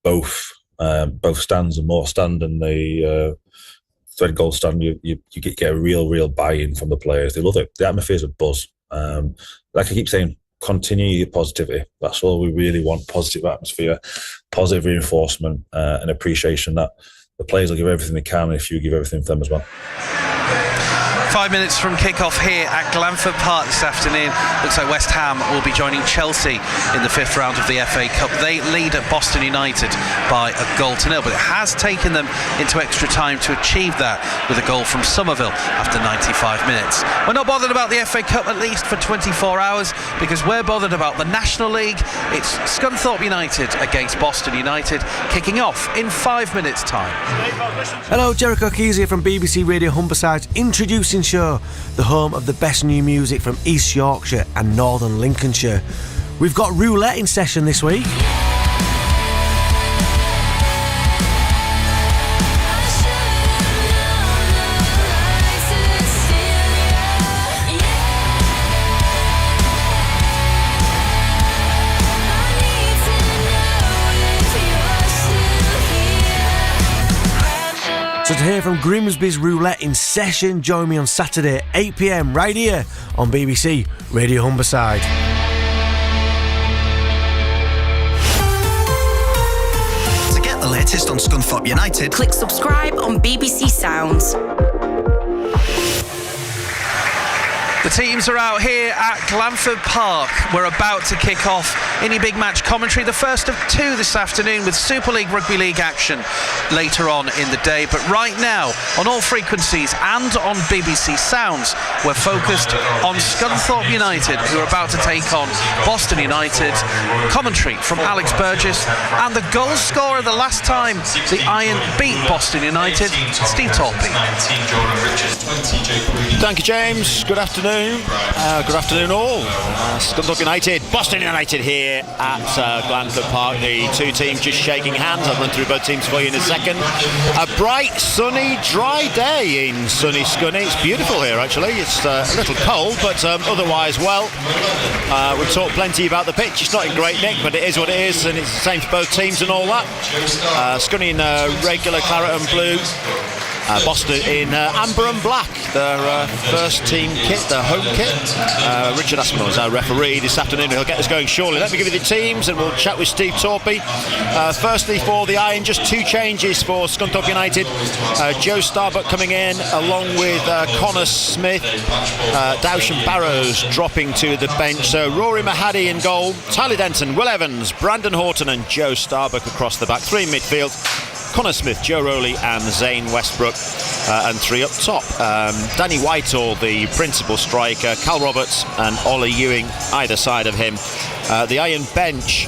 both stands and more stand, and the thread goal stand, you get a real buy-in from the players. They love it. The atmosphere's a buzz. Like I keep saying, continue your positivity. That's all we really want: positive atmosphere, positive reinforcement, and appreciation that the players will give everything they can if you give everything for them as well. 5 minutes from kick-off here at Scunthorpe Park this afternoon. Looks like West Ham will be joining Chelsea in the 5th round of the FA Cup. They lead at Boston United by 1-0, but it has taken them into extra time to achieve that with a goal from Somerville after 95 minutes. We're not bothered about the FA Cup, at least for 24 hours, because we're bothered about the National League. It's Scunthorpe United against Boston United, kicking off in 5 minutes' time. Hello, Jericho Keys here from BBC Radio Humberside, introducing Show, the home of the best new music from East Yorkshire and Northern Lincolnshire. We've got roulette in session this week. So to hear from Grimsby's Roulette in session, join me on Saturday 8 PM right here on BBC Radio Humberside. To get the latest on Scunthorpe United, click subscribe on BBC Sounds. The teams are out here at Scunthorpe Park. We're about to kick off any big match commentary, the first of two this afternoon, with Super League Rugby League action later on in the day. But right now, on all frequencies and on BBC Sounds, we're focused on Scunthorpe United, who are about to take on Boston United. Commentary from Alex Burgess, and the goal scorer the last time the Iron beat Boston United, Steve Torpey. Thank you, James. Good afternoon. Good afternoon all. Scunthorpe United, Boston United here at Scunthorpe Park. The two teams just shaking hands. I'll run through both teams for you in a second. A bright, sunny, dry day in sunny Scunny. It's beautiful here, actually. It's a little cold, but otherwise well. We've talked plenty about the pitch. It's not in great nick, but it is what it is, and it's the same for both teams and all that. Scunny in regular claret and blue. Boston in amber and black, their first team kit, their home kit. Richard Aspinall is our referee this afternoon. He'll get us going shortly. Let me give you the teams and we'll chat with Steve Torpey. Firstly, for the Iron, just two changes for Scunthorpe United. Joe Starbuck coming in along with Connor Smith. Daush and Barrows dropping to the bench. So Rory Mahadi in goal, Tyler Denton, Will Evans, Brandon Horton and Joe Starbuck across the back. Three in midfield: Connor Smith, Joe Rowley and Zane Westbrook, and three up top. Danny Whitehall, the principal striker, Cal Roberts and Ollie Ewing either side of him. The Iron bench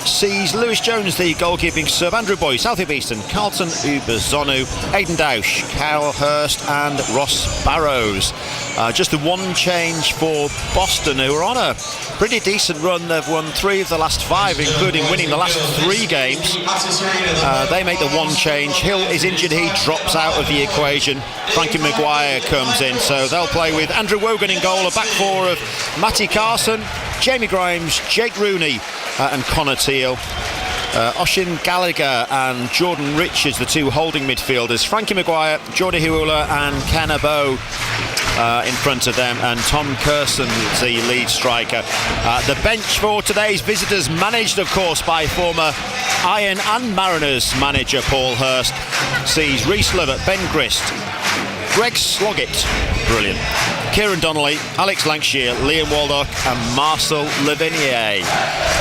sees Lewis Jones, the goalkeeping sub, Andrew Boyce, Alfie Beeston, Carlton Ubezonu, Aidan Daush, Cal Hurst and Ross Barrows. Just the one change for Boston, who are on a pretty decent run. They've won 3 of the last 5, including winning the last 3 games. They make the one change. Hill is injured, he drops out of the equation. Frankie Maguire comes in, so they'll play with Andrew Wogan in goal, a back four of Matty Carson, Jamie Grimes, Jake Rooney and Connor Teal. Oshin Gallagher and Jordan Richards, the two holding midfielders. Frankie Maguire, Jordi Huula and Ken Abo in front of them, and Tom Curson, the lead striker. The bench for today's visitors, managed of course by former Iron and Mariners manager Paul Hurst, sees Rhys Lovett, Ben Grist, Greg Sloggett, brilliant, Kieran Donnelly, Alex Lancashire, Liam Waldock and Marcel Lavinier.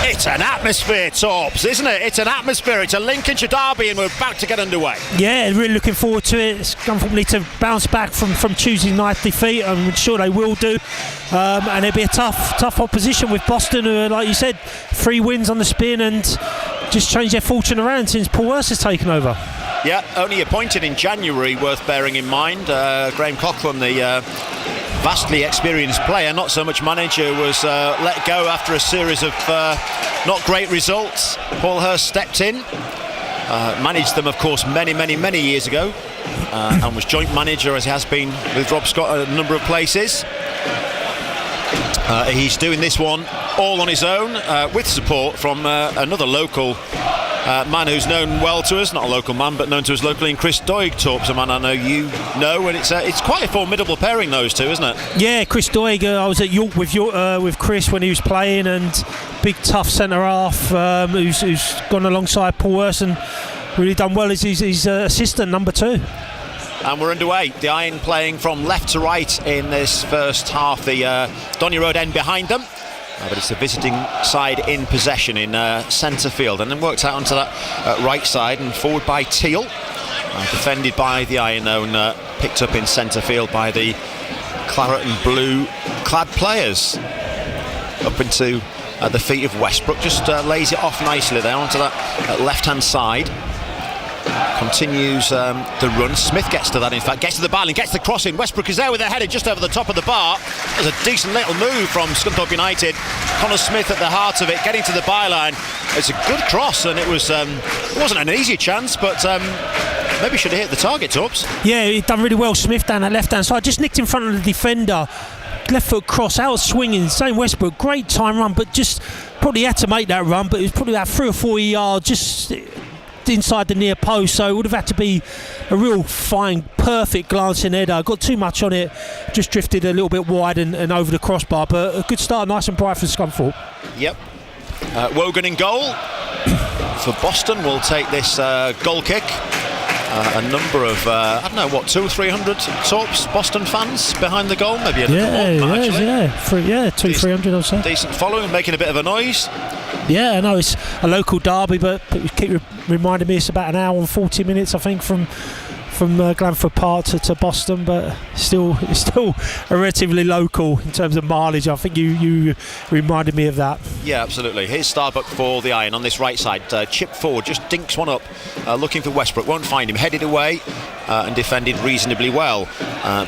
It's an atmosphere, Torps, isn't it? It's an atmosphere. It's a Lincolnshire derby and we're about to get underway. Yeah, really looking forward to it. Scunthorpe need to bounce back from Tuesday night defeat. I'm sure they will do. And it'll be a tough opposition with Boston, who, like you said, 3 wins on the spin and just changed their fortune around since Paul Hurst has taken over. Yeah, only appointed in January, worth bearing in mind. Graham Coughlin, the vastly experienced player, not so much manager, was let go after a series of not great results. Paul Hurst stepped in, managed them of course many years ago, and was joint manager, as he has been with Rob Scott at a number of places. He's doing this one all on his own, with support from another local man who's known well to us, not a local man, but known to us locally, in Chris Doig. Torps, a man I know you know, and it's quite a formidable pairing, those two, isn't it? Yeah, Chris Doig. I was at York with Chris when he was playing, and big tough centre half who's gone alongside Paul Hurst and really done well as his assistant number 2. And we're underway. The Iron playing from left to right in this first half. The Donny Road end behind them. But it's the visiting side in possession in centre field, and then worked out onto that right side and forward by Teal. Defended by the Iron, though, and picked up in centre field by the claret and blue clad players. Up into the feet of Westbrook. Just lays it off nicely there onto that left hand side. Continues the run. Smith gets to that, in fact, gets to the byline, gets the cross in. Westbrook is there with their header just over the top of the bar. There's a decent little move from Scunthorpe United. Connor Smith at the heart of it, getting to the byline. It's a good cross, and it wasn't an easy chance, but maybe should have hit the target, Torps. Yeah, he done really well, Smith, down that left hand side. Just nicked in front of the defender. Left foot cross, out swinging. Same Westbrook, great time run, but just probably had to make that run, but it was probably about 3 or 4 yards just inside the near post, so it would have had to be a real fine, perfect glancing header. Got too much on it, just drifted a little bit wide and over the crossbar, but a good start, nice and bright for Scunthorpe. Yep. Wogan in goal for Boston will take this goal kick. A number of, 200 or 300 Torps Boston fans behind the goal, maybe a little more, actually. 200-300 or so. Decent following, making a bit of a noise. Yeah, I know it's a local derby, but keep reminding me it's about an hour and 40 minutes, I think, from Glanford Park to Boston, but it's still a relatively local in terms of mileage. I think you reminded me of that. Yeah, absolutely. Here's Starbuck for the Iron on this right side. Chip forward, just dinks one up, looking for Westbrook. Won't find him. Headed away and defended reasonably well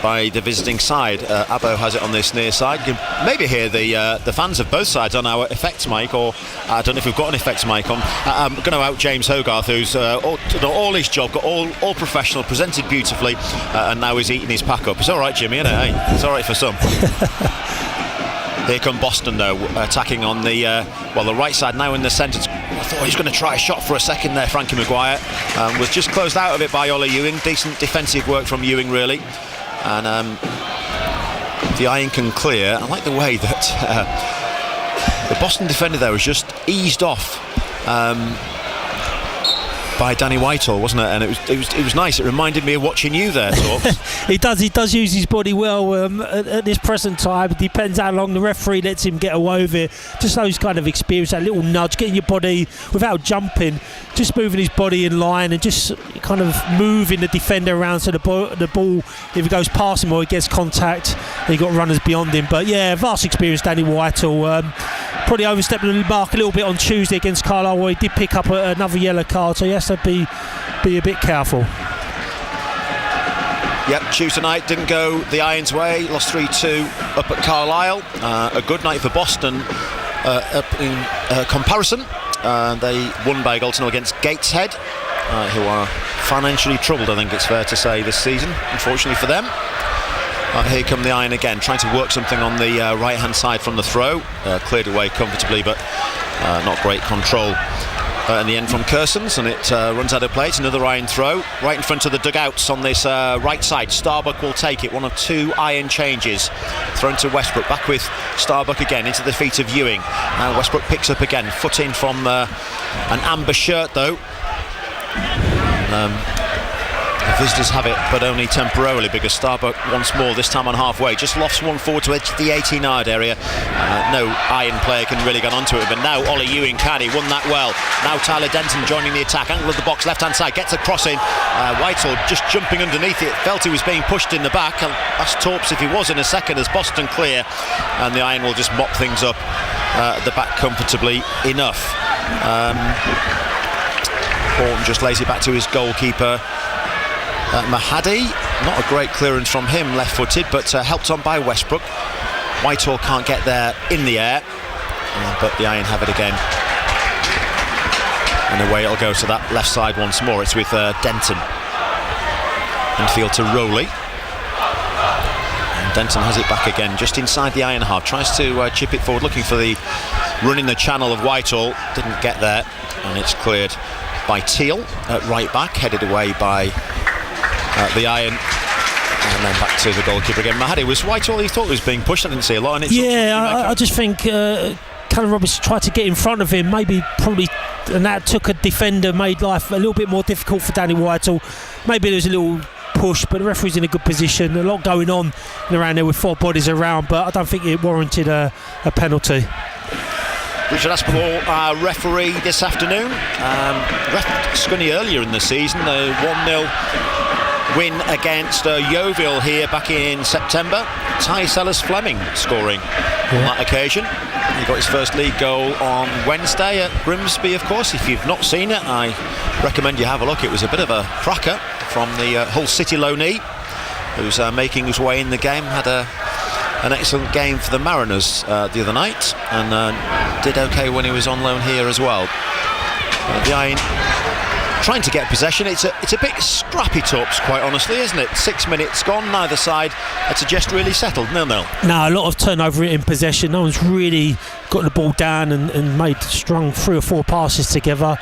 by the visiting side. Abbo has it on this near side. You can maybe hear the fans of both sides on our effects mic, or I don't know if we've got an effects mic on. I'm going to out James Hogarth, who's all his job, got all professional, presented beautifully, and now he's eating his pack up. It's all right, Jimmy, isn't it? Hey, it's all right for some. Here come Boston, though, attacking on the right side now in the centre. I thought he was going to try a shot for a second there, Frankie Maguire. Was just closed out of it by Ollie Ewing. Decent defensive work from Ewing, really. And the Iron can clear. I like the way that the Boston defender there was just eased off by Danny Whitehall, wasn't it? And it was nice. It reminded me of watching you there, Torps. He does use his body well at this present time. It depends how long the referee lets him get away with it. Just those kind of experience, that little nudge, getting your body without jumping, just moving his body in line and just kind of moving the defender around so the ball, if it goes past him or he gets contact, he got runners beyond him. But yeah, vast experience, Danny Whitehall. Probably overstepped the mark a little bit on Tuesday against Carlisle, where he did pick up another yellow card, so he has to be a bit careful. Yep, Tuesday night didn't go the Irons' way, lost 3-2 up at Carlisle. A good night for Boston in comparison. They won by a goal to 0 against Gateshead, who are financially troubled, I think it's fair to say, this season, unfortunately for them. Here come the Iron again, trying to work something on the right hand side from the throw. Cleared away comfortably, but not great control in the end from Kersons, and it runs out of play. It's another Iron throw right in front of the dugouts on this right side. Starbuck will take it. One of 2 Iron changes thrown to Westbrook. Back with Starbuck again into the feet of Ewing. Westbrook picks up again, foot in from an amber shirt, though. The visitors have it, but only temporarily, because Starbuck once more, this time on halfway, just lofts one forward to the 18-yard area. No Iron player can really get onto it, but now Ollie Ewing can. He won that well. Now Tyler Denton joining the attack. Angle of the box, left-hand side, gets a cross in. Whitehall just jumping underneath it. Felt he was being pushed in the back. I'll ask Torps if he was in a second, as Boston clear, and the Iron will just mop things up the back comfortably enough. Horton just lays it back to his goalkeeper, Mahadi. Not a great clearance from him, left-footed, but helped on by Westbrook. Whitehall can't get there in the air, but the Iron have it again. And away it'll go to that left side once more. It's with Denton. Infield to Rowley. And Denton has it back again, just inside the Iron half. Tries to chip it forward, looking for the run in the channel of Whitehall. Didn't get there, and it's cleared by Teal at right back, headed away by the Iron, and then back to the goalkeeper again. Mahadi, was Whitehall, he thought he was being pushed? I didn't see a lot. And I just think Callum Roberts tried to get in front of him, and that took a defender, made life a little bit more difficult for Danny Whitehall. Maybe there was a little push, but the referee's in a good position. A lot going on around there with 4 bodies around, but I don't think it warranted a penalty. Richard Aspinall, our referee this afternoon. Scunny earlier in the season, the 1-0 win against Yeovil here back in September. Ty Sellers-Fleming scoring on that occasion. He got his first league goal on Wednesday at Grimsby, of course. If you've not seen it, I recommend you have a look. It was a bit of a cracker from the Hull City loanee, who's making his way in the game. Had an excellent game for the Mariners the other night, and did okay when he was on loan here as well. The Iron trying to get possession. It's a bit scrappy, Tops, quite honestly, isn't it? 6 minutes gone, neither side had to just really settled 0-0. No, a lot of turnover in possession. No one's really got the ball down and strung 3 or 4 passes together.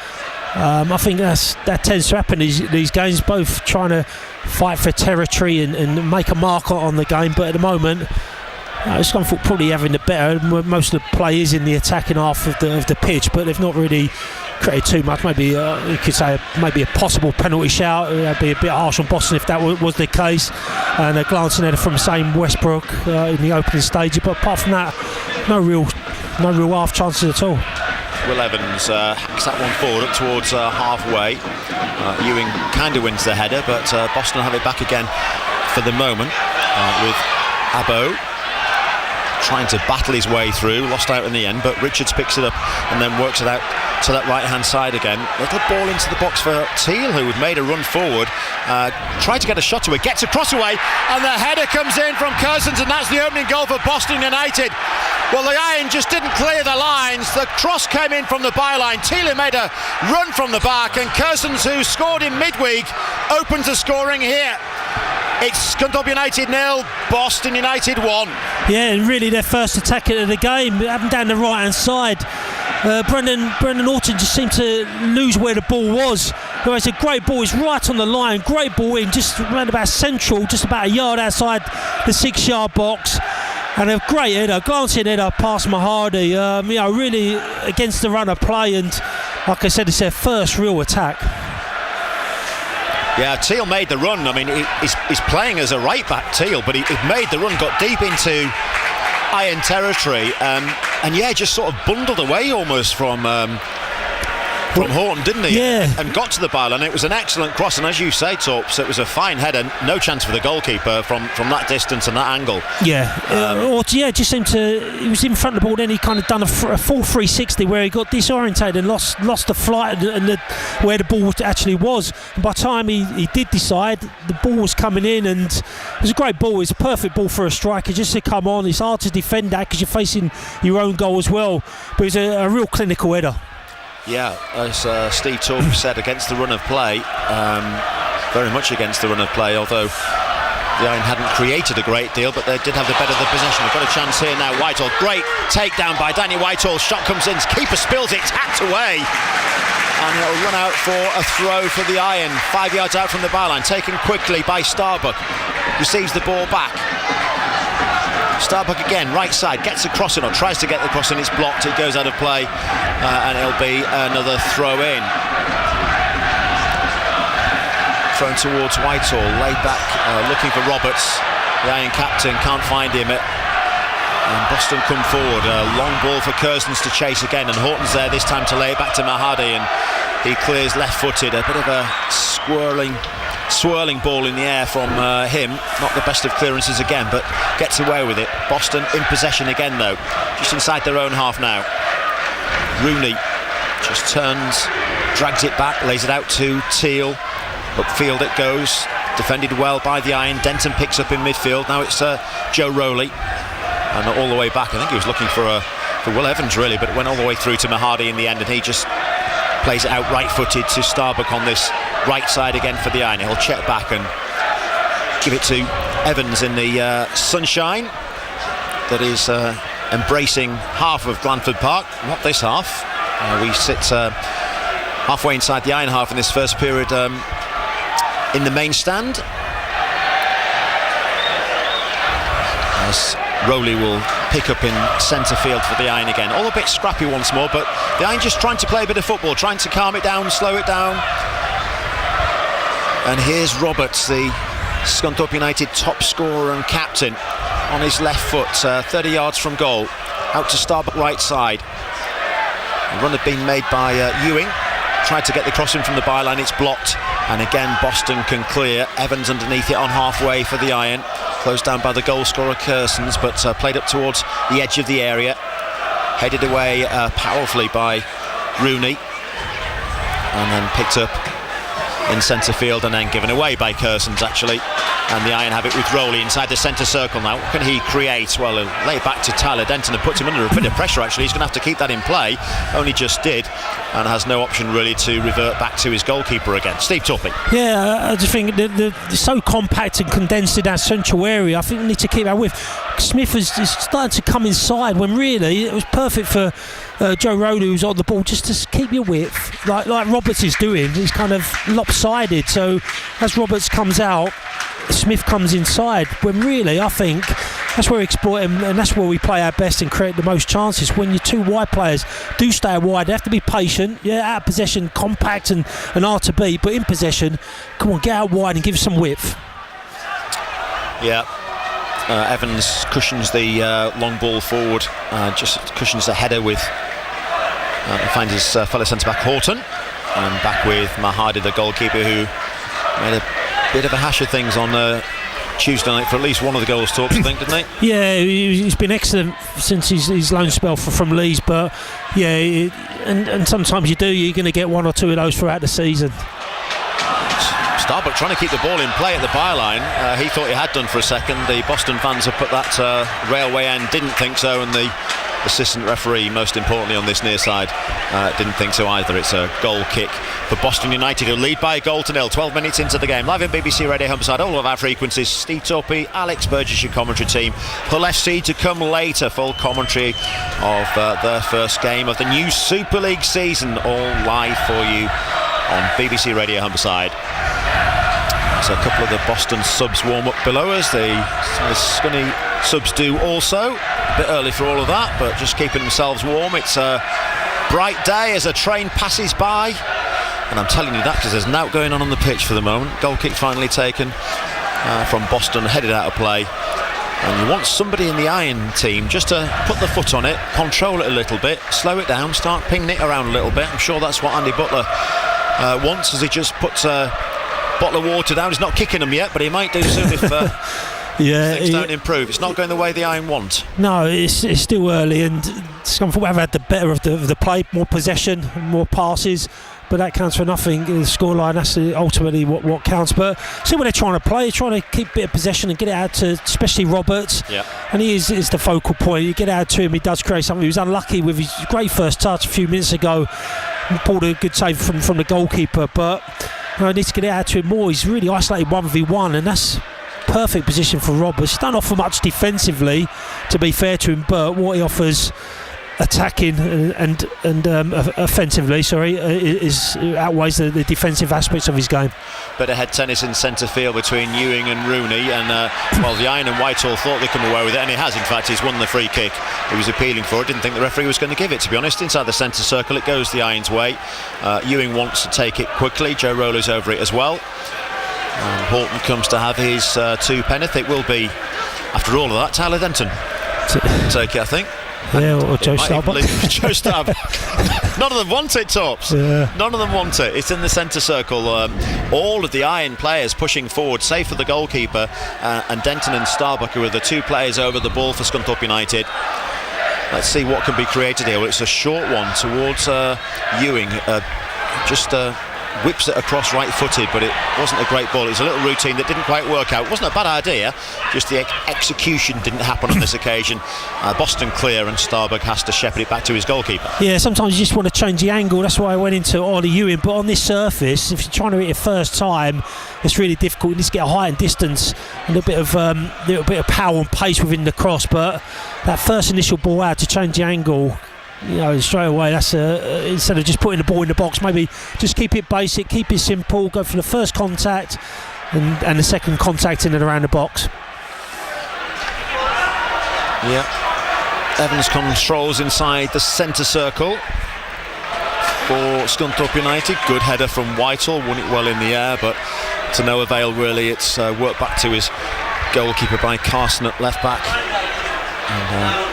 I think that tends to happen these games, both trying to fight for territory and make a mark on the game, but at the moment Scunthorpe probably having the better. Most of the play is in the attacking half of the pitch, but they've not really created too much. Maybe you could say maybe a possible penalty shout. That'd be a bit harsh on Boston if that was the case, and a glancing header from Sam Westbrook in the opening stage, but apart from that, no real half chances at all. Will Evans hacks that one forward up towards halfway. Ewing kind of wins the header, but Boston have it back again for the moment with Abo trying to battle his way through, lost out in the end, but Richards picks it up and then works it out to that right hand side again. Little ball into the box for Teal, who had made a run forward, tried to get a shot to it, gets a cross away, and the header comes in from Cousins, and that's the opening goal for Boston United. Well, the Iron just didn't clear the lines. The cross came in from the byline. Teal made a run from the back, and Cousins, who scored in midweek, opens the scoring here. It's Scunthorpe United 0, Boston United 1. Yeah, and really their first attack of the game, up and down the right hand side. Brendan Orton just seemed to lose where the ball was. It's a great ball, it's right on the line, great ball in, just round about central, just about a yard outside the 6-yard box. And a great header, glancing header past Mahadi, really against the run of play, and like I said, it's their first real attack. Yeah, Teal made the run. I mean, he's playing as a right back, Teal, but he made the run, got deep into Iron territory, and just sort of bundled away almost from Horton, didn't he? Yeah. And got to the byline. It was an excellent cross, and as you say, Torps, it was a fine header. No chance for the goalkeeper from that distance and that angle. Yeah, just seemed to. He was in front of the ball, then he kind of done a full 360 where he got disorientated and lost the flight and where the ball actually was. And by the time he did decide, the ball was coming in, and it was a great ball. It's a perfect ball for a striker just to come on. It's hard to defend that because you're facing your own goal as well. But it's a real clinical header. Yeah, as Steve Torp said, against the run of play, very much against the run of play, although the Iron hadn't created a great deal, but they did have the better of the possession. We've got a chance here now. Whitehall, great takedown by Danny Whitehall. Shot comes in, keeper spills it, tapped away, and it'll run out for a throw for the Iron. 5 yards out from the byline, taken quickly by Starbuck. Receives the ball back. Starbuck again, right side, gets a cross in, or tries to get the cross in, it's blocked, it goes out of play, and it'll be another throw in. Thrown towards Whitehall, laid back, looking for Roberts. The Iron captain can't find him. And Boston come forward, a long ball for Curzons to chase again, and Horton's there this time to lay it back to Mahadi, and he clears left-footed, a bit of a swirling ball in the air from him. Not the best of clearances again, but gets away with it. Boston in possession again though, just inside their own half now. Rooney just turns, drags it back, lays it out to Teal. Upfield it goes, defended well by the Iron. Denton picks up in midfield. Now it's Joe Rowley, and all the way back. I think he was looking for Will Evans really, but it went all the way through to Mahadi in the end, and he just plays it out right-footed to Starbuck on this right side again for the Iron. He'll check back and give it to Evans in the sunshine that is embracing half of Glanford Park. Not this half. We sit halfway inside the iron half in this first period in the main stand. As Rowley will pick up in centre field for the Iron again. All a bit scrappy once more, but the Iron just trying to play a bit of football, trying to calm it down, slow it down. And here's Roberts, the Scunthorpe United top scorer and captain, on his left foot, 30 yards from goal, out to Starbuck right side. The run had been made by Ewing, tried to get the crossing from the byline, it's blocked, and again Boston can clear. Evans underneath it on halfway for the Iron, closed down by the goal scorer Kersons, but played up towards the edge of the area, headed away powerfully by Rooney, and then picked up in centre field and then given away by Kersons actually. And the Iron have it with Rowley inside the centre circle now. What can he create? Well, he'll lay it back to Tyler Denton and puts him under a bit of pressure actually. He's going to have to keep that in play, only just did, and has no option really to revert back to his goalkeeper again. Steve Torpey. Yeah, I just think they're so compact and condensed in that central area. I think we need to keep that with. Smith is starting to come inside when really it was perfect for Joe Rowley, who's on the ball, just to keep your width like Roberts is doing. He's kind of lopsided, so as Roberts comes out, Smith comes inside, when really I think that's where we exploit him, and that's where we play our best and create the most chances. When your two wide players do stay wide, they have to be patient. Out of possession, compact and hard to beat, but in possession, come on, get out wide and give some width. Yeah. Evans cushions the long ball forward, just cushions the header with finds his fellow centre-back Horton, and back with Mahadi, the goalkeeper, who made a bit of a hash of things on Tuesday night for at least one of the goals, Torps, I think, didn't he? Yeah, he's been excellent since his loan spell from Leeds, but yeah, and sometimes you're going to get one or two of those throughout the season. Starbuck trying to keep the ball in play at the byline. He thought he had done for a second. The Boston fans have put that railway end, didn't think so, and the assistant referee, most importantly on this near side, didn't think so either. It's a goal kick for Boston United, who lead by a goal to nil 12 minutes into the game. Live in BBC Radio Humberside, all of our frequencies. Steve Torpey, Alex Burgess, your commentary team. Hull FC to come later. Full commentary of their first game of the new Super League season, all live for you on BBC Radio Humberside. So a couple of the Boston subs warm up below us. The Scunny subs do also. A bit early for all of that, but just keeping themselves warm. It's a bright day as a train passes by, and I'm telling you that because there's nought going on the pitch for the moment. Goal kick finally taken from Boston, headed out of play. And you want somebody in the Iron team just to put the foot on it, control it a little bit, slow it down, start pinging it around a little bit. I'm sure that's what Andy Butler wants, as he just puts a bottle of water down. He's not kicking them yet, but he might do soon if things don't improve. It's not going the way the Iron want. No, it's still early, and Scunthorpe have had the better of the play, more possession, more passes, but that counts for nothing. The scoreline, that's ultimately what counts. But see what they're trying to play. They're trying to keep a bit of possession and get it out to, especially Roberts. Yep. And he is the focal point. You get out to him, he does create something. He was unlucky with his great first touch a few minutes ago. He pulled a good save from the goalkeeper, but I need to get it out to him more. He's really isolated 1v1, and that's perfect position for Roberts. He don't offer much defensively, to be fair to him, but what he offers attacking and offensively, is outweighs the defensive aspects of his game. Bit of head tennis in centre field between Ewing and Rooney, and the Iron and Whitehall thought they'd come away with it, and he has. In fact, he's won the free kick. He was appealing for it, didn't think the referee was going to give it, to be honest. Inside the centre circle, it goes the Iron's way. Ewing wants to take it quickly. Joe Rowley's over it as well. Horton comes to have his two penneth. It will be, after all of that, Tyler Denton take it, I think. Yeah, or Joe Starbuck. Joe Starbuck. None of them want it, Torps. Yeah. None of them want it. It's in the centre circle. All of the Iron players pushing forward, save for the goalkeeper, and Denton and Starbuck, who are the two players over the ball for Scunthorpe United. Let's see what can be created here. Well, it's a short one towards Ewing. Just whips it across right-footed, but it wasn't a great ball. It was a little routine that didn't quite work out. It wasn't a bad idea, just the execution didn't happen on this occasion. Boston clear, and Starbuck has to shepherd it back to his goalkeeper. Yeah, sometimes you just want to change the angle. That's why I went into Ollie Ewing, but on this surface, if you're trying to hit it first time, it's really difficult. You need to get a height and distance and a little bit of power and pace within the cross, but that first initial ball out to change the angle straight away, that's instead of just putting the ball in the box, maybe just keep it basic, keep it simple, go for the first contact and the second contact in and around the box. Yeah. Evans controls inside the centre circle for Scunthorpe United. Good header from Whitehall, won it well in the air, but to no avail really. It's worked back to his goalkeeper by Carson at left back. And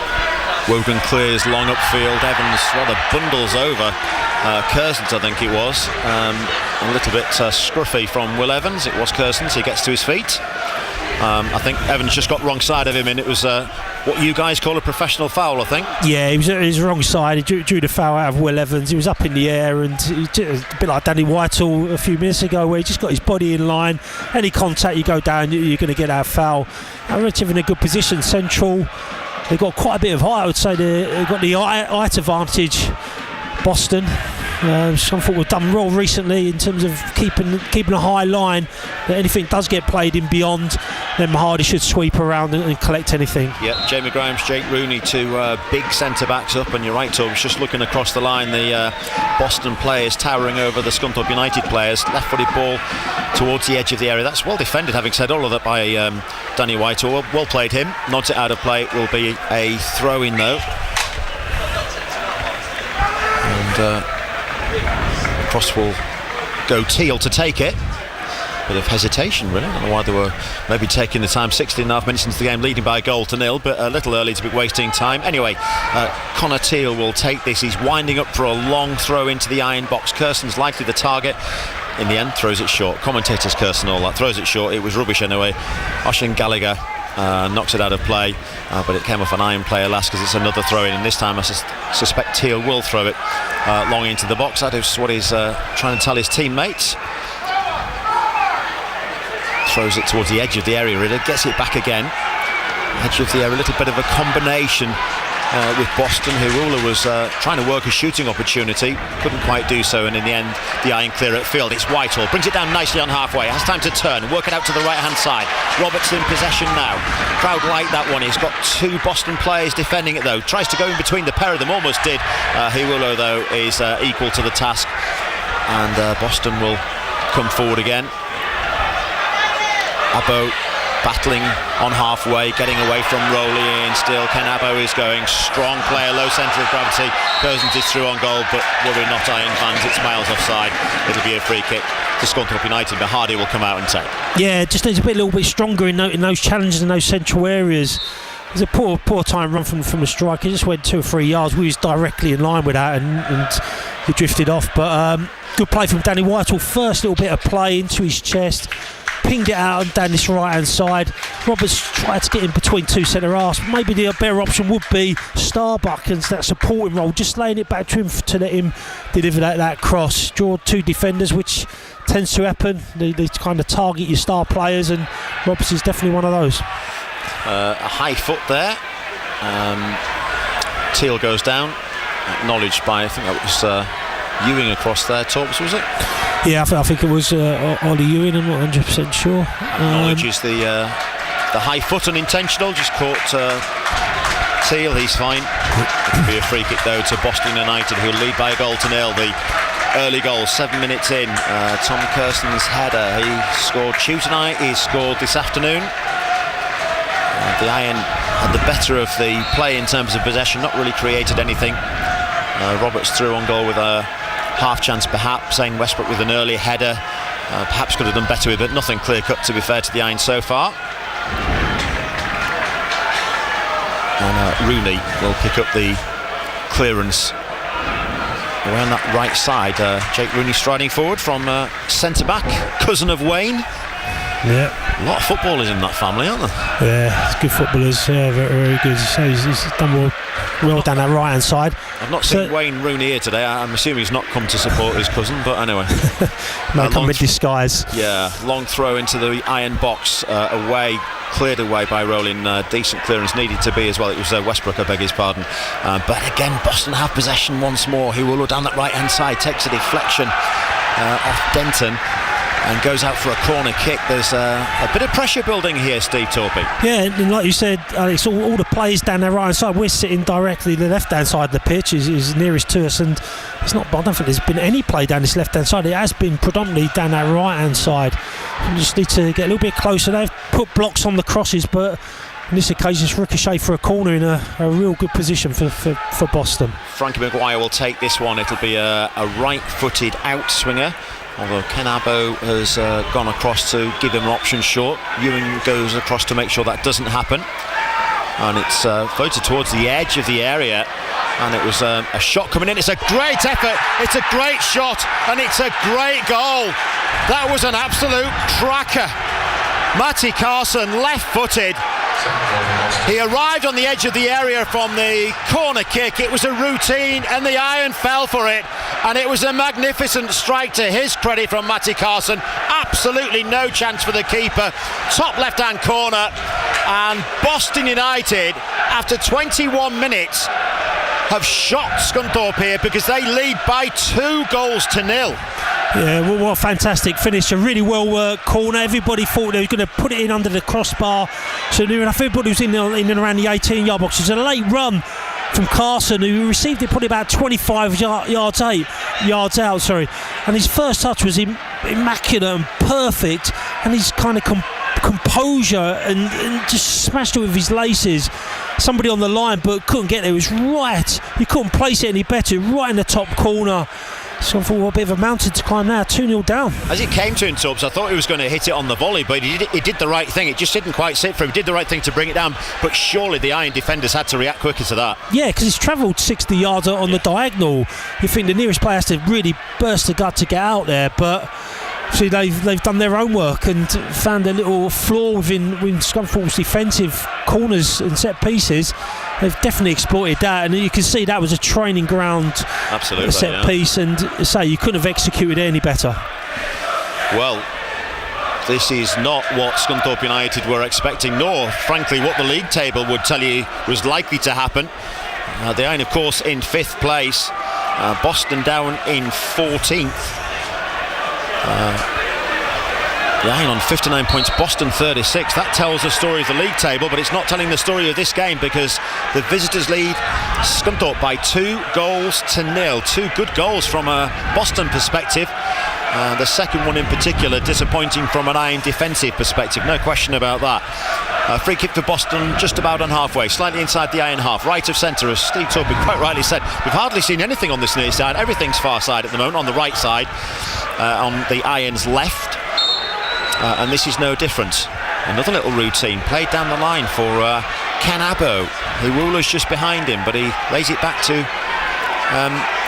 Wogan clears long upfield. Evans rather bundles over Curzons, I think it was. A little bit scruffy from Will Evans. It was Curzons. He gets to his feet. I think Evans just got wrong side of him, and it was what you guys call a professional foul, I think. Yeah, he was wrong side. He drew the foul out of Will Evans. He was up in the air, and a bit like Danny Whitehall a few minutes ago, where he just got his body in line. Any contact you go down, you're going to get that foul. Rich in a good position, central. They've got quite a bit of height. I would say they've got the height advantage, Boston. Scunthorpe have done well recently in terms of keeping a high line. That anything does get played in beyond, then Hardy should sweep around and collect anything. Yeah, Jamie Grimes, Jake Rooney, two big centre backs up, and you're right, Torbs, just looking across the line, the Boston players towering over the Scunthorpe United players. Left-footed ball towards the edge of the area. That's well defended, having said all of that, by Danny Whitehall. Well played him. Nods it out of play. It will be a throw-in though. And cross will go Teal to take it. Bit of hesitation really. I don't know why they were maybe taking the time. 16.5 minutes into the game, leading by a goal to nil, but a little early to be wasting time. Anyway, Connor Teal will take this. He's winding up for a long throw into the iron box. Curson's likely the target. In the end, throws it short. Commentators curse and all that. Throws it short. It was rubbish anyway. Oshin Gallagher knocks it out of play, but it came off an iron player last because it's another throw-in, and this time I suspect Teal will throw it long into the box. That is what he's trying to tell his teammates. Throws it towards the edge of the area, really. Gets it back again. Edge of the area, a little bit of a combination with Boston. Hirula was trying to work a shooting opportunity, couldn't quite do so, and in the end the iron clear at field. It's Whitehall, brings it down nicely on halfway, has time to turn, work it out to the right hand side. Roberts in possession now. Crowd like that one. He's got two Boston players defending it though, tries to go in between the pair of them, almost did. Hirula though is equal to the task, and Boston will come forward again. Abbo battling on halfway, getting away from Rowley, and still Ken Abbo is going. Strong player, low centre of gravity. Curzons is through on goal, but worry not, Iron fans, it's miles offside. It'll be a free kick to Scunthorpe United, but Hardy will come out and take. Yeah, just needs to be a little bit stronger in those challenges in those central areas. There's a poor time run from the striker. He just went 2 or 3 yards. We was directly in line with that, and he drifted off. But good play from Danny Whitehall. First little bit of play into his chest. Pinged it out and down this right hand side. Roberts tried to get in between two centre halves. Maybe the better option would be Starbuck and that supporting role, just laying it back to him to let him deliver that cross. Draw two defenders, which tends to happen. They kind of target your star players, and Roberts is definitely one of those. A high foot there. Teal goes down, acknowledged by, I think that was Ewing across there. Torps, was it? Yeah, I think it was Ollie Ewing. I'm not 100% sure. Acknowledges the high foot, unintentional, just caught Teal. He's fine. It'll be a free kick though to Boston United, who lead by a goal to nil. The early goal, 7 minutes in. Tom Curson's header. He scored Tuesday night. He scored this afternoon. The Iron had the better of the play in terms of possession. Not really created anything. Roberts through on goal with a half chance perhaps. Zane Westbrook with an early header, perhaps could have done better with it. Nothing clear cut, to be fair to the Iron so far. And Rooney will pick up the clearance around that right side. Jake Rooney striding forward from centre back, cousin of Wayne. Yeah, a lot of footballers in that family, aren't there? Yeah, it's good footballers. Yeah, very, very good. He's done well down that right hand side. I've not seen Wayne Rooney here today. I'm assuming he's not come to support his cousin, but anyway. May come in disguise. Yeah, long throw into the Iron box, away, cleared away by Rowling. Decent clearance needed to be as well. It was Westbrook, I beg his pardon. But again, Boston have possession once more. Who will look down that right hand side, takes a deflection off Denton. and goes out for a corner kick. There's a bit of pressure building here, Steve Torpey. Yeah, and like you said, Alex, all the players down their right hand side. We're sitting directly the left hand side of the pitch is nearest to us, and it's not. I don't think there's been any play down this left hand side. It has been predominantly down that right hand side. We just need to get a little bit closer. They've put blocks on the crosses, but on this occasion it's ricochet for a corner in a real good position for Boston. Frankie Maguire will take this one. It'll be a right-footed outswinger, although Ken Abbo has gone across to give him an option short. Ewan goes across to make sure that doesn't happen, and it's floated towards the edge of the area, and it was a shot coming in. It's a great effort, it's a great shot, and it's a great goal. That was an absolute cracker. Matty Carson, left-footed. He arrived on the edge of the area from the corner kick. It was a routine and the iron fell for it, and it was a magnificent strike to his credit from Matty Carson. Absolutely no chance for the keeper. Top left hand corner, and Boston United, after 21 minutes, have shocked Scunthorpe here because they lead by 2-0. Yeah, well, what a fantastic finish. A really well worked corner. Everybody thought they were going to put it in under the crossbar, so near enough everybody was in and around the 18-yard box. It was a late run from Carson, who received it probably about 25 yards out, and his first touch was immaculate and perfect, and his kind of composure and just smashed it with his laces. Somebody on the line but couldn't get there. It was right, you couldn't place it any better, right in the top corner. So I thought, what a bit of a mountain to climb now. 2-0 down. As it came to him, Tubbs, I thought he was going to hit it on the volley, but he did the right thing. It just didn't quite sit for him. He did the right thing to bring it down, but surely the Iron defenders had to react quicker to that. Yeah, because he's travelled 60 yards on the diagonal. You think the nearest player has to really burst the gut to get out there, but see, they've done their own work and found a little flaw within Scunthorpe's defensive corners and set pieces. They've definitely exploited that, and you can see that was a training ground. Absolutely, set piece, and say you couldn't have executed it any better. Well, this is not what Scunthorpe United were expecting, nor frankly what the league table would tell you was likely to happen. The Iron, of course, in 5th place, Boston down in 14th. The Iron on 59 points, Boston 36. That tells the story of the league table, but it's not telling the story of this game, because the visitors lead Scunthorpe by 2-0. 2 good goals from a Boston perspective. The second one in particular disappointing from an Iron defensive perspective, no question about that. Free kick for Boston just about on halfway, slightly inside the Iron half, right of centre, as Steve Torpey quite rightly said. We've hardly seen anything on this near side. Everything's far side at the moment, on the right side, on the Iron's left. And this is no different. Another little routine played down the line for Ken Abbo. Iwula's just behind him, but he lays it back to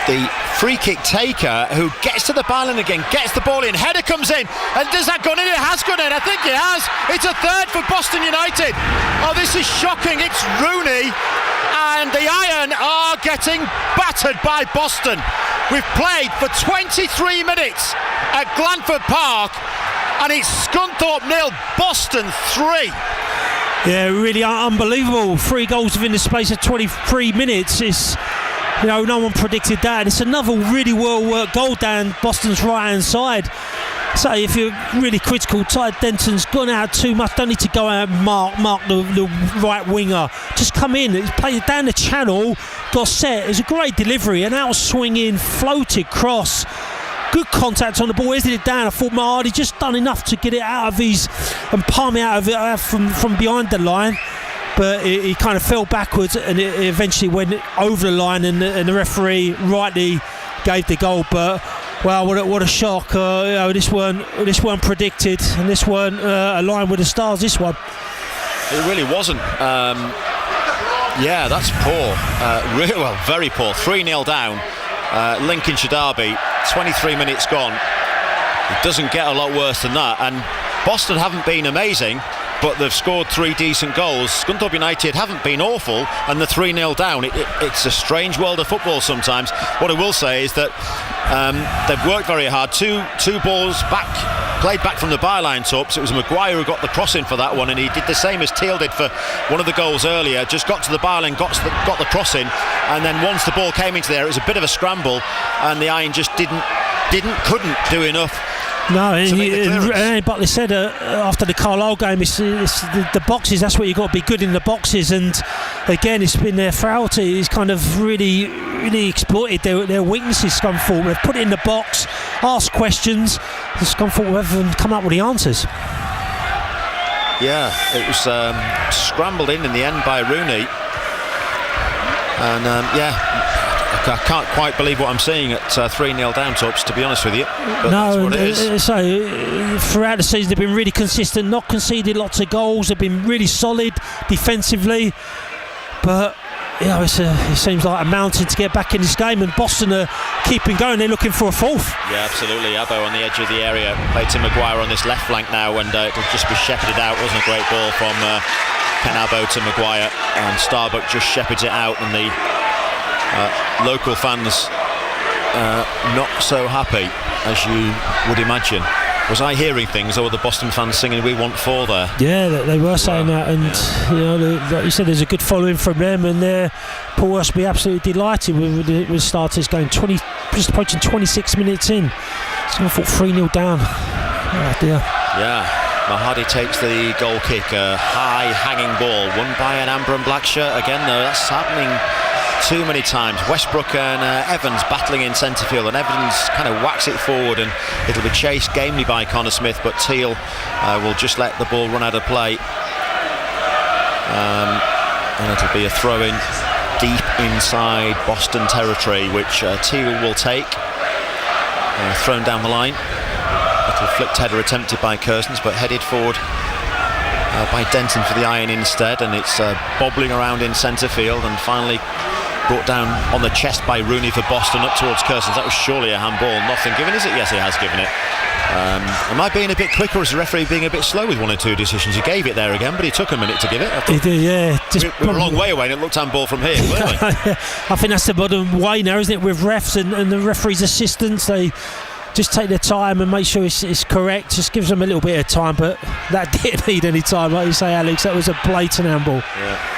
the free kick taker, who gets to the byline again, gets the ball in, header comes in, and does that go in? It has gone in, I think it has. It's a third for Boston United. Oh, this is shocking. It's Rooney, and the Iron are getting battered by Boston. We've played for 23 minutes at Glanford Park, and it's Scunthorpe 0, Boston 3. Yeah, really unbelievable. 3 goals within the space of 23 minutes. It's, no one predicted that. It's another really well-worked goal down Boston's right-hand side. So if you're really critical, Ty Denton's gone out too much. Don't need to go out and mark the right winger. Just come in. It's played down the channel, got set. It was a great delivery, an out-swinging, floated cross. Good contact on the ball, eased it down. I thought Mahadi just done enough to get it out of his and palm it out of it from behind the line, but he kind of fell backwards, and it eventually went over the line, and the referee rightly gave the goal. But wow, what a shock! This weren't predicted, and this weren't aligned with the stars. This one, it really wasn't. Yeah, that's poor. Really, well, very poor. 3-0 down. Lincolnshire derby, 23 minutes gone. It doesn't get a lot worse than that, and Boston haven't been amazing, but they've scored 3 decent goals. Scunthorpe United haven't been awful, and the 3-0 down. It's a strange world of football sometimes. What I will say is that they've worked very hard. Two balls back, played back from the byline, Tubbs. It was Maguire who got the cross in for that one, and he did the same as Teal did for one of the goals earlier. Just got to the byline, got the cross in, and then once the ball came into there, it was a bit of a scramble, and the Iron just couldn't do enough No, and Buckley said after the Carlisle game, it's the boxes, that's where you've got to be good in the boxes, and again it's been their frailty. It's kind of really exploited their weaknesses, Scunthorpe. They've put it in the box, asked questions, and Scunthorpe haven't come up with the answers. Yeah, it was scrambled in the end by Rooney, and I can't quite believe what I'm seeing at 3-0 down, Tubbs, to be honest with you. But that's what it is. So throughout the season they've been really consistent, not conceded lots of goals. They've been really solid defensively, but it seems like a mountain to get back in this game, and Boston are keeping going. They're looking for a fourth. Yeah, absolutely. Abbo on the edge of the area, played to Maguire on this left flank now, and it'll just be shepherded out. Wasn't a great ball from Ken Abbo to Maguire, and Starbuck just shepherds it out, and the local fans not so happy, as you would imagine. Was I hearing things, or were the Boston fans singing "We Want 4" there? Yeah, they were saying that, and like you said, there's a good following from them, and Paul Hurst will be absolutely delighted with starters going just approaching 26 minutes in. So I thought 3-0 down. Oh dear. Yeah. Mahadi takes the goal kick, a high hanging ball, won by an amber and black shirt again, though. That's happening too many times. Westbrook and Evans battling in centre field, and Evans kind of whacks it forward, and it'll be chased gamely by Connor Smith, but Teal will just let the ball run out of play, and it'll be a throw in deep inside Boston territory, which Teal will take. Thrown down the line. Little flicked header attempted by Kersons, but headed forward by Denton for the iron instead, and it's bobbling around in centre field, and finally brought down on the chest by Rooney for Boston up towards Kersons. That was surely a handball. Nothing given, is it? Yes, he has given it. Am I being a bit quick, or is the referee being a bit slow with one or two decisions? He gave it there again, but he took a minute to give it. He did, yeah. We were a long way away, and it looked handball from here, clearly. I think that's the modern way now, isn't it, with refs and the referee's assistants. They just take their time and make sure it's correct. Just gives them a little bit of time, but that didn't need any time, like you say, Alex. That was a blatant handball. Yeah.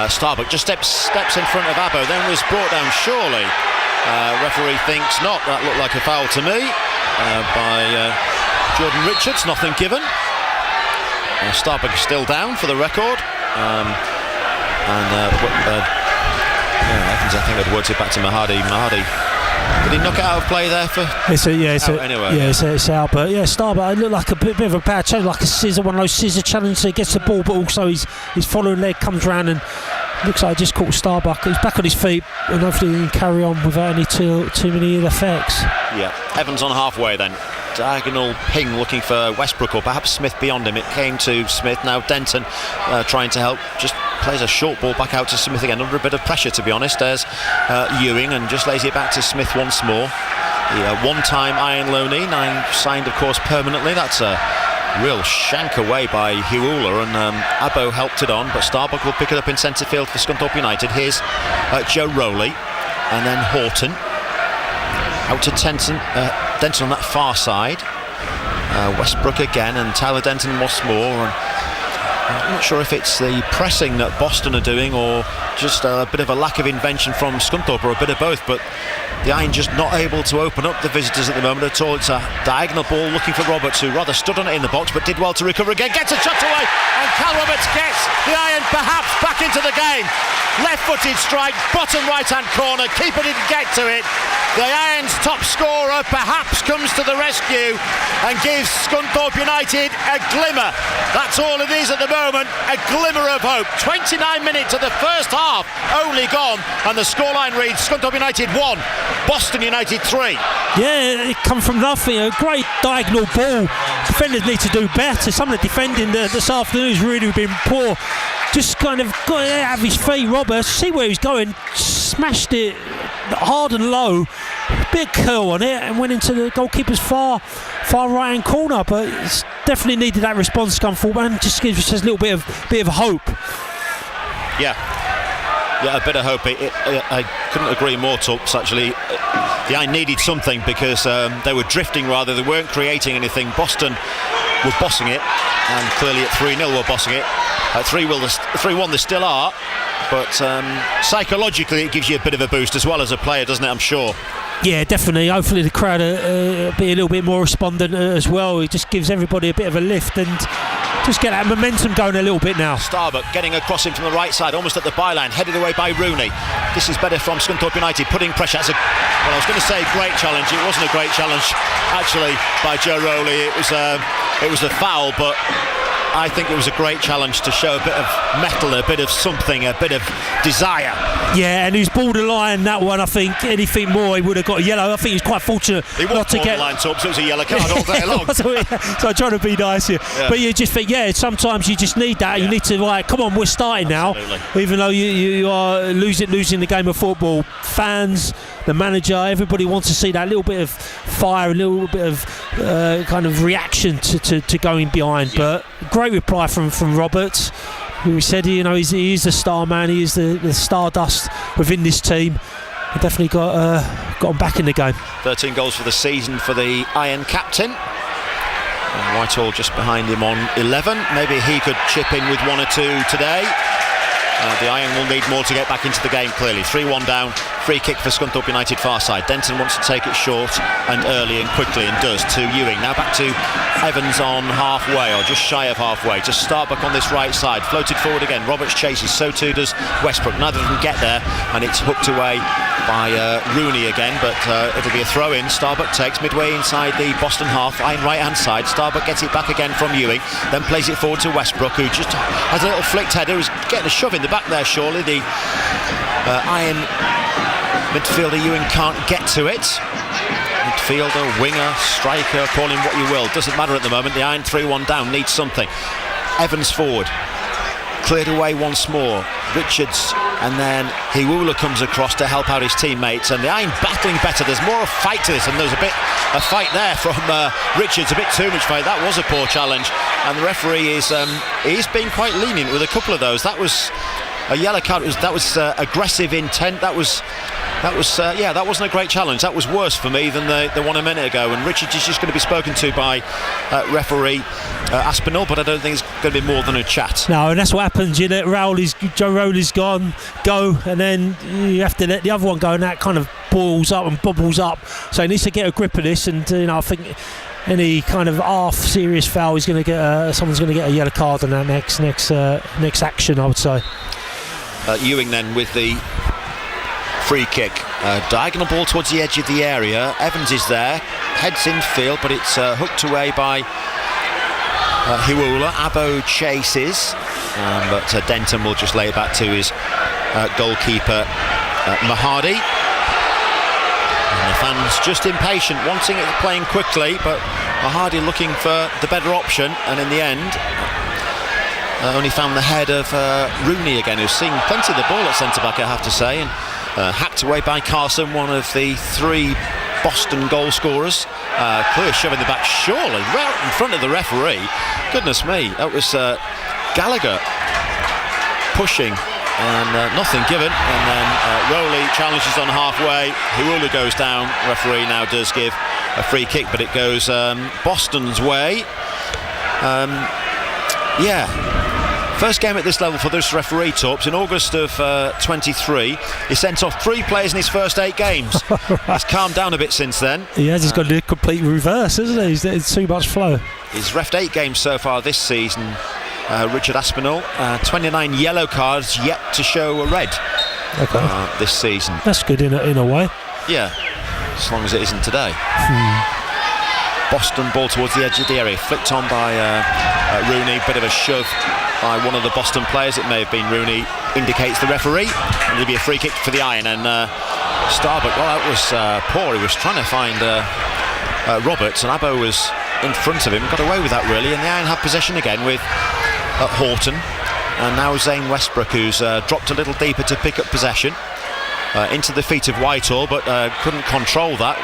Starbuck just steps in front of Abbo, then was brought down surely. Referee thinks not. That looked like a foul to me by Jordan Richards. Nothing given. Starbuck is still down for the record. Evans, I think, had words it back to Mahadi. Did he knock it out of play there for? It's out. But yeah, Starbuck, it looked like a bit of a bad challenge, like a scissor, one of those scissor challenges. So he gets the ball, but also his following leg comes round and looks like he just caught Starbuck. He's back on his feet, and hopefully he can carry on without any too many ill effects. Yeah, Evans on halfway then. Diagonal ping looking for Westbrook, or perhaps Smith beyond him. It came to Smith. Now Denton trying to help, just plays a short ball back out to Smith again, under a bit of pressure, to be honest. There's Ewing, and just lays it back to Smith once more. The one-time Iron Loney, now signed of course permanently. That's a real shank away by Huula, and Abbo helped it on, but Starbuck will pick it up in centre field for Scunthorpe United. Here's Joe Rowley, and then Horton out to Denton on that far side. Westbrook again, and Tyler Denton once more. And I'm not sure if it's the pressing that Boston are doing, or just a bit of a lack of invention from Scunthorpe, or a bit of both, but the Iron just not able to open up the visitors at the moment at all. It's a diagonal ball looking for Roberts, who rather stood on it in the box but did well to recover again. Gets a shot away, and Cal Roberts gets the Iron perhaps back into the game. Left-footed strike, bottom right-hand corner. Keeper didn't get to it. The Iron's top scorer perhaps comes to the rescue and gives Scunthorpe United a glimmer. That's all it is at the moment, a glimmer of hope. 29 minutes of the first half only gone, and the scoreline reads Scunthorpe United 1, Boston United 3. Yeah, it come from nothing. A great diagonal ball. Defenders need to do better. Some of the defending this afternoon has really been poor. Just kind of got it out of his feet. Roberts, see where he's going, smashed it hard and low, bit of curl on it, and went into the goalkeeper's far right hand corner. But it's definitely needed that response to come forward, and just gives us a little bit of hope. Yeah, a bit of hope. I couldn't agree more, Tubbs, actually. The Iron needed something, because they were drifting rather, they weren't creating anything. Boston were bossing it, and clearly at 3-0 were bossing it. At 3-1 they still are, but psychologically it gives you a bit of a boost as well as a player, doesn't it? I'm sure. Yeah, definitely. Hopefully the crowd will be a little bit more respondent as well. It just gives everybody a bit of a lift and just get that momentum going a little bit now. Starbuck getting across him from the right side, almost at the byline, headed away by Rooney. This is better from Scunthorpe United, putting pressure. I was going to say great challenge. It wasn't a great challenge, actually, by Joe Rowley. It was a foul, but I think it was a great challenge to show a bit of mettle, a bit of something, a bit of desire. Yeah, and he's borderline that one. I think anything more, he would have got a yellow. I think he's quite fortunate not to get borderline, so it was a yellow card all day long. So I'm trying to be nice here, but you just think, sometimes you just need that. You need to come on, we're starting now. Even though you are losing the game of football, fans, the manager, everybody wants to see that little bit of fire, a little bit of kind of reaction to going behind. But great reply from Roberts, who said he is the star man, he is the stardust within this team. He definitely got him back in the game. 13 goals for the season for the Iron captain. And Whitehall just behind him on 11. Maybe he could chip in with 1 or 2 today. The Iron will need more to get back into the game, clearly. 3-1 down, free kick for Scunthorpe United far side. Denton wants to take it short and early and quickly, and does, to Ewing. Now back to Evans on halfway, or just shy of halfway. Just Starbuck on this right side, floated forward again. Roberts chases, so too does Westbrook. Neither of them get there, and it's hooked away by Rooney again, but it'll be a throw-in. Starbuck takes midway inside the Boston half, Iron right-hand side. Starbuck gets it back again from Ewing, then plays it forward to Westbrook, who just has a little flicked header. He's getting a shove in the back there, surely. The Iron midfielder Ewing can't get to it. Midfielder, winger, striker, call him what you will, doesn't matter at the moment. The Iron 3-1 down needs something. Evans forward, cleared away once more. Richards, and then Hiwula comes across to help out his teammates, and the Iron battling better. There's more of a fight to this, and there's a fight there from Richards, a bit too much fight. That was a poor challenge, and the referee is being quite lenient with a couple of those. That was a yellow card. That was aggressive intent. That wasn't a great challenge. That was worse for me than the one a minute ago. And Richards is just going to be spoken to by referee Aspinall, but I don't think it's going to be more than a chat. No, and that's what happens. Joe Rowley's gone, and then you have to let the other one go, and that kind of boils up and bubbles up. So he needs to get a grip of this, and I think any kind of half serious foul is going to get someone's going to get a yellow card on that next action, I would say. Ewing then with the free kick, diagonal ball towards the edge of the area. Evans is there, heads in field, but it's hooked away by Hiwula. Abo chases, but Denton will just lay it back to his goalkeeper Mahadi. And the fans just impatient, wanting it playing quickly, but Mahadi looking for the better option, and in the end only found the head of Rooney again, who's seen plenty of the ball at centre-back, I have to say, and hacked away by Carson, one of the 3 Boston goal scorers. Clear shove in the back, surely, right in front of the referee. Goodness me, that was Gallagher pushing, and nothing given. And then Rowley challenges on halfway. Hiwula goes down. Referee now does give a free kick, but it goes Boston's way. First game at this level for this referee, Torps. In August of 23, he sent off 3 players in his first 8 games. He's calmed down a bit since then. He has. He's got a complete reverse, isn't he? It's too much flow. He's refed 8 games so far this season, Richard Aspinall. 29 yellow cards yet to show a red this season. That's good in a way. Yeah, as long as it isn't today. Boston ball towards the edge of the area, flicked on by Rooney. Bit of a shove by one of the Boston players. It may have been Rooney, indicates the referee, and it'll be a free kick for the Iron. And Starbuck, well, that was poor. He was trying to find Roberts, and Abo was in front of him, got away with that really, and the Iron have possession again with Horton, and now Zane Westbrook, who's dropped a little deeper to pick up possession into the feet of Whitehall, but couldn't control that.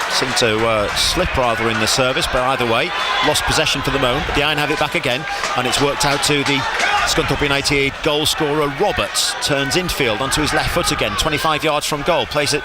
Seemed to slip rather in the service, but either way, lost possession for the moment. But the Iron have it back again, and it's worked out to the Scunthorpe United goal scorer. Roberts turns infield onto his left foot again, 25 yards from goal, plays it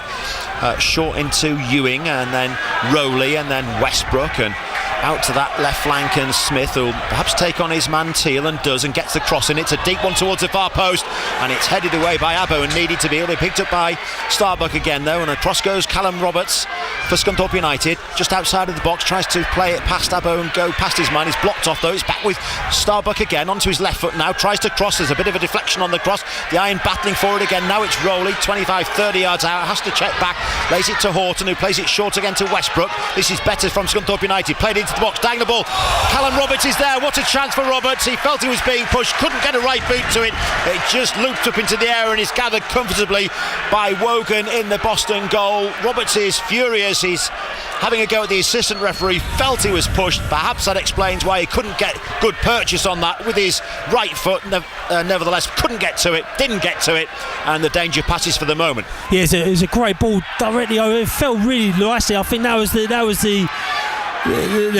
short into Ewing, and then Rowley, and then Westbrook, and out to that left flank, and Smith will perhaps take on his man Teal, and does, and gets the cross in. It's a deep one towards the far post, and it's headed away by Abbo and needed to be picked up by Starbuck again though, and across goes Callum Roberts for Scunthorpe United, just outside of the box, tries to play it past Abbo and go past his man. He's blocked off though. It's back with Starbuck again onto his left foot now, tries to cross. There's a bit of a deflection on the cross. The Iron battling for it again. Now it's Rowley, 25-30 yards out, has to check back, lays it to Horton, who plays it short again to Westbrook. This is better from Scunthorpe United, played into the box, diagonal ball. Callum Roberts is there. What a chance for Roberts. He felt he was being pushed, couldn't get a right boot to it. It just looped up into the air and is gathered comfortably by Wogan in the Boston goal. Roberts is furious. He's having a go at the assistant referee, felt he was pushed. Perhaps that explains why he couldn't get good purchase on that with his right foot. Nevertheless, couldn't get to it, didn't get to it, and the danger passes for the moment. Yeah, it was a great ball directly over. It felt really nicely. I think that was the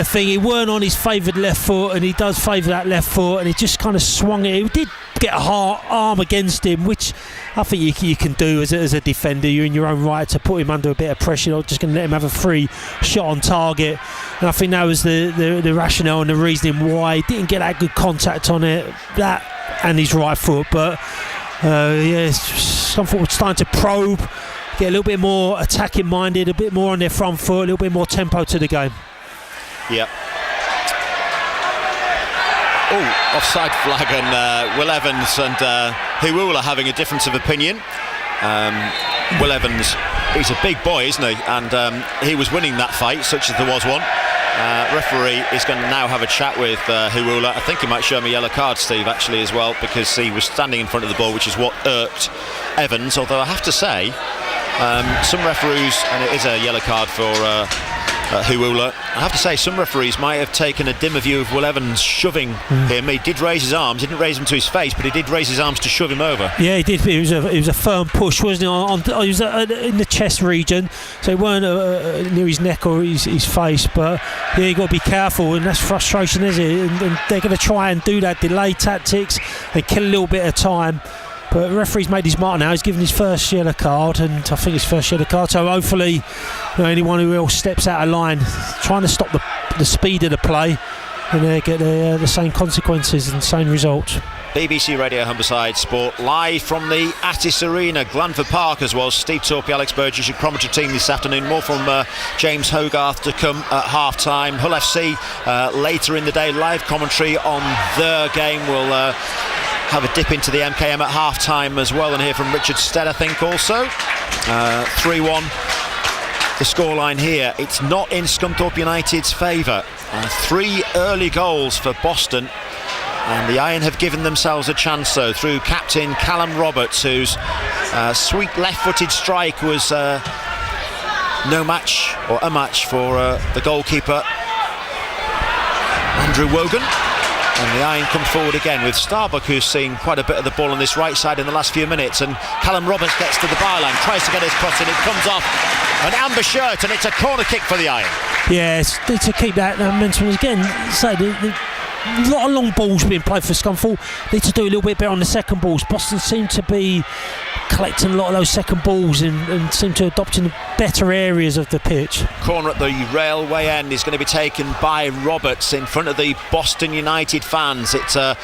thing. He weren't on his favoured left foot, and he does favour that left foot, and he just kind of swung it. He did get a hard arm against him, which I think you can do as a defender. You're in your own right to put him under a bit of pressure. You're not just going to let him have a free shot on target. And I think that was the rationale and the reasoning why he didn't get that good contact on it, that and his right foot. But Scunthorpe was starting to probe, get a little bit more attacking minded, a bit more on their front foot, a little bit more tempo to the game. Yep. Oh, offside flag, and Will Evans and Hiwula having a difference of opinion. Will Evans, he's a big boy, isn't he? And he was winning that fight, such as there was one. Referee is going to now have a chat with Hiwula. I think he might show him a yellow card, Steve, actually, as well, because he was standing in front of the ball, which is what irked Evans. Although I have to say, some referees, and it is a yellow card for Hiwula, I have to say some referees might have taken a dimmer view of Will Evans shoving him. He did raise his arms, he didn't raise them to his face, but he did raise his arms to shove him over. Yeah, he did. It was a firm push, wasn't it? He was in the chest region, so it weren't near his neck or his face. But yeah, you got to be careful, and that's frustration, is it? And they're going to try and do that delay tactics and kill a little bit of time. But the referee's made his mark now. He's given his first yellow card, and I think his first yellow card. So hopefully, anyone who else steps out of line, trying to stop the speed of the play, and they get the same consequences and same results. BBC Radio Humberside Sport, live from the Attis Arena, Glanford Park, as well. Steve Torpey, Alex Burgess, your chronometer team this afternoon. More from James Hogarth to come at half-time. Hull FC later in the day, live commentary on their game. We'll have a dip into the MKM at half-time as well, and hear from Richard Stead, I think, also. 3-1 the scoreline here. It's not in Scunthorpe United's favour. 3 early goals for Boston, and the Iron have given themselves a chance though through captain Callum Roberts, whose sweet left-footed strike was no match, or a match, for the goalkeeper Andrew Wogan. And the Iron come forward again with Starbuck, who's seen quite a bit of the ball on this right side in the last few minutes, and Callum Roberts gets to the byline, tries to get his cross in, it comes off an amber shirt, and it's a corner kick for the Iron. Yeah, it's to keep that momentum again. So a lot of long balls being played for Scunthorpe. Need to do a little bit better on the second balls. Boston seem to be collecting a lot of those second balls and seem to adopt in the better areas of the pitch. Corner at the railway end is going to be taken by Roberts in front of the Boston United fans. It's a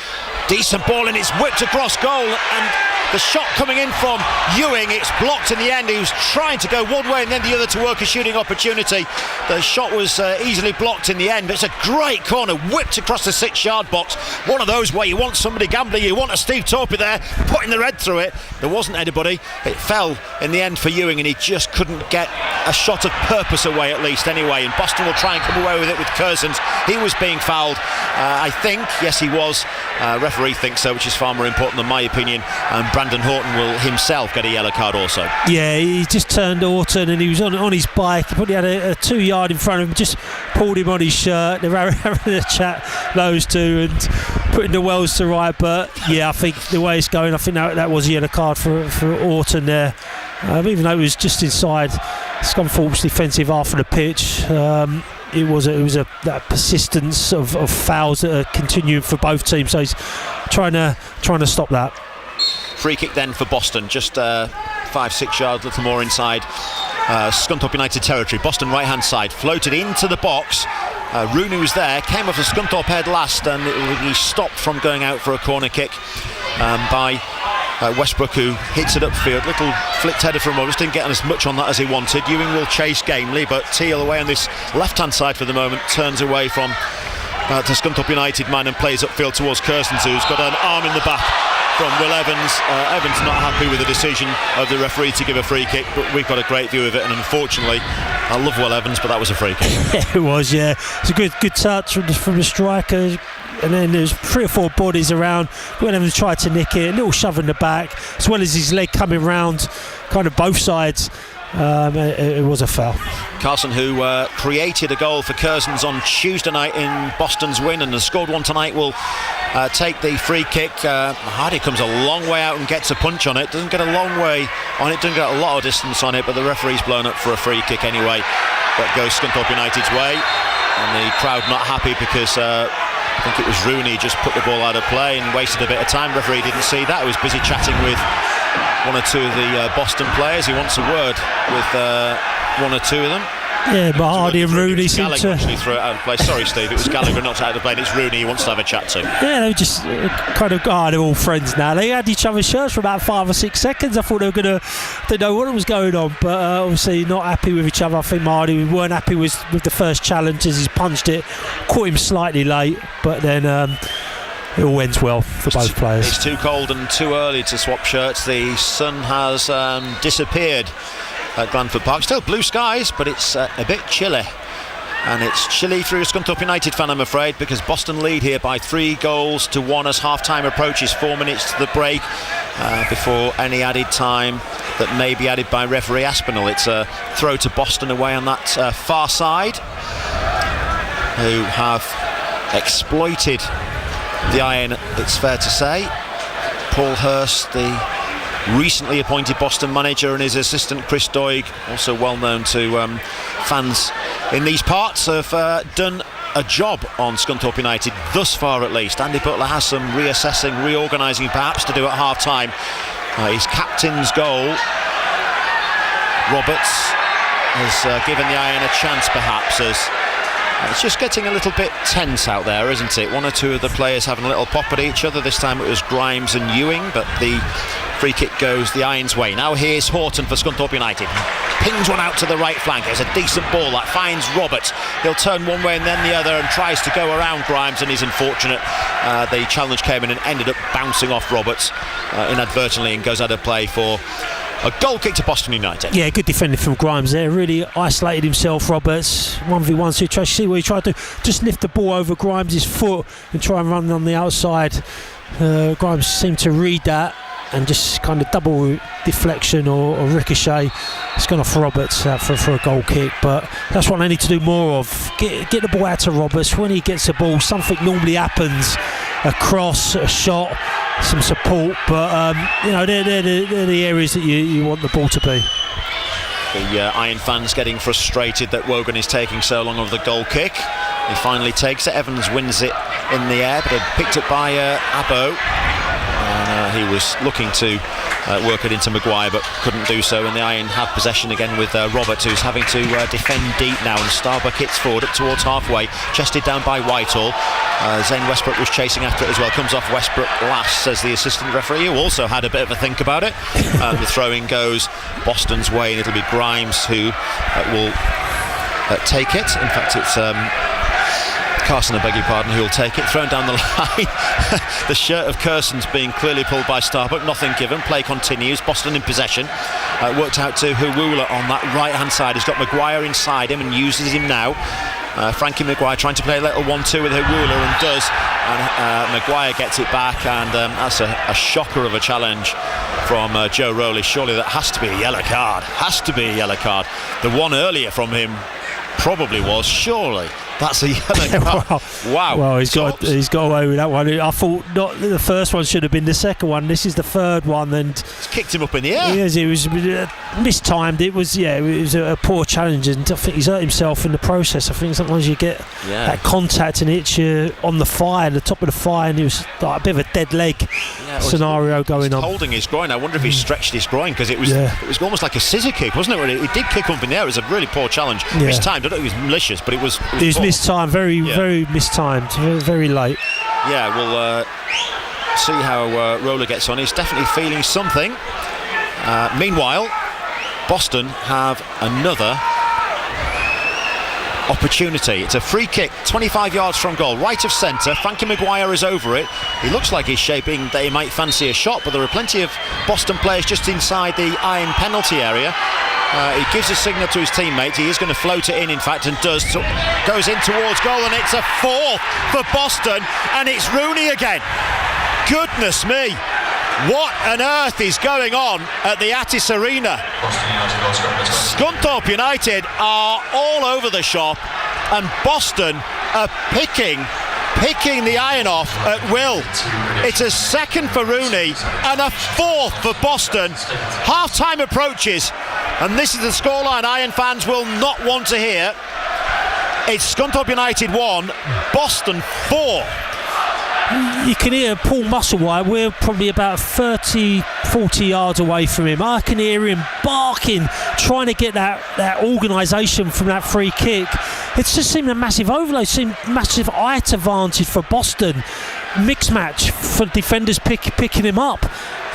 decent ball and it's whipped across goal, and the shot coming in from Ewing, it's blocked in the end. He was trying to go one way and then the other to work a shooting opportunity. The shot was easily blocked in the end, but it's a great corner whipped across the 6-yard box. One of those where you want somebody gambling, you want a Steve Torpey there putting the red through it. There wasn't anybody. It fell in the end for Ewing, and he just couldn't get a shot of purpose away, at least anyway, and Boston will try and come away with it with Curzons. He was being fouled, I think. Yes, he was. Referee thinks so, which is far more important than my opinion, and Brandon Horton will himself get a yellow card also. Yeah, he just turned Horton, and he was on his bike. He probably had a 2-yard in front of him, just pulled him on his shirt. They were having a chat, those two, and putting the wells to right. But yeah, I think the way it's going, I think that was a yellow card for Horton there. Even though it was just inside Scunthorpe's defensive half of the pitch, it was that persistence of fouls that are continuing for both teams. So he's trying to stop that. Free kick then for Boston, just 5-6 yards, a little more inside Scunthorpe United territory. Boston right hand side, floated into the box Rooney was there, came off the Scunthorpe head last, and he stopped from going out for a corner kick by Westbrook, who hits it upfield. Little flicked header from Morris, didn't get as much on that as he wanted. Ewing will chase gamely, but Teal away on this left-hand side for the moment, turns away from the Scunthorpe United man and plays upfield towards Kersons, who's got an arm in the back from Will Evans. Evans not happy with the decision of the referee to give a free kick, but we've got a great view of it, and unfortunately, I love Will Evans, but that was a free kick. It was, yeah. It's a good touch from the striker, and then there's 3 or 4 bodies around. Will Evans tried to nick it, a little shove in the back, as well as his leg coming round, kind of both sides. It was a foul. Carson, who created a goal for Curzons on Tuesday night in Boston's win and has scored one tonight, will take the free kick. Hardy comes a long way out and gets a punch on it. Doesn't get a long way on it, doesn't get a lot of distance on it, but the referee's blown up for a free kick anyway. That goes Scunthorpe United's way, and the crowd not happy because I think it was Rooney just put the ball out of play and wasted a bit of time. Referee didn't see that. He was busy chatting with one or two of the Boston players. He wants a word with one or two of them. Yeah, but Hardy and Rooney seem to actually throw it out of play. Sorry, Steve, it was Gallagher knocked out of the play, and it's Rooney he wants to have a chat to. Yeah, they were just kind of, they're all friends now. They had each other's shirts for about 5 or 6 seconds. I thought they were going to, didn't know what was going on, but obviously not happy with each other. I think Hardy weren't happy with the first challenge as he's punched it, caught him slightly late, but then it all ends well for both players. It's too cold and too early to swap shirts. The sun has disappeared at Glanford Park. Still blue skies, but it's a bit chilly. And it's chilly through a Scunthorpe United fan, I'm afraid, because Boston lead here by 3-1 as half-time approaches. 4 minutes to the break before any added time that may be added by referee Aspinall. It's a throw to Boston away on that far side, who have exploited the iron, it's fair to say. Paul Hurst, the recently appointed Boston manager, and his assistant Chris Doig, also well known to fans in these parts, have done a job on Scunthorpe United thus far, at least. Andy Butler has some reassessing, reorganising perhaps to do at half time. His captain's goal, Roberts, has given the iron a chance perhaps, as it's just getting a little bit tense out there, isn't it? 1 or 2 of the players having a little pop at each other. This time it was Grimes and Ewing, but the free kick goes the Irons' way. Now here's Horton for Scunthorpe United. Pings one out to the right flank. It's a decent ball that finds Roberts. He'll turn one way and then the other and tries to go around Grimes, and he's unfortunate. The challenge came in and ended up bouncing off Roberts inadvertently and goes out of play for a goal kick to Boston United. Yeah, good defending from Grimes there. Really isolated himself, Roberts. 1v1 situation. See where he tried to just lift the ball over Grimes' foot and try and run on the outside. Grimes seemed to read that and just kind of double deflection or ricochet. It's gone off Roberts for a goal kick, but that's what they need to do more of. Get the ball out to Roberts. When he gets the ball, something normally happens. A cross, a shot, some support, but they're the areas that you want the ball to be. The Iron fans getting frustrated that Wogan is taking so long of the goal kick. He finally takes it. Evans wins it in the air, but picked up by Abbo. He was looking to work it into Maguire, but couldn't do so, and the Iron have possession again with Roberts, who's having to defend deep now, and Starbuck hits forward up towards halfway, chested down by Whitehall. Zane Westbrook was chasing after it as well, comes off Westbrook last, says the assistant referee, who also had a bit of a think about it. The throw-in goes Boston's way, and it'll be Grimes who will take it. In fact, it's Carson, I beg your pardon, who will take it, thrown down the line. The shirt of Kerson's being clearly pulled by Starbuck, nothing given, play continues, Boston in possession. Worked out to Huwula on that right hand side. He's got Maguire inside him and uses him now. Frankie Maguire trying to play a little 1-2 with Huwula, and does, and Maguire gets it back, and that's a shocker of a challenge from Joe Rowley. Surely that has to be a yellow card, The one earlier from him probably was, surely. That's a yellow card. Wow. Well, he's got away with that one. I thought not the first one should have been the second one. This is the third one, and it's kicked him up in the air. Yes, it was mistimed. It was a poor challenge, and I think he's hurt himself in the process. I think sometimes you get that contact and it's on the fire, the top of the fire, and it was like a bit of a dead leg scenario going on. Holding his groin. I wonder if he stretched his groin, because it was almost like a scissor kick, wasn't it? Really, it did kick up in the air. It was a really poor challenge. Mistimed. I don't know if it was malicious, but it was mistimed, very mistimed, very, very late. Yeah, we'll see how Roller gets on. He's definitely feeling something. Meanwhile, Boston have another opportunity. It's a free kick 25 yards from goal, right of centre. Frankie Maguire is over it. He looks like he's shaping that he might fancy a shot, but there are plenty of Boston players just inside the iron penalty area. He gives a signal to his teammates. He is going to float it in fact, and does. So goes in towards goal, and it's a fourth for Boston, and it's Rooney again. Goodness me, what on earth is going on at the Attis Arena? Scunthorpe United are all over the shop, and Boston are picking the iron off at will. It's a second for Rooney and a fourth for Boston. Half time approaches, and this is the scoreline Iron fans will not want to hear. It's Scunthorpe United 1, Boston 4. You can hear Paul Musselwhite. We're probably about 30-40 yards away from him. I can hear him barking, trying to get that organisation from that free kick. It's just seemed a massive overload, seemed massive height advantage for Boston. Mixed match for defenders picking him up.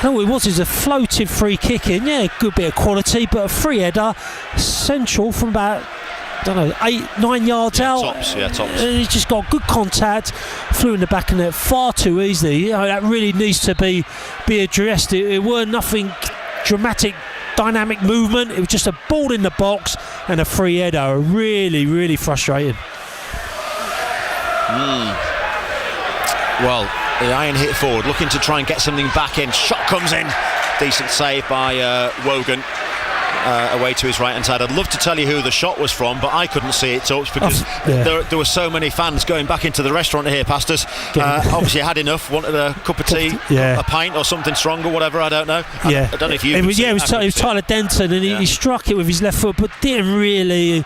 All it was is a floated free kick in. Yeah, good bit of quality, but a free header central from about, I don't know, 8-9 yards out. Tops. He's just got good contact, flew in the back of the net far too easily. You know, that really needs to be addressed. It weren't nothing dramatic, dynamic movement. It was just a ball in the box and a free header. Really, really frustrating. Well, the iron hit forward, looking to try and get something back in. Shot comes in. Decent save by Wogan. Away to his right hand side. I'd love to tell you who the shot was from, but I couldn't see it, Torps, because there were so many fans going back into the restaurant here past us. Obviously had enough, wanted a cup of tea, a pint or something stronger, whatever, I don't know. I don't know if you... It was Tyler Denton, and he struck it with his left foot, but didn't really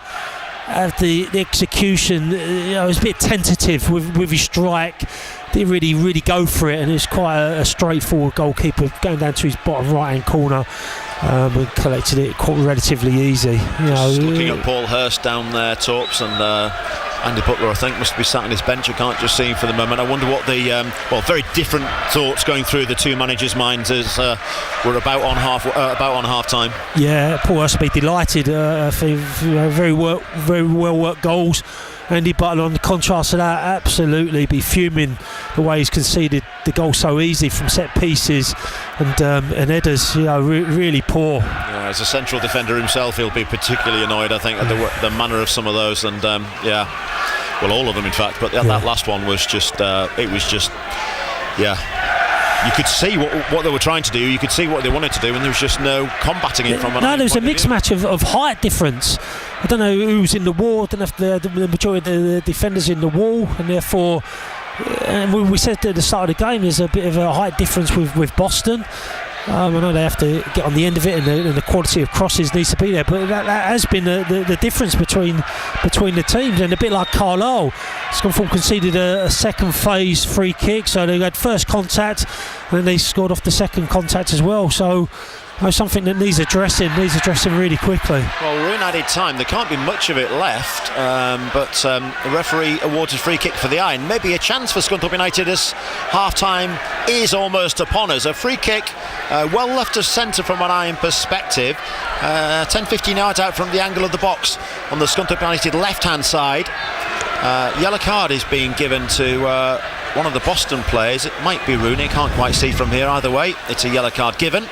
have the execution. It was a bit tentative with his strike. Didn't really go for it, and it's quite a straightforward goalkeeper going down to his bottom right hand corner. We collected it quite relatively easy. Just looking at Paul Hurst down there, Torps, and Andy Butler, I think, must be sat on his bench. I can't just see him for the moment. I wonder what the very different thoughts going through the two managers' minds as we're about on half time. Yeah, Paul Hurst will be delighted. Very well worked goals. Andy Butler, on the contrast to that, absolutely be fuming the way he's conceded the goal so easy from set pieces and headers. Really poor. Yeah, as a central defender himself, he'll be particularly annoyed, I think, at the manner of some of those, and well, all of them in fact. But that last one was just, You could see what they were trying to do. You could see what they wanted to do, and there was just no combating it from an. No, there was a mixed match of height difference. I don't know who's in the wall. I don't know if the majority of the defenders in the wall, and therefore, we said at the start of the game, there's a bit of a height difference with Boston. I know they have to get on the end of it, and the quality of crosses needs to be there, but that has been the difference between the teams. And a bit like Carlisle, Scunthorpe conceded a second phase free kick, so they had first contact and then they scored off the second contact as well. So something that needs addressing really quickly. Well, we're in added time. There can't be much of it left, but the referee awards a free kick for the Iron. Maybe a chance for Scunthorpe United as half-time is almost upon us. A free kick, well left of centre from an Iron perspective, 10-15 yards out from the angle of the box on the Scunthorpe United left-hand side. Yellow card is being given to one of the Boston players. It might be Rooney, can't quite see from here. Either way, it's a yellow card given.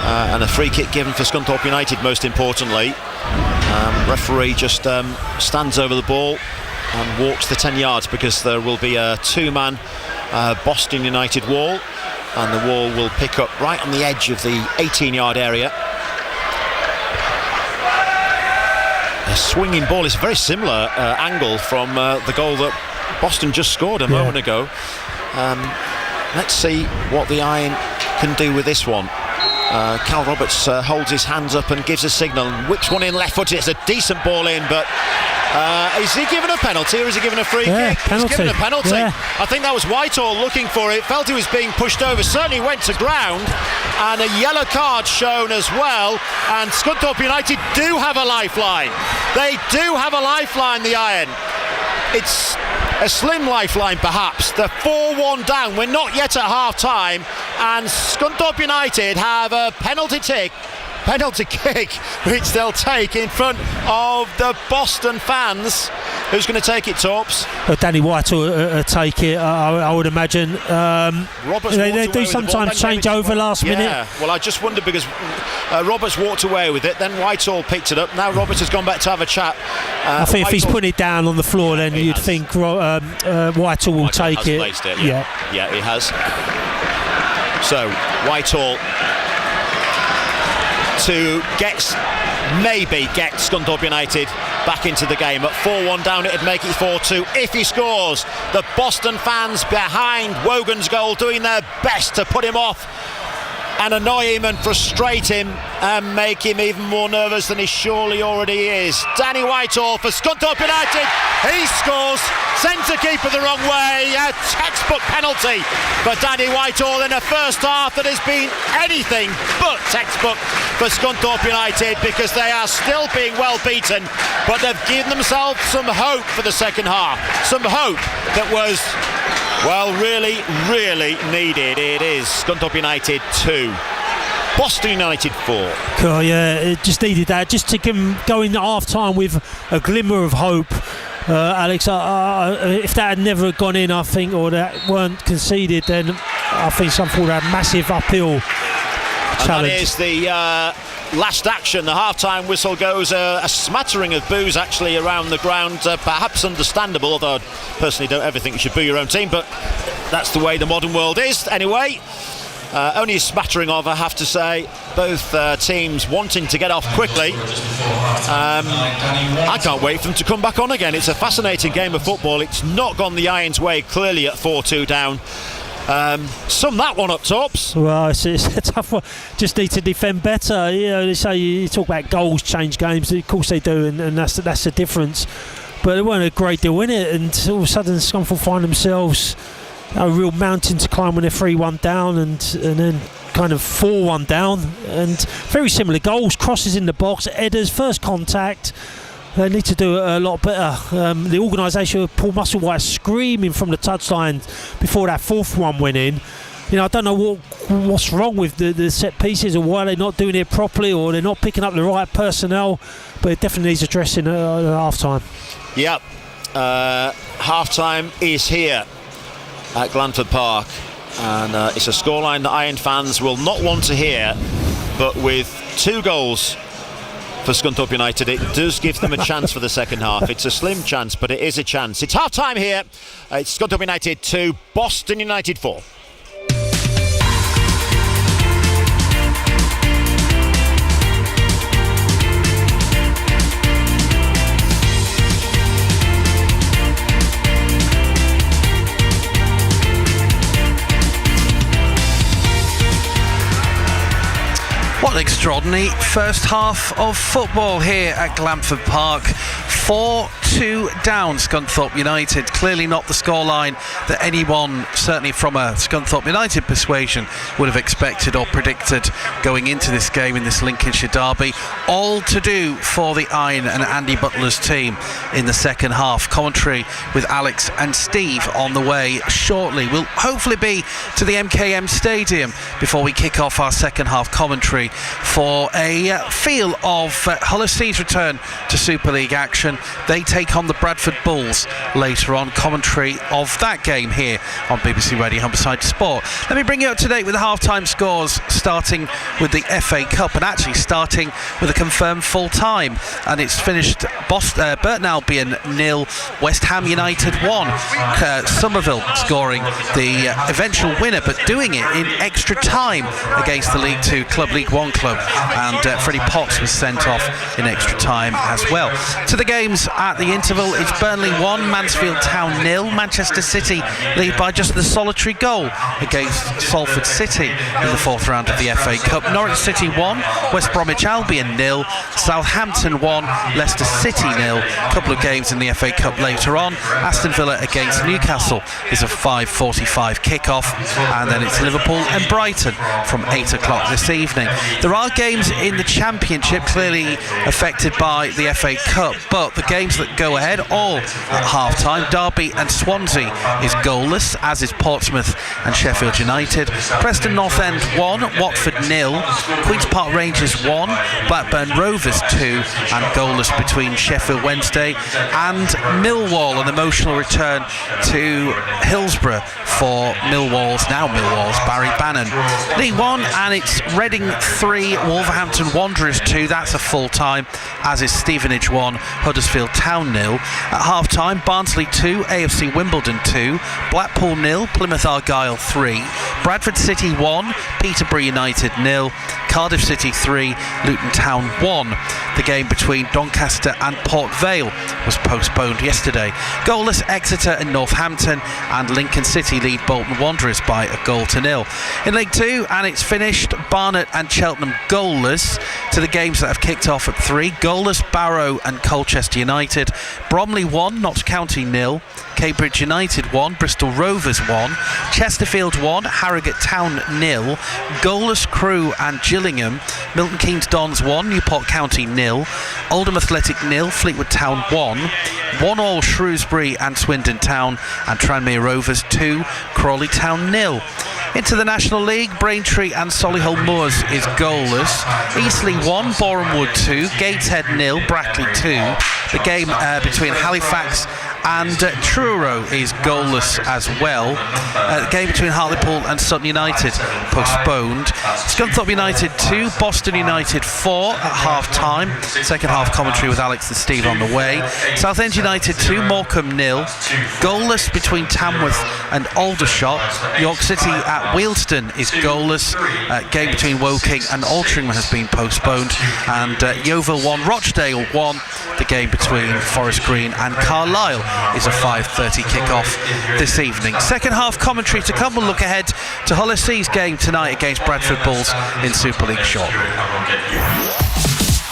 And a free kick given for Scunthorpe United, most importantly. Referee just stands over the ball and walks the 10 yards because there will be a two-man Boston United wall, and the wall will pick up right on the edge of the 18-yard area. A swinging ball. It's a very similar angle from the goal that Boston just scored a moment ago. Let's see what the Iron can do with this one. Cal Roberts holds his hands up and gives a signal and whips one in left-footed. It's a decent ball in, but is he given a penalty or is he given a free kick? Penalty. He's given a penalty. Yeah. I think that was Whitehall looking for it, felt he was being pushed over, certainly went to ground, and a yellow card shown as well. And Scunthorpe United do have a lifeline. They do have a lifeline, the Iron. it's a slim lifeline perhaps. They're 4-1 down, we're not yet at half time, and Scunthorpe United have a penalty kick which they'll take in front of the Boston fans. Who's going to take it, Torps? Danny White will take it, I would imagine. They do sometimes change over last minute. Yeah, well, I just wondered because Roberts walked away with it, then Whitehall picked it up. Now Roberts has gone back to have a chat. I think if he's putting it down on the floor, then you'd think Whitehall will take it. Placed it. Yeah, he has. So Whitehall to maybe get Scunthorpe United back into the game. At 4-1 down, it'd make it 4-2 if he scores. The Boston fans behind Wogan's goal doing their best to put him off and annoy him and frustrate him and make him even more nervous than he surely already is. Danny Whitehall for Scunthorpe United. He scores, sends the keeper the wrong way. A textbook penalty for Danny Whitehall in a first half that has been anything but textbook for Scunthorpe United, because they are still being well beaten, but they've given themselves some hope for the second half. Some hope that was, well, really, really needed. It is Scunthorpe United 2, Boston United 4. Oh, yeah, it just needed that, just to go in half time with a glimmer of hope. Alex, if that had never gone in, I think, or that weren't conceded, then I think Scunthorpe would have a massive uphill challenge. And that is the last action. The half-time whistle goes, a smattering of boos actually around the ground, perhaps understandable, although I personally don't ever think you should boo your own team, but that's the way the modern world is anyway. Only a smattering of, I have to say. Both teams wanting to get off quickly. I can't wait for them to come back on again. It's a fascinating game of football. It's not gone the Irons' way, clearly at 4-2 down. Sum that one up, Tops. Well, it's a tough one. Just need to defend better. You know, they say you talk about goals change games. Of course they do, and that's the difference. But there weren't a great deal in it, and all of a sudden Scunthorpe find themselves a real mountain to climb when they're 3-1 down, and then kind of 4-1 down, and very similar goals, crosses in the box, headers, first contact. They need to do a lot better. The organisation of Paul Musselwhite screaming from the touchline before that fourth one went in. You know, I don't know what's wrong with the set pieces, or why they're not doing it properly, or they're not picking up the right personnel, but it definitely needs addressing at half time. Yep, half time is here at Glanford Park, and it's a scoreline that Iron fans will not want to hear, but with 2 goals for Scunthorpe United, it does give them a chance for the second half. It's a slim chance, but it is a chance. It's half time here. It's Scunthorpe United 2, Boston United 4. What an extraordinary first half of football here at Glanford Park. 4-2 down, Scunthorpe United. Clearly not the scoreline that anyone, certainly from a Scunthorpe United persuasion, would have expected or predicted going into this game in this Lincolnshire derby. All to do for the Iron and Andy Butler's team in the second half. Commentary with Alex and Steve on the way shortly. We'll hopefully be to the MKM Stadium before we kick off our second half commentary for a feel of Hull SC's return to Super League action. They take on the Bradford Bulls later on. Commentary of that game here on BBC Radio Humberside Sport. Let me bring you up to date with the half-time scores, starting with the FA Cup, and actually starting with a confirmed full time, and it's finished Burton Albion 0, West Ham United 1. Somerville scoring the eventual winner, but doing it in extra time against the League 2 club, League 1 club, and Freddie Potts was sent off in extra time as well. To the games at the interval, it's Burnley 1, Mansfield Town 0. Manchester City lead by just the solitary goal against Salford City in the fourth round of the FA Cup. Norwich City 1, West Bromwich Albion 0, Southampton 1, Leicester City 0. A couple of games in the FA Cup later on. Aston Villa against Newcastle is a 5:45 kick-off, and then it's Liverpool and Brighton from 8 o'clock this evening. There are games in the Championship clearly affected by the FA Cup, but out. The games that go ahead, all at half-time. Derby and Swansea is goalless, as is Portsmouth and Sheffield United. Preston North End 1, Watford 0, Queen's Park Rangers 1, Blackburn Rovers 2, and goalless between Sheffield Wednesday and Millwall. An emotional return to Hillsborough for Millwall's Barry Bannon. League 1, and it's Reading 3, Wolverhampton Wanderers 2. That's a full time, as is Stevenage 1, Huddersfield Town 0. At half time, Barnsley 2, AFC Wimbledon 2, Blackpool 0, Plymouth Argyle 3, Bradford City 1, Peterborough United 0, Cardiff City 3, Luton Town 1. The game between Doncaster and Port Vale was postponed yesterday. Goalless Exeter and Northampton, and Lincoln City lead Bolton Wanderers by 1-0. In League 2, and it's finished, Barnet and Cheltenham goalless. To the games that have kicked off at 3, goalless Barrow and Colchester United, Bromley 1, Notts County 0, Cambridge United 1, Bristol Rovers 1, Chesterfield 1, Harrogate Town 0, goalless Crewe and Gillingham, Milton Keynes Dons 1, Newport County 0, Oldham Athletic 0, Fleetwood Town 1, 1-1 Shrewsbury and Swindon Town, and Tranmere Rovers 2, Crawley Town 0. Into the National League, Braintree and Solihull Moors is goalless. Eastleigh 1, Boreham Wood 2, Gateshead 0, Brackley 2. The game between Halifax and Truro is goalless as well. The game between Hartlepool and Sutton United postponed. Scunthorpe United 2, Boston United 4 at half-time. Second half commentary with Alex and Steve on the way. Southend United 2, Morecambe 0. Goalless between Tamworth and Aldershot. York City at Wealdstone is goalless. Game between Woking and Altrincham has been postponed. And Yeovil 1, Rochdale 1. The game between Forest Green and Carlisle is a 5:30 kick-off this evening. Second half commentary to come. We'll look ahead to Hull FC's game tonight against Bradford Bulls in Super League shortly.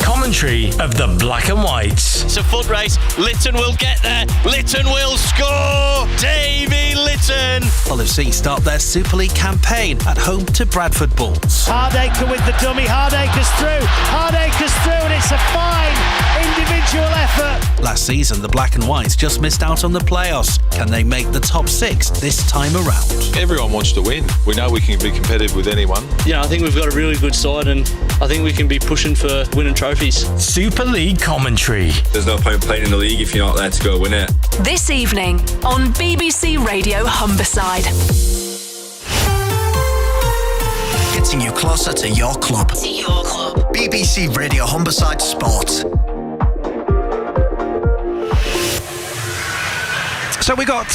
Commentary of the Black and Whites. It's a foot race. Litton will get there. Litton will score. Davy Litton. Hull FC start their Super League campaign at home to Bradford Bulls. Hardacre with the dummy. Hardacre's through. Hardacre's through, and it's a fine individual effort. Last season, the Black and Whites just missed out on the playoffs. Can they make the top 6 this time around? Everyone wants to win. We know we can be competitive with anyone. Yeah, I think we've got a really good side, and I think we can be pushing for winning trophies. Super League commentary. There's no point playing in the league if you're not there to go win it. This evening on BBC Radio Humberside. Getting you closer to your club. BBC Radio Humberside Sport. So we got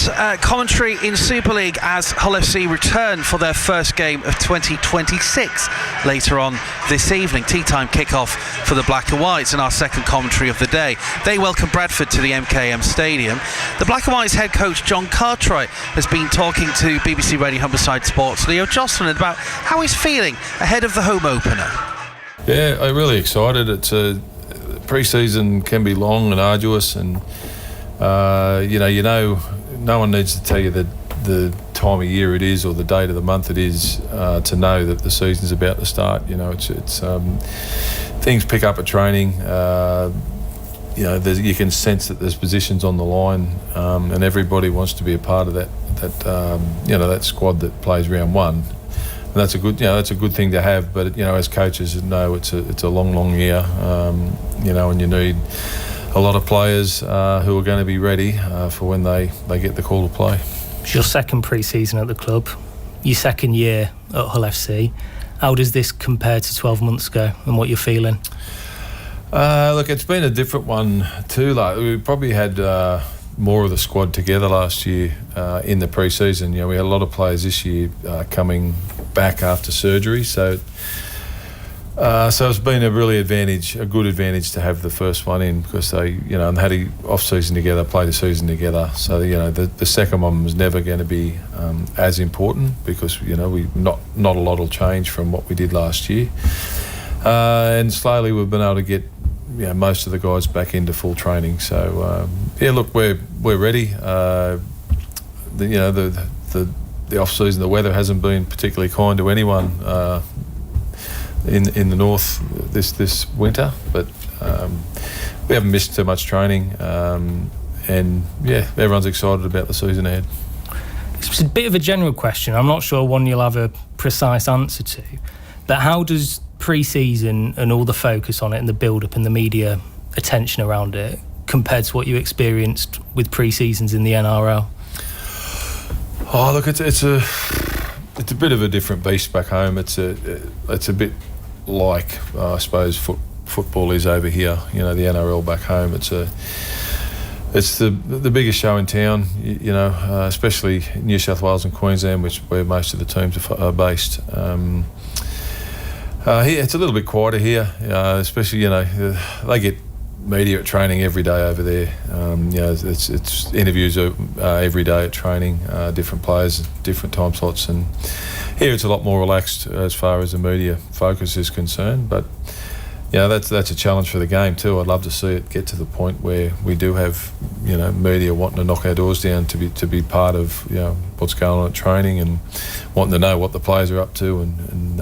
commentary in Super League as Hull FC return for their first game of 2026 later on this evening. Tea time kick-off for the Black and Whites, and our second commentary of the day. They welcome Bradford to the MKM Stadium. The Black and Whites head coach John Cartwright has been talking to BBC Radio Humberside Sports' Leo Jocelyn about how he's feeling ahead of the home opener. Yeah, I'm really excited. It's pre-season can be long and arduous, and no one needs to tell you the time of year it is or the date of the month it is to know that the season's about to start. You know, it's things pick up at training. You can sense that there's positions on the line, and everybody wants to be a part of that squad that plays round one. And that's a good thing to have. But as coaches know, it's a long year. And you need a lot of players who are going to be ready for when they get the call to play. It's your second pre-season at the club, your second year at Hull FC. How does this compare to 12 months ago and what you're feeling? Look, it's been a different one too. Like, we probably had more of the squad together last year in the pre-season. We had a lot of players this year coming back after surgery, so it's been a good advantage to have the first one in, because they, had a off season together, played a season together. So the second one was never going to be as important, because we not a lot will change from what we did last year. And slowly we've been able to get most of the guys back into full training. So look, we're ready. The off season, the weather hasn't been particularly kind to anyone in the north this winter, but we haven't missed too much training, and yeah, everyone's excited about the season ahead. It's a bit of a general question. I'm not sure one you'll have a precise answer to, but how does pre-season and all the focus on it and the build-up and the media attention around it compared to what you experienced with pre-seasons in the NRL? Oh, look, it's a bit of a different beast back home. It's a bit like I suppose football is over here. You know, the NRL back home. It's the biggest show in town. You know, especially New South Wales and Queensland, where most of the teams are based. Here, it's a little bit quieter here, especially, you know, they get media at training every day over there. You know, it's interviews every day at training, different players, different time slots, and here it's a lot more relaxed as far as the media focus is concerned. But you know, that's a challenge for the game too. I'd love to see it get to the point where we do have, you know, media wanting to knock our doors down to be part of, you know, what's going on at training and wanting to know what the players are up to, and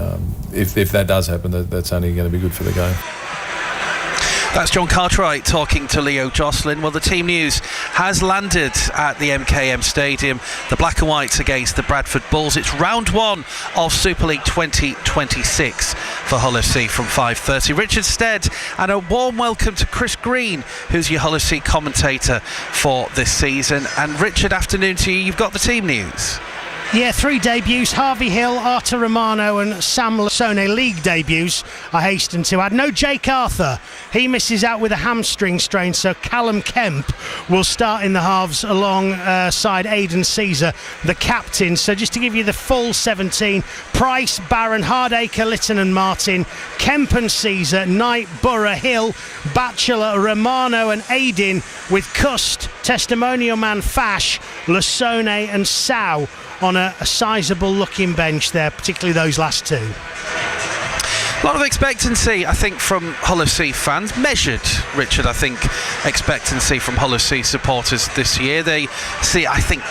if that does happen, that's only going to be good for the game. That's John Cartwright talking to Leo Jocelyn. Well, the team news has landed at the MKM Stadium. The Black and Whites against the Bradford Bulls. It's round one of Super League 2026 for Hull FC from 5:30. Richard Stead, and a warm welcome to Chris Green, who's your Hull FC commentator for this season. And Richard, afternoon to you. You've got the team news. Yeah, 3 debuts, Harvey Hill, Artur Romano and Sam Lasone league debuts, I hasten to add. No Jake Arthur, he misses out with a hamstring strain, so Callum Kemp will start in the halves alongside Aidan Caesar, the captain. So just to give you the full 17, Price, Barron, Hardacre, Litton and Martin, Kemp and Caesar, Knight, Borough, Hill, Batchelor, Romano and Aidin, with Cust, Testimonial Man Fash, Lasone and Sow on a sizable looking bench there, particularly those last two. A lot of expectancy, I think, from Hull FC fans. Measured, Richard, I think, expectancy from Hull FC supporters this year. They see, I think,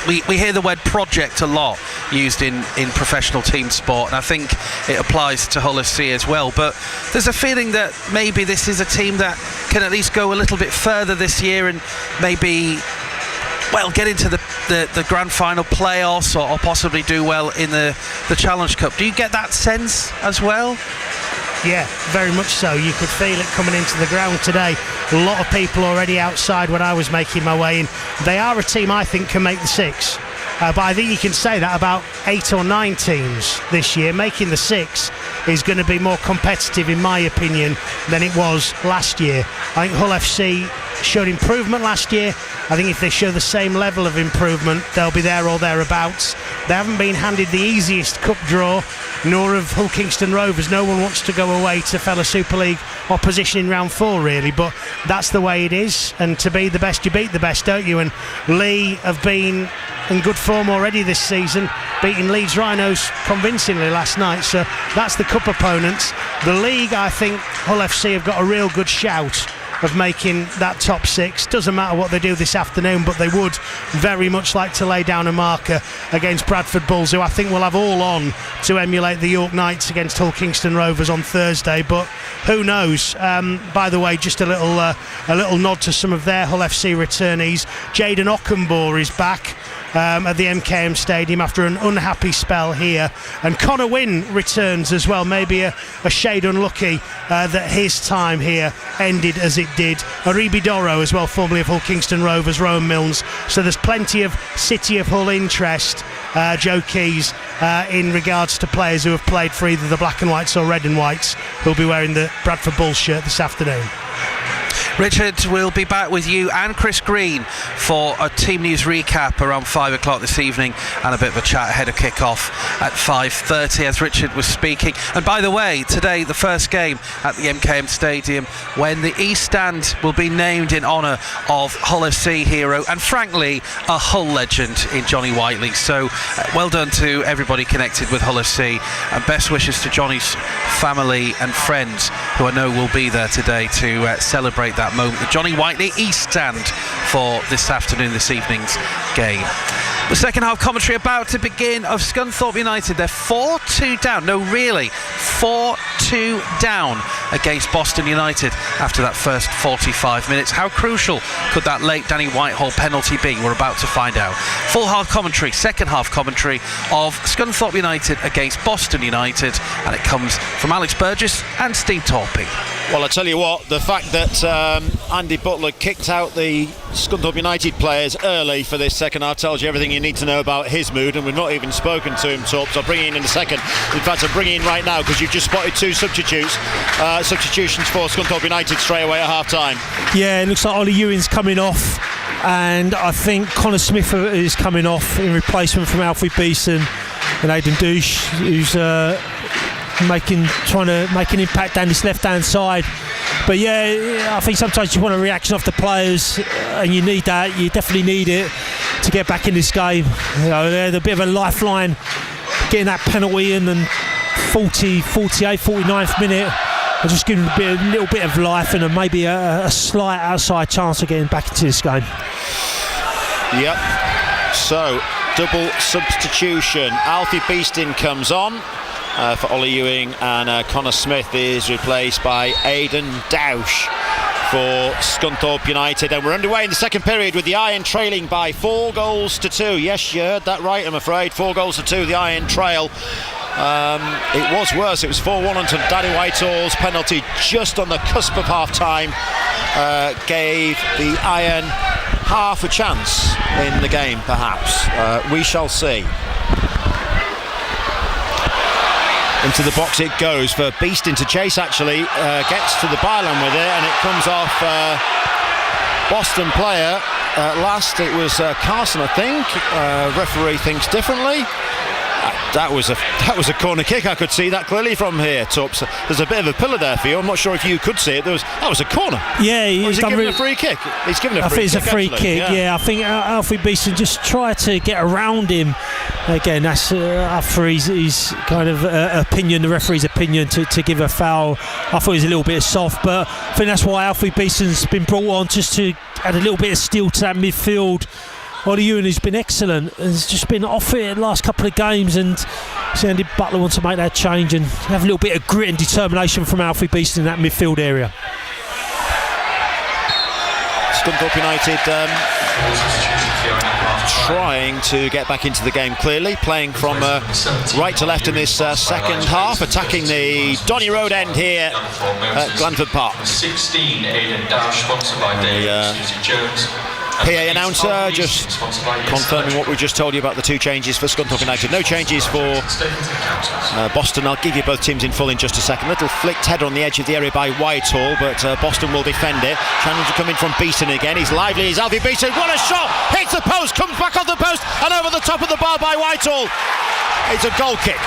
we hear the word project a lot used in professional team sport, and I think it applies to Hull FC as well. But there's a feeling that maybe this is a team that can at least go a little bit further this year and maybe, well, get into the grand final playoffs or possibly do well in the Challenge Cup. Do you get that sense as well? Yeah, very much so. You could feel it coming into the ground today. A lot of people already outside when I was making my way in. They are a team I think can make the six. But I think you can say that about 8 or 9 teams this year. Making the six is going to be more competitive, in my opinion, than it was last year. I think Hull FC showed improvement last year. I think if they show the same level of improvement, they'll be there or thereabouts. They haven't been handed the easiest cup draw, nor have Hull Kingston Rovers. No one wants to go away to fellow Super League opposition in round 4, really, but that's the way it is. And to be the best, you beat the best, don't you? And Lee have been in good form already this season, beating Leeds Rhinos convincingly last night. So that's the cup opponents. The league, I think Hull FC have got a real good shout of making that top 6. Doesn't matter what they do this afternoon, but they would very much like to lay down a marker against Bradford Bulls, who I think will have all on to emulate the York Knights against Hull Kingston Rovers on Thursday. But who knows? By the way, just a little nod to some of their Hull FC returnees. Jaden Ockenbaugh is back at the MKM Stadium after an unhappy spell here, and Connor Wynne returns as well. Maybe a shade unlucky that his time here ended as it did. Aribi Doro as well, formerly of Hull Kingston Rovers, Rowan Milnes. So there's plenty of City of Hull interest, Joe Keys, in regards to players who have played for either the Black and Whites or Red and Whites, who'll be wearing the Bradford Bulls shirt this afternoon. Richard, we'll be back with you and Chris Green for a team news recap around 5 o'clock this evening, and a bit of a chat ahead of kick-off at 5:30 as Richard was speaking. And by the way, today the first game at the MKM Stadium when the East Stand will be named in honour of Hull FC hero and frankly a Hull legend in Johnny Whiteley. So well done to everybody connected with Hull FC, and best wishes to Johnny's family and friends who I know will be there today to celebrate that moment. The Johnny Whiteley East Stand for this evening's game. The second half commentary about to begin of Scunthorpe United. They're 4-2 down. No, really, 4-2 down against Boston United after that first 45 minutes. How crucial could that late Danny Whitehall penalty be? We're about to find out. Full half commentary, second half commentary of Scunthorpe United against Boston United, and it comes from Alex Burgess and Steve Torpey. Well, I tell you what, the fact that Andy Butler kicked out the Scunthorpe United players early for this second half tells you everything you need to know about his mood, and we've not even spoken to him, Torps. I'll bring you in a second. In fact, I'll bring you in right now because you've just spotted two substitutions for Scunthorpe United straight away at half-time. Yeah, it looks like Ollie Ewing's coming off, and I think Connor Smith is coming off in replacement from Alfie Beeson and Aidan Douche, who's trying to make an impact down this left-hand side. But yeah, I think sometimes you want a reaction off the players, and you need that. You definitely need it to get back in this game. You know, they're a bit of a lifeline, getting that penalty in, and 49th minute, and just giving a little bit of life and maybe a slight outside chance of getting back into this game. Yep. So double substitution. Alfie Beeston comes on for Ollie Ewing, and Connor Smith is replaced by Aidan Douche for Scunthorpe United. And we're underway in the second period with the Iron trailing by 4-2. Yes, you heard that right, I'm afraid. 4-2, the Iron trail. It was worse. It was 4-1 until Danny Whitehall's penalty just on the cusp of half-time gave the Iron half a chance in the game, perhaps. We shall see. Into the box it goes for Beeston to chase, actually. Gets to the byline with it, and it comes off Boston player. Last it was Carson, I think. Referee thinks differently. That was a corner kick. I could see that clearly from here, Tups. There's a bit of a pillar there for you. I'm not sure if you could see it. That was a corner. Yeah, he's given a free kick. He's given a free kick. I think it's a free kick. Yeah, I think Alfie Beeson just tried to get around him. Again, that's up for his kind of opinion, the referee's opinion, to give a foul. I thought it was a little bit soft, but I think that's why Alfie Beeson's been brought on, just to add a little bit of steel to that midfield. Ollie Ewing has been excellent, has just been off it the last couple of games, and Andy Butler wants to make that change and have a little bit of grit and determination from Alfie Beeston in that midfield area. Scunthorpe United trying to get back into the game, clearly playing from right to left in this second half, attacking the Donny Road end here at Glanford Park. 16 Aidan Dash, sponsored by Dave Susie Jones. PA announcer just confirming what we just told you about the two changes for Scunthorpe United. No changes for Boston. I'll give you both teams in full in just a second. Little flicked header on the edge of the area by Whitehall, but Boston will defend it. Challenge to come in from Beeston again. He's lively, he's Alfie Beeston. What a shot! Hits the post, comes back off the post, and over the top of the bar by Whitehall. It's a goal kick.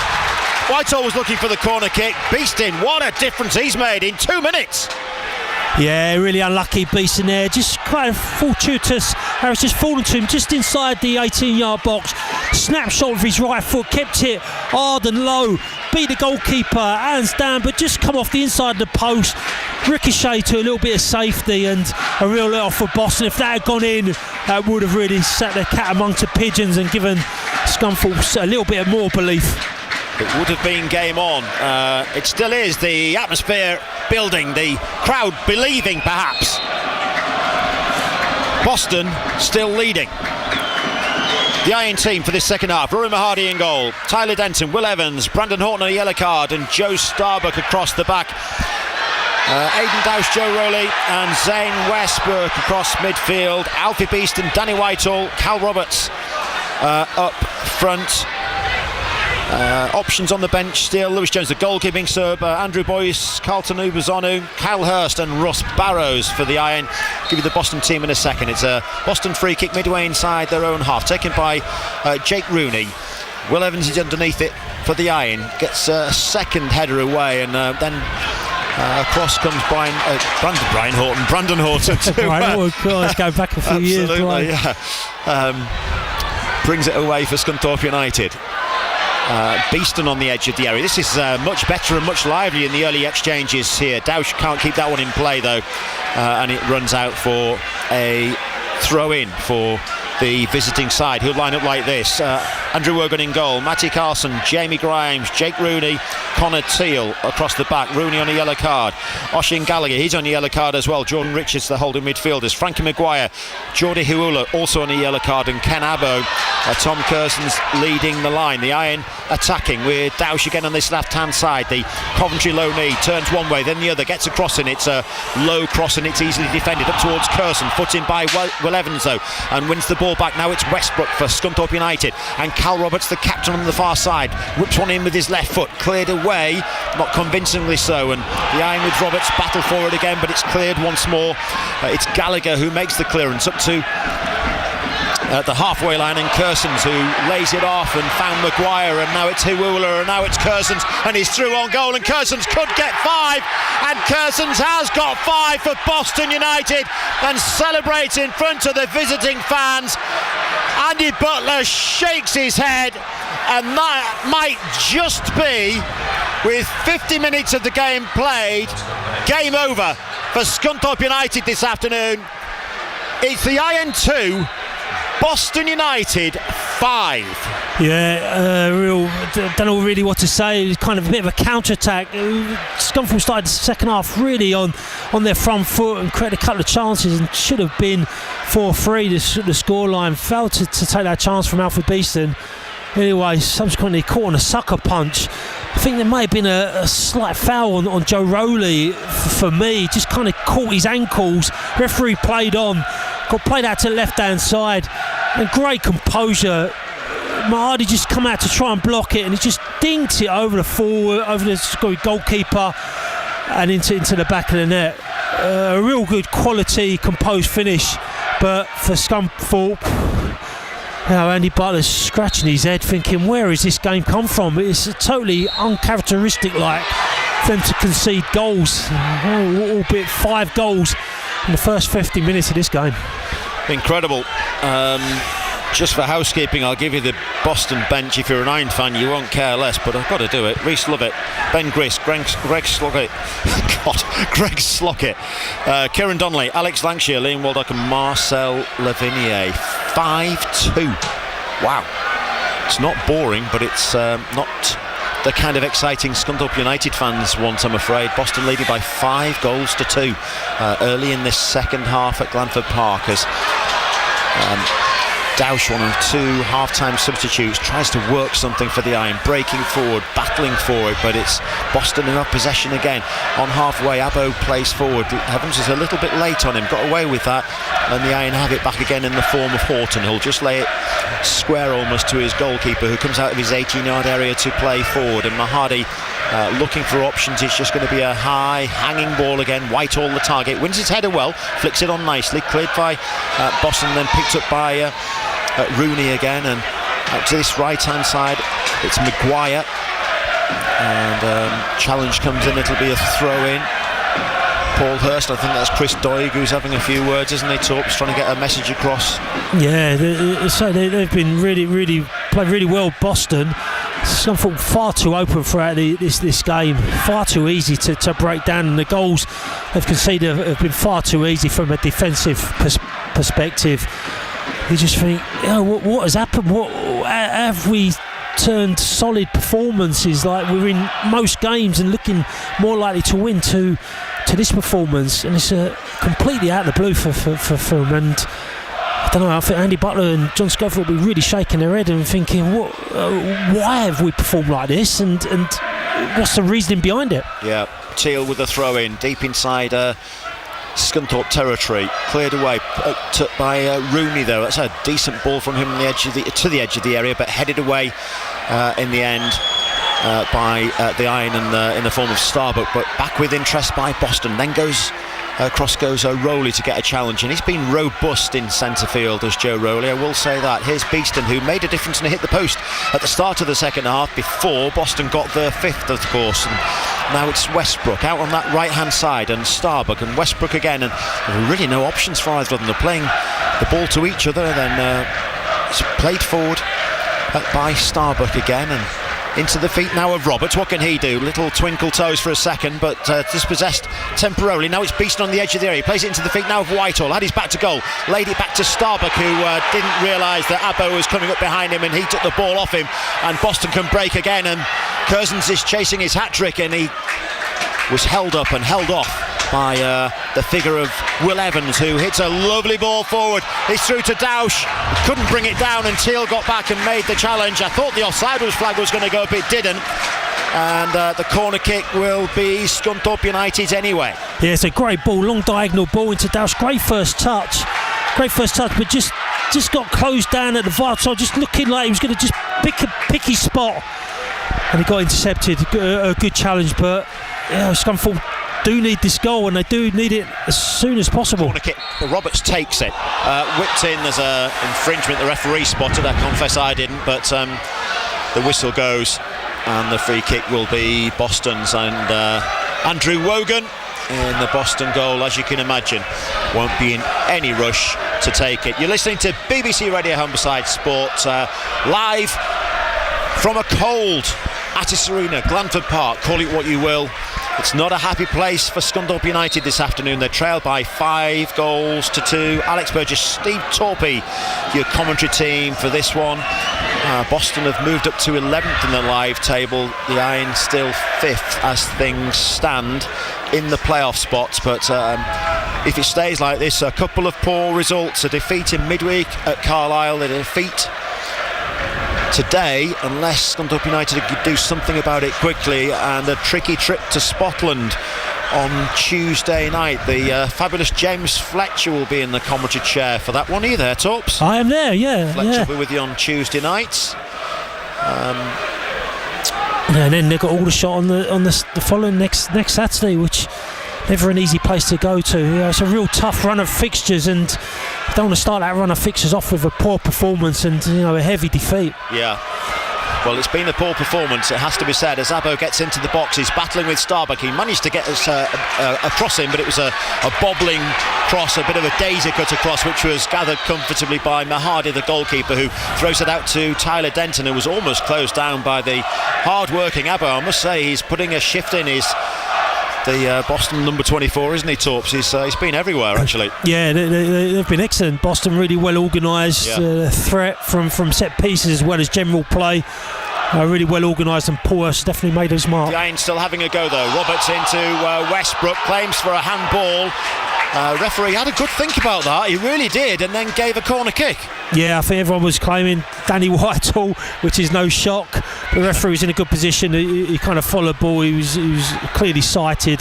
Whitehall was looking for the corner kick. Beeston, what a difference he's made in 2 minutes. Yeah, really unlucky Beeston there. Just quite fortuitous. Harris just fallen to him just inside the 18-yard box. Snapshot of his right foot, kept it hard and low. Beat the goalkeeper, hands down, but just come off the inside of the post. Ricochet to a little bit of safety, and a real let off for Boston. If that had gone in, that would have really sat the cat amongst the pigeons and given Scunthorpe a little bit more belief. It would have been game on. It still is. The atmosphere building, the crowd believing, perhaps. Boston still leading. The Iron team for this second half. Rory Mahadi in goal. Tyler Denton, Will Evans, Brandon Horton on a yellow card, and Joe Starbuck across the back. Aidan Douche, Joe Rowley and Zane Westbrook across midfield. Alfie Beeston, Danny Whitehall, Cal Roberts up front. Options on the bench still: Lewis Jones, the goalkeeping sub, Andrew Boyce, Carlton Ubazonu, Kyle Hurst and Russ Barrows for the Iron. Give you the Boston team in a second. It's a Boston free kick midway inside their own half, taken by Jake Rooney. Will Evans is underneath it for the Iron, gets a second header away, and then across comes Brandon Horton let's go back a few years. Absolutely, brings it away for Scunthorpe United. Beeston on the edge of the area. This is much better and much livelier in the early exchanges here. Douche can't keep that one in play though, and it runs out for a throw in for the visiting side, who'll line up like this. Andrew Wogan in goal, Matty Carlson, Jamie Grimes, Jake Rooney, Connor Teal across the back. Rooney on a yellow card. Oshin Gallagher, he's on a yellow card as well. Jordan Richards, the holding midfielders. Frankie Maguire, Jordi Huula also on a yellow card, and Ken Abbo. Tom Kerson's leading the line. The Iron attacking with Dausch again on this left-hand side. The Coventry low knee turns one way, then the other, gets a cross in. It's a low cross and it's easily defended up towards Curson. Foot in by Will Evans though, and wins the ball back. Now it's Westbrook for Scunthorpe United, and Cal Roberts, the captain, on the far side, whips one in with his left foot, cleared away, not convincingly so, and the Iron with Roberts battle for it again, but it's cleared once more. It's Gallagher who makes the clearance up to the halfway line, and Kersons who lays it off and found Maguire, and now it's Huula, and now it's Kersons, and he's through on goal, and Kersons could get 5, and Kersons has got 5 for Boston United, and celebrates in front of the visiting fans. Andy Butler shakes his head, and that might just be, with 50 minutes of the game played, game over for Scunthorpe United this afternoon. It's the Iron 2, Boston United 5. Yeah, don't know really what to say. It was kind of a bit of a counter-attack. Scunthorpe started the second half really on their front foot and created a couple of chances, and should have been 4-3 the scoreline. Failed to take that chance from Alfred Beeston. Anyway, subsequently caught on a sucker punch. I think there may have been a slight foul on Joe Rowley for me. Just kind of caught his ankles. Referee played on. Got played out to the left-hand side, and great composure. Mahadi just come out to try and block it, and he just dinked it over the goalkeeper and into the back of the net. A real good quality, composed finish, but for Scunthorpe, Andy Butler's scratching his head, thinking, where has this game come from? It's totally uncharacteristic, like them to concede goals, albeit 5 goals in the first 50 minutes of this game. Incredible. Just for housekeeping, I'll give you the Boston bench. If you're an Iron fan, you won't care less, but I've got to do it. Reece Lovett, Ben Grist, Greg Slockett, Greg Slockett, Kieran Donnelly, Alex Lancashire, Liam Waldock, and Marcel Lavinier. 5-2. Wow. It's not boring, but it's not the kind of exciting Scunthorpe United fans want, I'm afraid. Boston leading by 5 goals to 2 early in this second half at Glanford Park, as Dausch, one of 2 half-time substitutes, tries to work something for the Iron, breaking forward, battling for it, but it's Boston in possession again. On halfway, Abbo plays forward. Evans is a little bit late on him, got away with that, and the Iron have it back again in the form of Horton, who'll just lay it square almost to his goalkeeper, who comes out of his 18-yard area to play forward, and Mahadi looking for options. It's just going to be a high hanging ball again. Whitehall the target, wins his header well, flicks it on nicely, cleared by Boston, then picked up by Rooney again, and out to this right hand side it's Maguire, and challenge comes in. It'll be a throw in. Paul Hurst, I think that's Chris Doig who's having a few words, isn't he? Torp's trying to get a message across. Yeah, they've been really played really well, Boston. Scunthorpe far too open throughout this game, far too easy to break down, and the goals they've conceded have been far too easy from a defensive perspective. You just think, what has happened? What have we turned solid performances, like we're in most games, and looking more likely to win, to this performance, and it's completely out of the blue for them. And I don't know, I think Andy Butler and John Scunthorpe will be really shaking their head and thinking, why have we performed like this, and what's the reasoning behind it? Yeah, Teal with a throw in deep inside Scunthorpe territory, cleared away by Rooney though. That's a decent ball from him on the edge to the edge of the area, but headed away in the end by the Iron in the form of Starbuck, but back with interest by Boston. Then across goes Rowley to get a challenge, and he's been robust in centre field as Joe Rowley, I will say that. Here's Beeston, who made a difference and hit the post at the start of the second half before Boston got their 5th, of course, and now it's Westbrook out on that right hand side, and Starbuck and Westbrook again, and there are really no options for either of them. They're playing the ball to each other, then it's played forward by Starbuck again, and Into the feet now of Roberts. What can he do? Little twinkle toes for a second, but dispossessed temporarily. Now it's Beeston on the edge of the area. He plays it into the feet now of Whitehall. Had his back to goal. Laid it back to Starbuck, who didn't realise that Abbo was coming up behind him, and he took the ball off him. And Boston can break again, and Curzons is chasing his hat-trick, and he was held up and held off by the figure of Will Evans, who hits a lovely ball forward. It's through to Dausch. He couldn't bring it down, and Teal got back and made the challenge. I thought the offside flag was going to go up, it didn't. And the corner kick will be Scunthorpe United's anyway. Yeah, it's a great ball, long diagonal ball into Dausch. Great first touch, but just got closed down at the VAR, so just looking like he was going to just pick his spot, and he got intercepted. A good challenge, but yeah, Scunthorpe do need this goal, and they do need it as soon as possible. Corner kick. Roberts takes it, whipped in. There's a infringement. The referee spotted. I confess I didn't, but the whistle goes, and the free kick will be Boston's. And Andrew Wogan in the Boston goal, as you can imagine, won't be in any rush to take it. You're listening to BBC Radio Humberside Sport, live from a cold Attis Arena, Glanford Park. Call it what you will. It's not a happy place for Scunthorpe United this afternoon. They're trailed by 5-2. Alex Burgess, Steve Torpey, your commentary team for this one. Boston have moved up to 11th in the live table. The Iron still 5th as things stand in the playoff spots. But if it stays like this, a couple of poor results. A defeat in midweek at Carlisle, a defeat today, unless Scunthorpe United could do something about it quickly, and a tricky trip to Scotland on Tuesday night. The fabulous James Fletcher will be in the commentary chair for that one. Are you there, Torps? I am there, yeah. Fletcher will be with you on Tuesday nights. And then they've got all the shot on the following next Saturday, which never an easy place to go to. Yeah, it's a real tough run of fixtures, and you don't want to start that run of fixtures off with a poor performance and a heavy defeat. Yeah. Well, it's been a poor performance, it has to be said. As Abbo gets into the box, he's battling with Starbuck. He managed to get us a cross in, but it was a bobbling cross, a bit of a daisy cut across, which was gathered comfortably by Mahadi, the goalkeeper, who throws it out to Tyler Denton, who was almost closed down by the hard-working Abbo. I must say, he's putting a shift in his... The Boston number 24, isn't he, Torps? He's been everywhere, actually. Yeah, they've been excellent. Boston really well organised, threat from set pieces as well as general play. Really well organised, and Paul has definitely made his mark. The Irons still having a go, though. Roberts into Westbrook, claims for a handball. Referee had a good think about that, he really did, and then gave a corner kick. Yeah, I think everyone was claiming Danny Whitehall, which is no shock. The referee was in a good position. He kind of followed the ball. He was clearly sighted.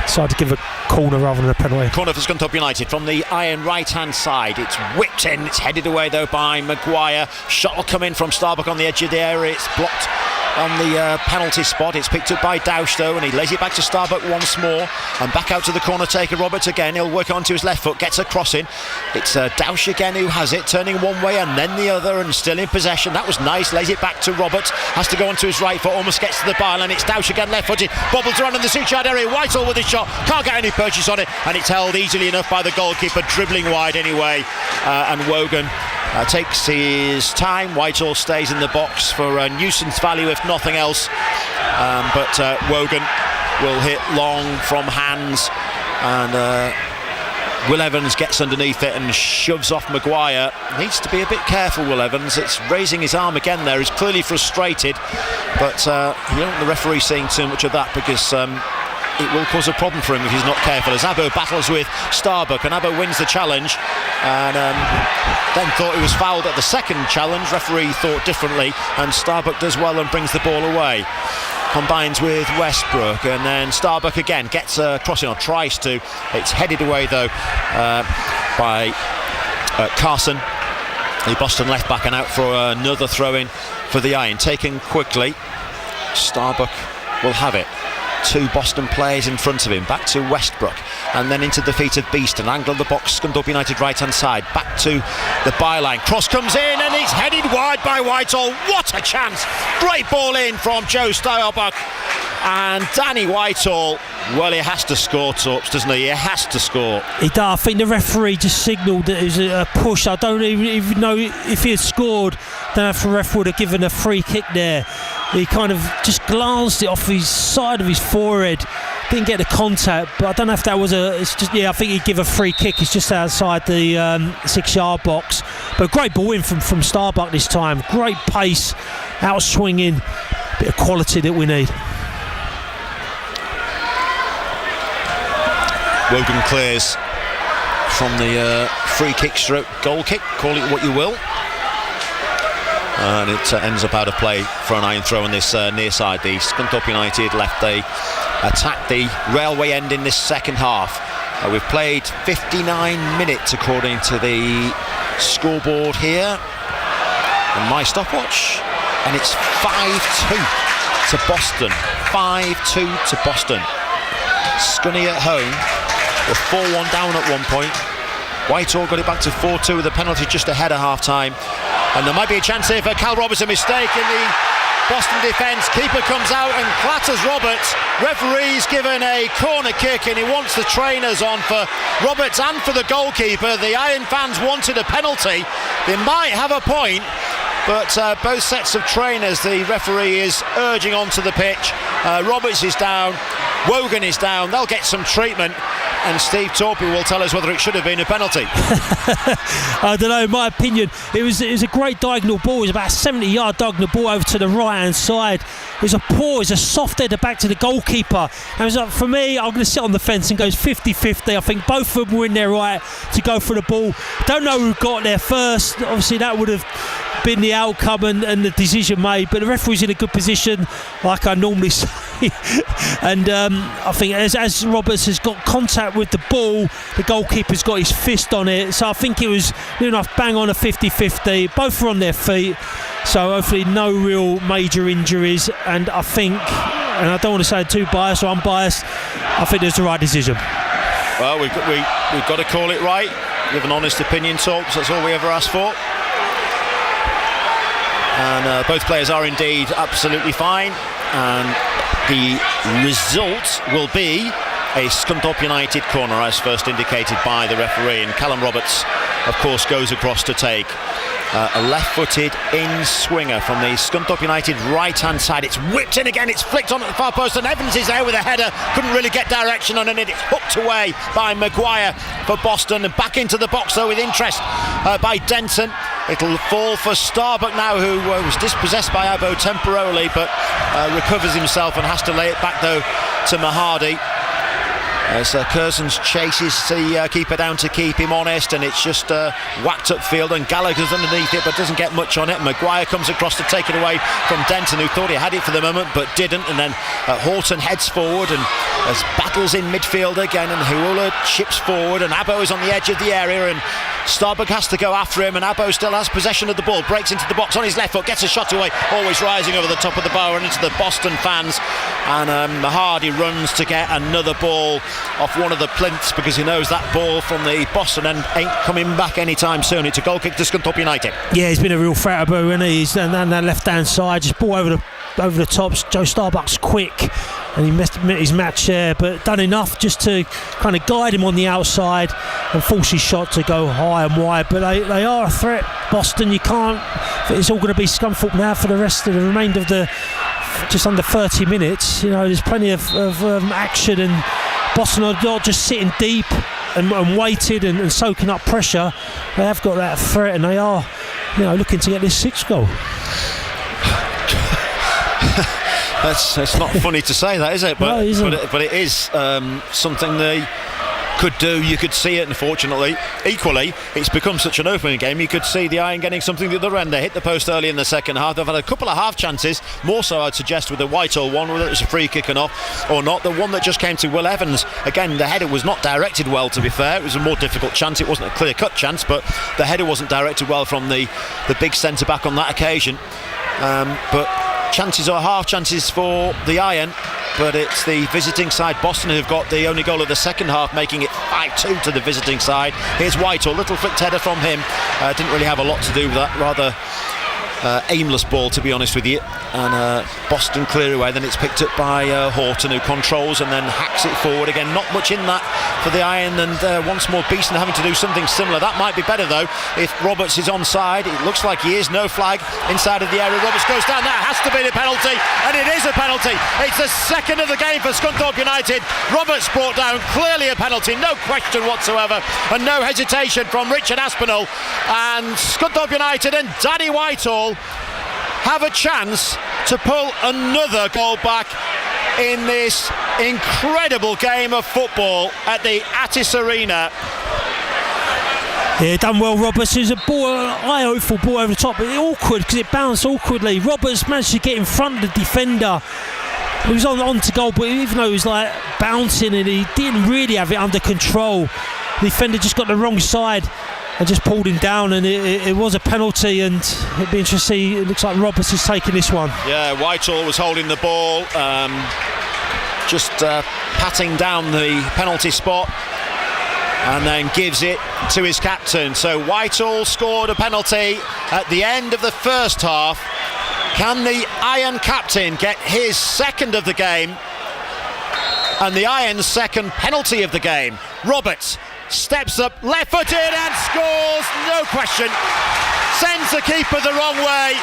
Decided to give a corner rather than a penalty. Corner for Scunthorpe United from the Iron right-hand side. It's whipped in. It's headed away though by Maguire. Shot will come in from Starbuck on the edge of the area. It's blocked on the penalty spot. It's picked up by Dausch though, and he lays it back to Starbuck once more, and back out to the corner taker Roberts again. He'll work it onto his left foot, gets a cross in. It's Dausch again who has it, turning one way and then the other, and still in possession. That was nice. Lays it back to Roberts, has to go onto his right foot, almost gets to the byline. It's Dausch again, left footed, bobbles around in the 6-yard area. Whitehall with his shot, can't get any purchase on it, and it's held easily enough by the goalkeeper, dribbling wide anyway. And Wogan takes his time. Whitehall stays in the box for a nuisance value if nothing else, but Wogan will hit long from hands, and Will Evans gets underneath it and shoves off Maguire. Needs to be a bit careful, Will Evans. It's raising his arm again there. He's clearly frustrated, but you don't want the referee seeing too much of that, because it will cause a problem for him if he's not careful. As Abbo battles with Starbuck, and Abbo wins the challenge, and then thought he was fouled at the second challenge. Referee thought differently, and Starbuck does well and brings the ball away. Combines with Westbrook, and then Starbuck again gets a crossing, or tries to. It's headed away though by Carson, the Boston left back, and out for another throw-in for the Iron. Taken quickly. Starbuck will have it. Two Boston players in front of him, back to Westbrook, and then into the feet of Beeston. Angle of the box, Scunthorpe United right hand side, back to the byline. Cross comes in, and it's headed wide by Whitehall. What a chance! Great ball in from Joe Starbuck, and Danny Whitehall. Well, he has to score, Torps, doesn't he? He has to score. He does. I think the referee just signalled that it was a push. I don't even know if he had scored, then the referee would have given a free kick there. he kind of just glanced it off his side of his forehead. Didn't get the contact, but I don't know if that was it's just, I think he'd give a free kick. It's just outside the 6-yard box. But great ball in from Starbuck this time. Great pace, out swinging, bit of quality that we need. Wogan clears from the free kick stroke goal kick, call it what you will. And it ends up out of play for an iron throw on this near side. The Scunthorpe United left, they attacked the railway end in this second half. We've played 59 minutes according to the scoreboard here and my stopwatch, and it's 5-2 to Boston. 5-2 to Boston. Scunny at home were 4-1 down at one point. Whitehall got it back to 4-2 with a penalty just ahead of half-time. And there might be a chance here for Cal Roberts, a mistake in the Boston defence. Keeper comes out and clatters Roberts. Referee's given a corner kick and he wants the trainers on for Roberts and for the goalkeeper. The Iron fans wanted a penalty. They might have a point, but both sets of trainers, the referee is urging onto the pitch. Roberts is down, Wogan is down, they'll get some treatment, and Steve Torpey will tell us whether it should have been a penalty. I don't know, in my opinion, it was a great diagonal ball. It was about a 70-yard diagonal ball over to the right-hand side. It was a soft header back to the goalkeeper. And it was like, for me, I'm going to sit on the fence and go 50-50. I think both of them were in their right to go for the ball. Don't know who got there first. Obviously, that would have been the outcome and the decision made, but the referee's in a good position, like I normally say. And I think as Roberts has got contact with the ball, the goalkeeper's got his fist on it, so I think it was near enough bang on a 50-50. Both were on their feet, so hopefully no real major injuries. And I think, and I don't want to say too biased or unbiased, I think it's the right decision. Well, we've got to call it right. Give an honest opinion, Torps. That's all we ever ask for. And both players are indeed absolutely fine, and the result will be a Scunthorpe United corner, as first indicated by the referee. And Callum Roberts, of course, goes across to take a left-footed in-swinger from the Scunthorpe United right-hand side. It's whipped in again, it's flicked on at the far post, and Evans is there with a header. Couldn't really get direction on it. It's hooked away by Maguire for Boston, and back into the box though with interest by Denton. It'll fall for Starbuck now, who was dispossessed by Abbo temporarily, but recovers himself and has to lay it back though to Mahadi. As Curzons chases the keeper down to keep him honest, and it's just whacked upfield, and Gallagher's underneath it but doesn't get much on it. Maguire comes across to take it away from Denton, who thought he had it for the moment but didn't, and then Horton heads forward and as battles in midfield again, and Huula chips forward, and Abbo is on the edge of the area, and Starbuck has to go after him, and Abbo still has possession of the ball, breaks into the box on his left foot, gets a shot away, always rising over the top of the bar and into the Boston fans, and Mahadi runs to get another ball off one of the plinths, because he knows that ball from the Boston end ain't coming back anytime soon. It's a goal kick to Scunthorpe United. Yeah, he's been a real threat, Abbo, and he's down that left hand side, just ball over the top. Joe Starbuck's quick, and he missed his match there, but done enough just to kind of guide him on the outside and force his shot to go high and wide. But they are a threat, Boston. You can't, it's all going to be Scunthorpe now for the rest of the remainder of the just under 30 minutes. You know, there's plenty of action, and Boston are not just sitting deep and waited and soaking up pressure. They have got that threat, and they are, you know, looking to get this 6th goal. It's not funny to say that, is it? But, no, but it is something they could do. You could see it, unfortunately. Equally, it's become such an open game, you could see the Iron getting something the other end. They hit the post early in the second half. They've had a couple of half chances, more so I'd suggest with the Whitehall one, whether it was a free kick or not. The one that just came to Will Evans, again, the header was not directed well, to be fair. It was a more difficult chance. It wasn't a clear-cut chance, but the header wasn't directed well from the big centre-back on that occasion. But chances are half chances for the Iron, but it's the visiting side, Boston, who've got the only goal of the second half, making it 5-2 to the visiting side. Here's Whitehall, little flicked header from him. Didn't really have a lot to do with that, rather aimless ball, to be honest with you, and Boston clear away. Then it's picked up by Horton, who controls and then hacks it forward again. Not much in that for the Iron, and once more Beeston having to do something similar. That might be better though if Roberts is onside. It looks like he is. No flag inside of the area. Roberts goes down. That has to be the penalty, and it is a penalty. It's the second of the game for Scunthorpe United. Roberts brought down, clearly a penalty, no question whatsoever, and no hesitation from Richard Aspinall. And Scunthorpe United and Danny Whitehall have a chance to pull another goal back in this incredible game of football at the Attis Arena. Yeah, done well, Roberts. It was a ball, eye-hopeful ball over the top, but awkward because it bounced awkwardly. Roberts managed to get in front of the defender. He was on to goal, but even though he was like bouncing and he didn't really have it under control, the defender just got the wrong side and just pulled him down, and it was a penalty, and it'd be interesting to see. It looks like Roberts is taking this one. Yeah, Whitehall was holding the ball, just patting down the penalty spot, and then gives it to his captain. So Whitehall scored a penalty at the end of the first half. Can the Iron captain get his second of the game, and the Iron's second penalty of the game? Roberts steps up, left-footed, and scores, no question. Sends the keeper the wrong way.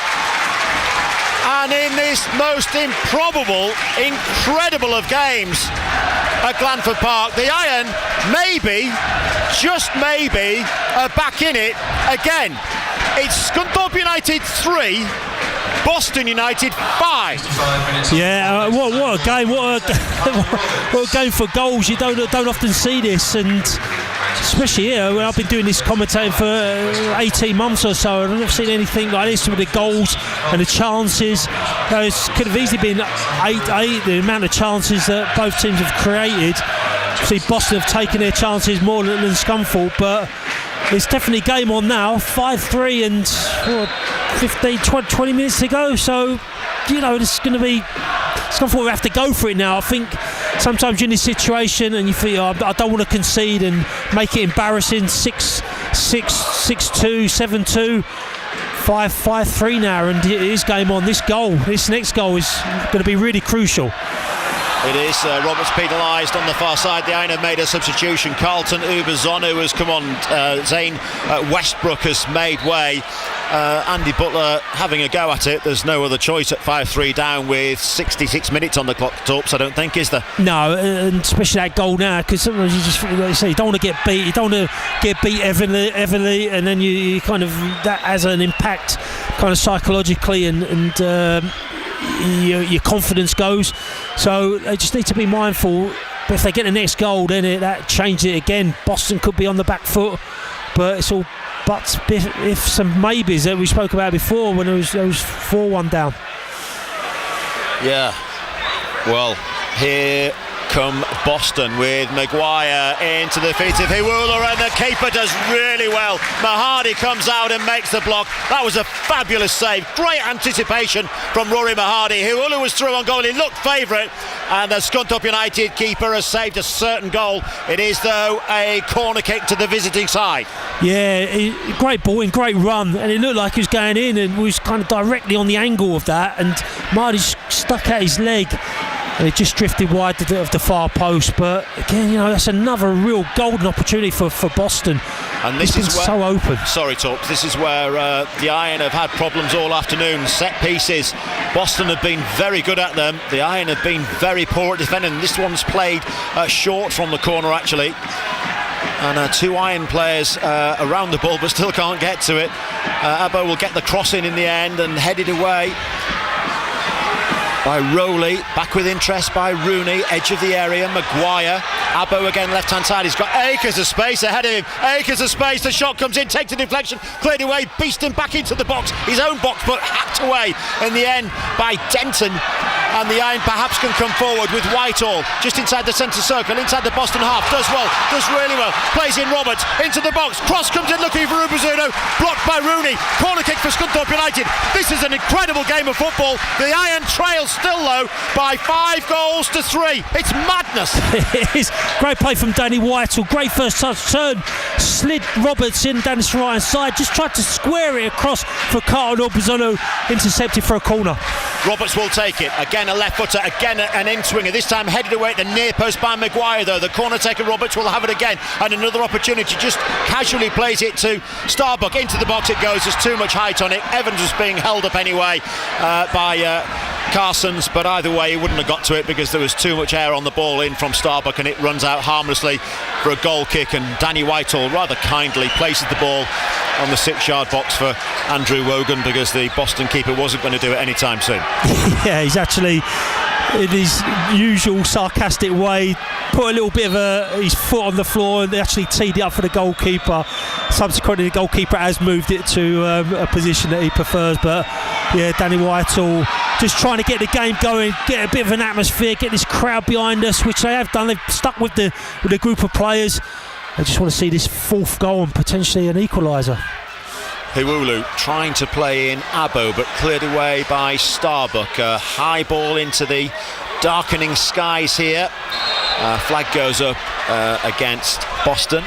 And in this most improbable, incredible of games at Glanford Park, the Iron maybe, just maybe, are back in it again. It's Scunthorpe United 3, Boston United 5. Yeah, what a game! What a game for goals. You don't often see this, and especially here when I've been doing this commentating for 18 months or so, and I've never seen anything like this with the goals and the chances. It could have easily been 8-8. The amount of chances that both teams have created. See, Boston have taken their chances more than Scunthorpe, but it's definitely game on now. 5-3 and 20 minutes to go. So, you know, this is going to be. Scunthorpe will have to go for it now. I think sometimes you're in this situation and you think, oh, I don't want to concede and make it embarrassing. 6-6, 6-2, 7-2, 5-3 now, and it is game on. This next goal is going to be really crucial. It is. Roberts penalised on the far side. The Iron have made a substitution. Carlton Ubazonu has come on. Zane Westbrook has made way. Andy Butler having a go at it. There's no other choice at 5-3 down with 66 minutes on the clock, Torps, I don't think, is there? No, and especially that goal now, because sometimes you just, like you say, you don't want to get beat. You don't want to get beat heavily, and then you kind of, that has an impact kind of psychologically, and your confidence goes. So they just need to be mindful. But if they get the next goal, then that changes it again. Boston could be on the back foot, but it's all buts, ifs and maybes that we spoke about before when it was 4-1 down. Yeah. Well, here come Boston with Maguire into the feet of Hiwula, and the keeper does really well. Mahadi comes out and makes the block. That was a fabulous save. Great anticipation from Rory Mahadi. Hiwula was through on goal. He looked favourite, and the Scunthorpe United keeper has saved a certain goal. It is, though, a corner kick to the visiting side. Yeah, great ball and great run, and it looked like he was going in and was kind of directly on the angle of that, and Mahadi stuck out his leg. And it just drifted wide of the far post, but again, you know, that's another real golden opportunity for Boston. And this is where, so open. Sorry, Torps. This is where the Iron have had problems all afternoon. Set pieces. Boston have been very good at them. The Iron have been very poor at defending. This one's played short from the corner, actually. And two Iron players around the ball, but still can't get to it. Abbo will get the cross in the end and head it away by Rowley, back with interest by Rooney, edge of the area, Maguire, Abbo again left hand side, he's got acres of space ahead of him, acres of space, the shot comes in, takes the deflection, cleared away, Beeston back into the box, his own box, but hacked away in the end by Denton. and the Iron perhaps can come forward with Whitehall just inside the centre circle, inside the Boston half. Does really well. Plays in Roberts into the box. Cross comes in looking for Ubezuno. Blocked by Rooney. Corner kick for Scunthorpe United. This is an incredible game of football. The Iron trail still low by 5 goals to 3. It's madness. It is. Great play from Danny Whitehall. Great first touch turn. Slid Roberts in down his right hand side. Just tried to square it across for Carlton Ubezuno. Intercepted for a corner. Roberts will take it. Again a left footer. Again an in-swinger. This time headed away at the near post by Maguire though. The corner taker Roberts will have it again. And another opportunity. Just casually plays it to Starbuck. Into the box it goes. There's too much height on it. Evans was being held up anyway by Carsons, but either way he wouldn't have got to it because there was too much air on the ball in from Starbuck, and it runs out harmlessly for a goal kick, and Danny Whitehall rather kindly places the ball on the 6-yard box for Andrew Wogan because the Boston keeper wasn't going to do it anytime soon. Yeah, he's actually in his usual sarcastic way put a little bit of his foot on the floor and actually teed it up for the goalkeeper. Subsequently the goalkeeper has moved it to a position that he prefers, but yeah, Danny Whitehall just trying to get the game going, get a bit of an atmosphere, get this crowd behind us, which they have done. They've stuck with the group of players. They just want to see this 4th goal and potentially an equaliser. Hiwulu trying to play in Abo, but cleared away by Starbuck. A high ball into the darkening skies here. Flag goes up against Boston.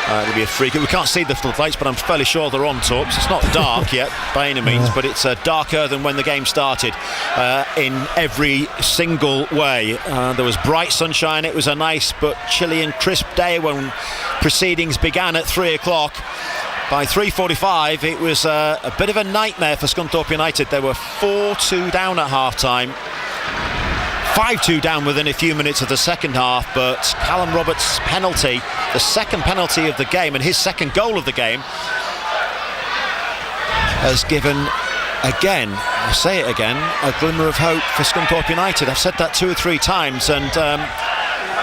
It'll be a free kick. We can't see the floodlights, but I'm fairly sure they're on, Torps. It's not dark yet by any means, but it's darker than when the game started in every single way. There was bright sunshine. It was a nice but chilly and crisp day when proceedings began at 3 o'clock. By 3:45 it was a bit of a nightmare for Scunthorpe United. They were 4-2 down at half-time, 5-2 down within a few minutes of the second half, but Callum Roberts' penalty, the second penalty of the game and his second goal of the game, has given, again, I say it again, a glimmer of hope for Scunthorpe United. I've said that 2 or 3 times, and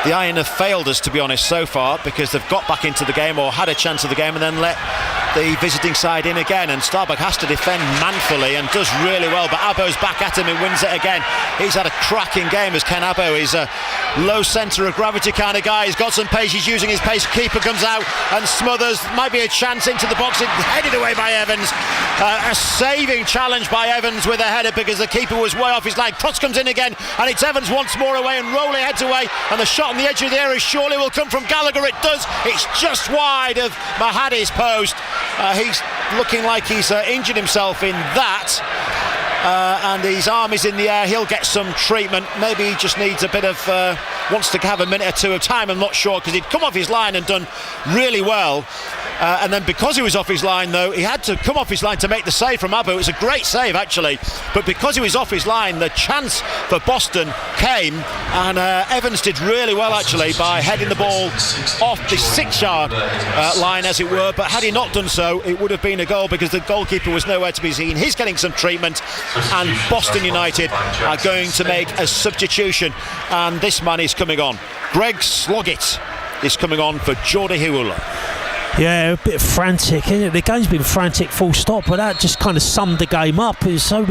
the Iron have failed us, to be honest, so far, because they've got back into the game or had a chance of the game and then let the visiting side in again, and Starbuck has to defend manfully and does really well, but Abo's back at him and wins it again. He's had a cracking game, as Ken Abo is a low centre of gravity kind of guy. He's got some pace, he's using his pace. Keeper comes out and smothers, might be a chance into the box, headed away by Evans. A saving challenge by Evans with a header because the keeper was way off his line. Cross comes in again and it's Evans once more away, and Rowley heads away, and the shot on the edge of the area surely will come from Gallagher. It does. It's just wide of Mahadi's post. He's looking like he's injured himself in that, and his arm is in the air. He'll get some treatment. Maybe he just needs a bit of wants to have a minute or 2 of time, I'm not sure, because he'd come off his line and done really well, and then because he was off his line though, he had to come off his line to make the save from Abo. It was a great save actually, but because he was off his line, the chance for Boston came, and Evans did really well actually by heading the ball off the 6-yard line as it were, but had he not done so it would have been a goal because the goalkeeper was nowhere to be seen. He's getting some treatment, and Boston United are going to make a substitution, and this man is coming on. Greg Sloggett is coming on for Jordi Hiwulu. Yeah, a bit frantic, isn't it? The game's been frantic full stop, but that just kind of summed the game up. There's so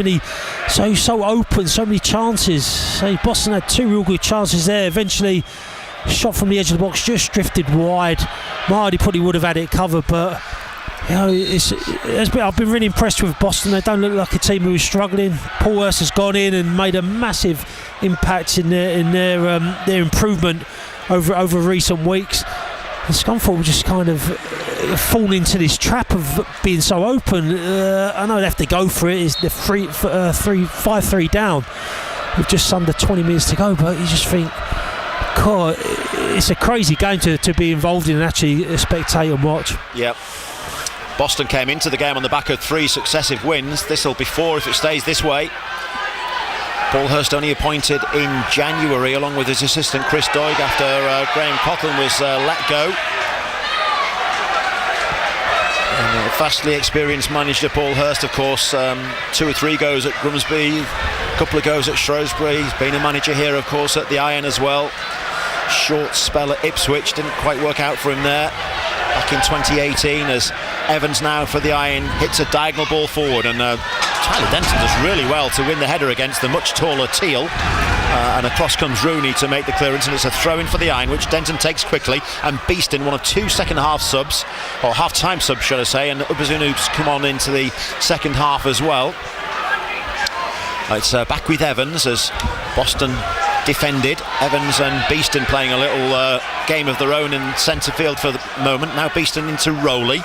open, so many chances. So Boston had 2 real good chances there. Eventually shot from the edge of the box, just drifted wide. Mahadi probably would have had it covered, but you know, I've been really impressed with Boston. They don't look like a team who is struggling. Paul Hurst has gone in and made a massive impact in their improvement over recent weeks. And Scunthorpe just kind of fallen into this trap of being so open. I know they have to go for it. They're 5-3 down with just under 20 minutes to go, but you just think, God, it's a crazy game to be involved in and actually spectate and watch. Yep. Boston came into the game on the back of 3 successive wins. This will be 4 if it stays this way. Paul Hurst only appointed in January along with his assistant Chris Doig after Graham Coughlin was let go. And a vastly experienced manager, Paul Hurst, of course, 2 or 3 goes at Grimsby, a couple of goes at Shrewsbury. He's been a manager here, of course, at the Iron as well. Short spell at Ipswich, didn't quite work out for him there back in 2018, as Evans now for the Iron hits a diagonal ball forward, and Tyler Denton does really well to win the header against the much taller Teal. And across comes Rooney to make the clearance, and it's a throw-in for the Iron, which Denton takes quickly. And Beeston, one of 2 second-half subs, or half-time subs, should I say, and Ubazunu's come on into the second half as well. It's back with Evans as Boston defended. Evans and Beeston playing a little game of their own in centre field for the moment. Now Beeston into Rowley,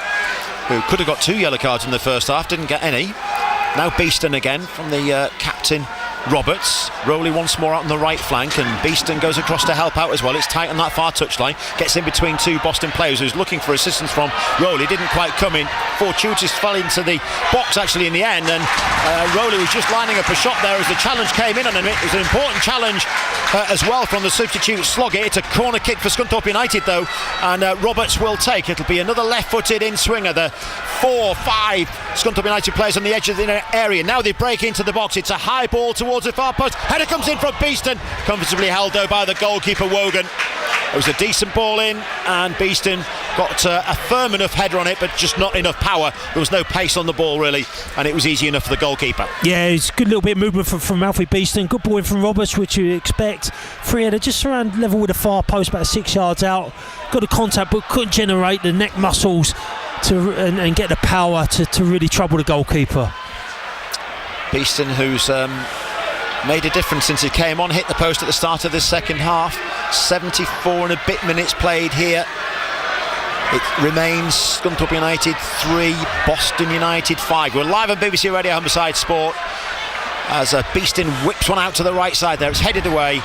who could have got 2 yellow cards in the first half, didn't get any. Now Beeston again from the captain Roberts. Rowley once more out on the right flank, and Beeston goes across to help out as well. It's tight on that far touchline, gets in between 2 Boston players who's looking for assistance from Rowley. Didn't quite come in. Fortuitous fell into the box actually in the end, and Rowley was just lining up a shot there as the challenge came in on him. It was an important challenge as well from the substitute Sloggett. It's a corner kick for Scunthorpe United though, and Roberts will take. It'll be another left-footed in-swinger. The 4-5 Scunthorpe United players on the edge of the area. Now they break into the box. It's a high ball towards the far post. Header comes in from Beeston, comfortably held though by the goalkeeper Wogan. It was a decent ball in, and Beeston got a firm enough header on it, but just not enough power. There was no pace on the ball really, and it was easy enough for the goalkeeper. Yeah, it's a good little bit of movement from Alfie Beeston. Good ball in from Roberts, which you expect. Free header just around level with the far post, about 6 yards out. Got a contact, but couldn't generate the neck muscles and get the power to really trouble the goalkeeper. Beeston, who's made a difference since he came on, hit the post at the start of this second half. 74 and a bit minutes played here. It remains Scunthorpe United 3, Boston United 5. We're live on BBC Radio Humberside Sport as Beeston whips one out to the right side there. It's headed away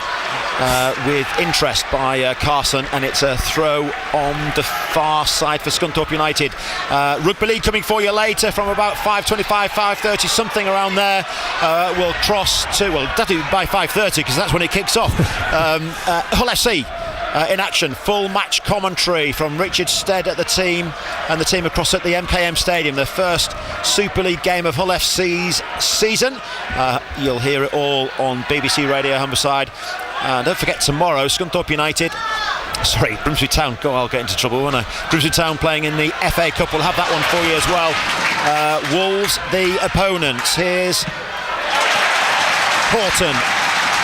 with interest by Carson, and it's a throw on the far side for Scunthorpe United. Rugby League coming for you later from about 5:25, 5:30, something around there. We'll cross to, well, definitely by 5:30 because that's when it kicks off. Hull FC in action, full match commentary from Richard Stead at the team and the team across at the MKM Stadium, the first Super League game of Hull FC's season. You'll hear it all on BBC Radio Humberside. Don't forget tomorrow, Scunthorpe United, Grimsby Town, I'll get into trouble, won't I? Grimsby Town playing in the FA Cup. We'll have that one for you as well. Wolves, the opponents. Here's Horton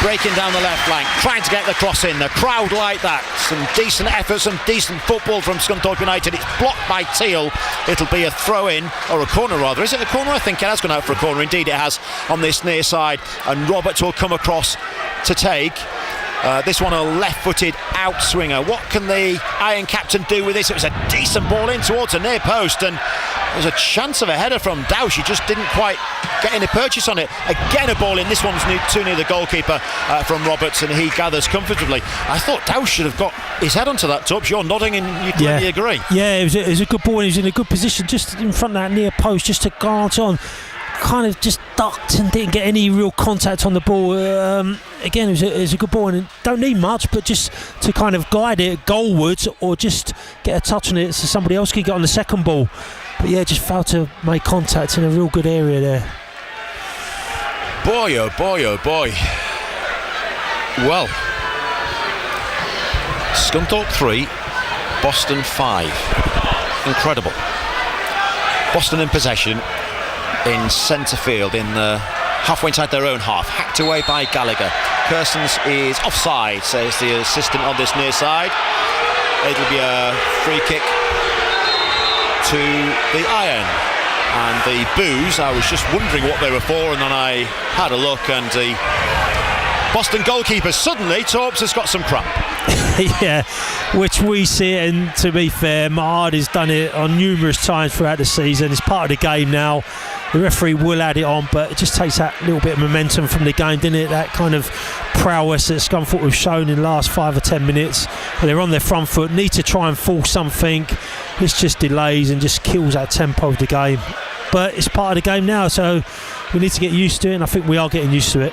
breaking down the left flank, trying to get the cross in. The crowd like that. Some decent effort, some decent football from Scunthorpe United. It's blocked by Teal. It'll be a throw-in, or a corner rather. Is it a corner? I think it has gone out for a corner. Indeed it has, on this near side. And Roberts will come across to take. This one a left-footed out-swinger. What can the Iron captain do with this? It was a decent ball in towards a near post, and there was a chance of a header from Dausch. He just didn't quite get any purchase on it. Again a ball in. This one's too near the goalkeeper from Roberts, and he gathers comfortably. I thought Dausch should have got his head onto that touch. You're nodding and you clearly agree. Yeah, it was a good ball. He was in a good position just in front of that near post, just to glance on. Kind of just ducked and didn't get any real contact on the ball. Again, it was a good ball, and don't need much, but just to kind of guide it goalwards or just get a touch on it so somebody else could get on the second ball. But yeah, just failed to make contact in a real good area there. Boy, oh boy, oh boy. Well, Scunthorpe 3, Boston 5. Incredible. Boston in possession in centre field, in halfway inside their own half, hacked away by Gallagher. Kersons is offside, says the assistant on this near side. It'll be a free kick to the Iron. And the boos, I was just wondering what they were for, and then I had a look, and the Boston goalkeeper suddenly, Torps, has got some cramp. Yeah, which we see, and to be fair, Mahard has done it on numerous times throughout the season. It's part of the game now. The referee will add it on, but it just takes that little bit of momentum from the game, doesn't it? That kind of prowess that Scunthorpe have shown in the last 5 or 10 minutes. They're on their front foot, need to try and force something. This just delays and just kills that tempo of the game. But it's part of the game now, so we need to get used to it, and I think we are getting used to it.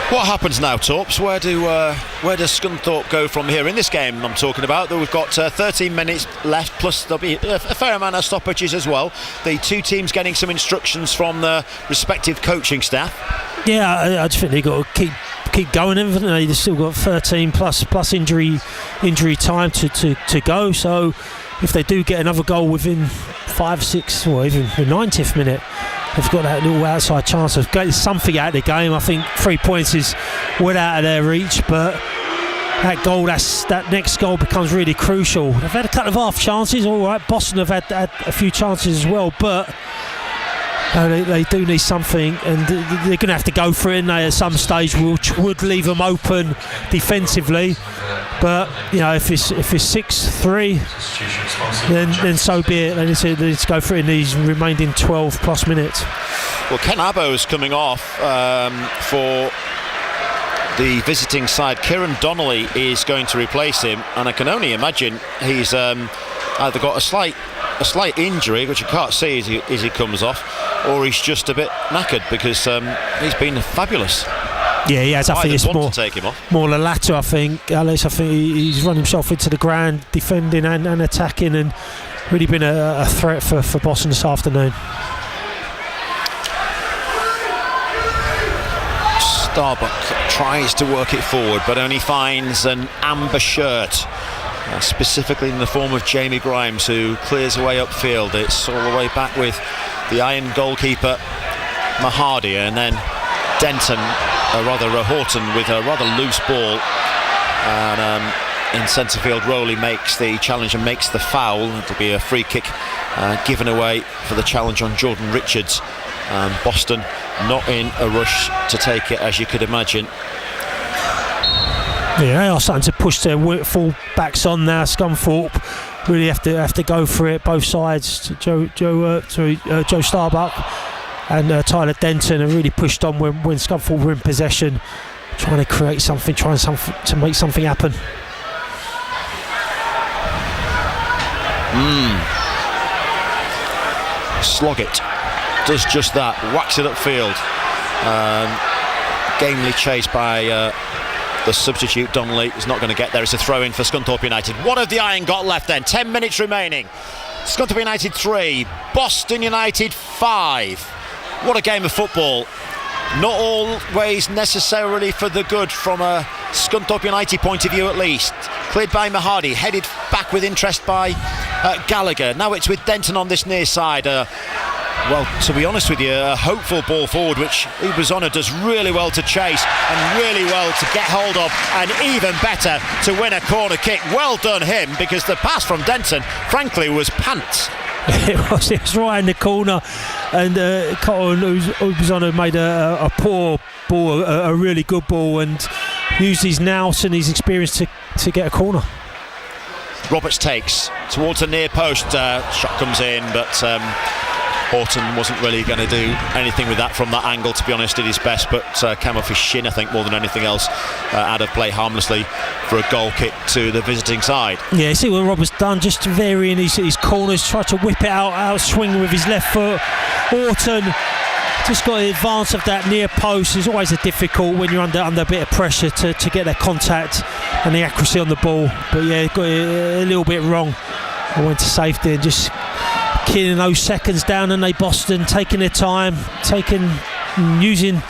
What happens now, Torps? Where does Scunthorpe go from here in this game I'm talking about? We've got 13 minutes left, plus there'll be a fair amount of stoppages as well. The two teams getting some instructions from the respective coaching staff. Yeah, I just think they've got to keep going, haven't they? They've still got 13 plus injury time to go, so if they do get another goal within 5, 6, or even the 90th minute, they've got that little outside chance of getting something out of the game. I think 3 points is well out of their reach, but that next goal becomes really crucial. They've had a couple of half chances, all right. Boston have had a few chances as well, but they do need something, and they're going to have to go for it, and they at some stage, which would leave them open defensively. But if it's 6-3, then so be it. They need to go for it in these remaining 12 plus minutes. Well, Ken Abbo's coming off for the visiting side. Kieran Donnelly is going to replace him, and I can only imagine he's either got a slight injury, which you can't see as he comes off, or he's just a bit knackered, because he's been fabulous. Yeah, he has. I think it's more the latter. I think Alex. I think he's run himself into the ground, defending and attacking, and really been a threat for Boston this afternoon. Starbuck tries to work it forward, but only finds an amber shirt, specifically in the form of Jamie Grimes, who clears away upfield. It's all the way back with the Iron goalkeeper Mahadi, and then Denton, Horton, with a rather loose ball, and in centre field, Rowley makes the challenge and makes the foul. It'll be a free kick given away for the challenge on Jordan Richards. Boston not in a rush to take it, as you could imagine. Yeah, they are starting to push their full backs on now. Scunthorpe really have to go for it. Both sides, Joe Starbuck and Tyler Denton, are really pushed on when Scunthorpe were in possession, trying to create something, to make something happen. Sloggett does just that, whacks it upfield. Gamely chased by the substitute Donnelly. Is not going to get there. It's a throw in for Scunthorpe United. What have the Iron got left then? 10 minutes remaining. Scunthorpe United 3, Boston United 5. What a game of football. Not always necessarily for the good from a Scunthorpe United point of view, at least. Cleared by Mahadi, headed back with interest by Gallagher. Now it's with Denton on this near side. Well, to be honest with you, a hopeful ball forward, which Ubazona does really well to chase and really well to get hold of, and even better to win a corner kick. Well done him, because the pass from Denton, frankly, was pants. It was right in the corner, and Ubazona made a poor ball, a really good ball, and used his nous and his experience to get a corner. Roberts takes towards the near post. Shot comes in, but Horton wasn't really going to do anything with that from that angle, to be honest. Did his best, but came off his shin, I think, more than anything else, out of play harmlessly for a goal kick to the visiting side. Yeah, see what Roberts done, just varying his corners, tried to whip it out swing with his left foot. Horton just got the advance of that near post. It's always difficult when you're under a bit of pressure to get that contact and the accuracy on the ball. But yeah, got it a little bit wrong. I went to safety and just killing those seconds down, and Boston taking their time, using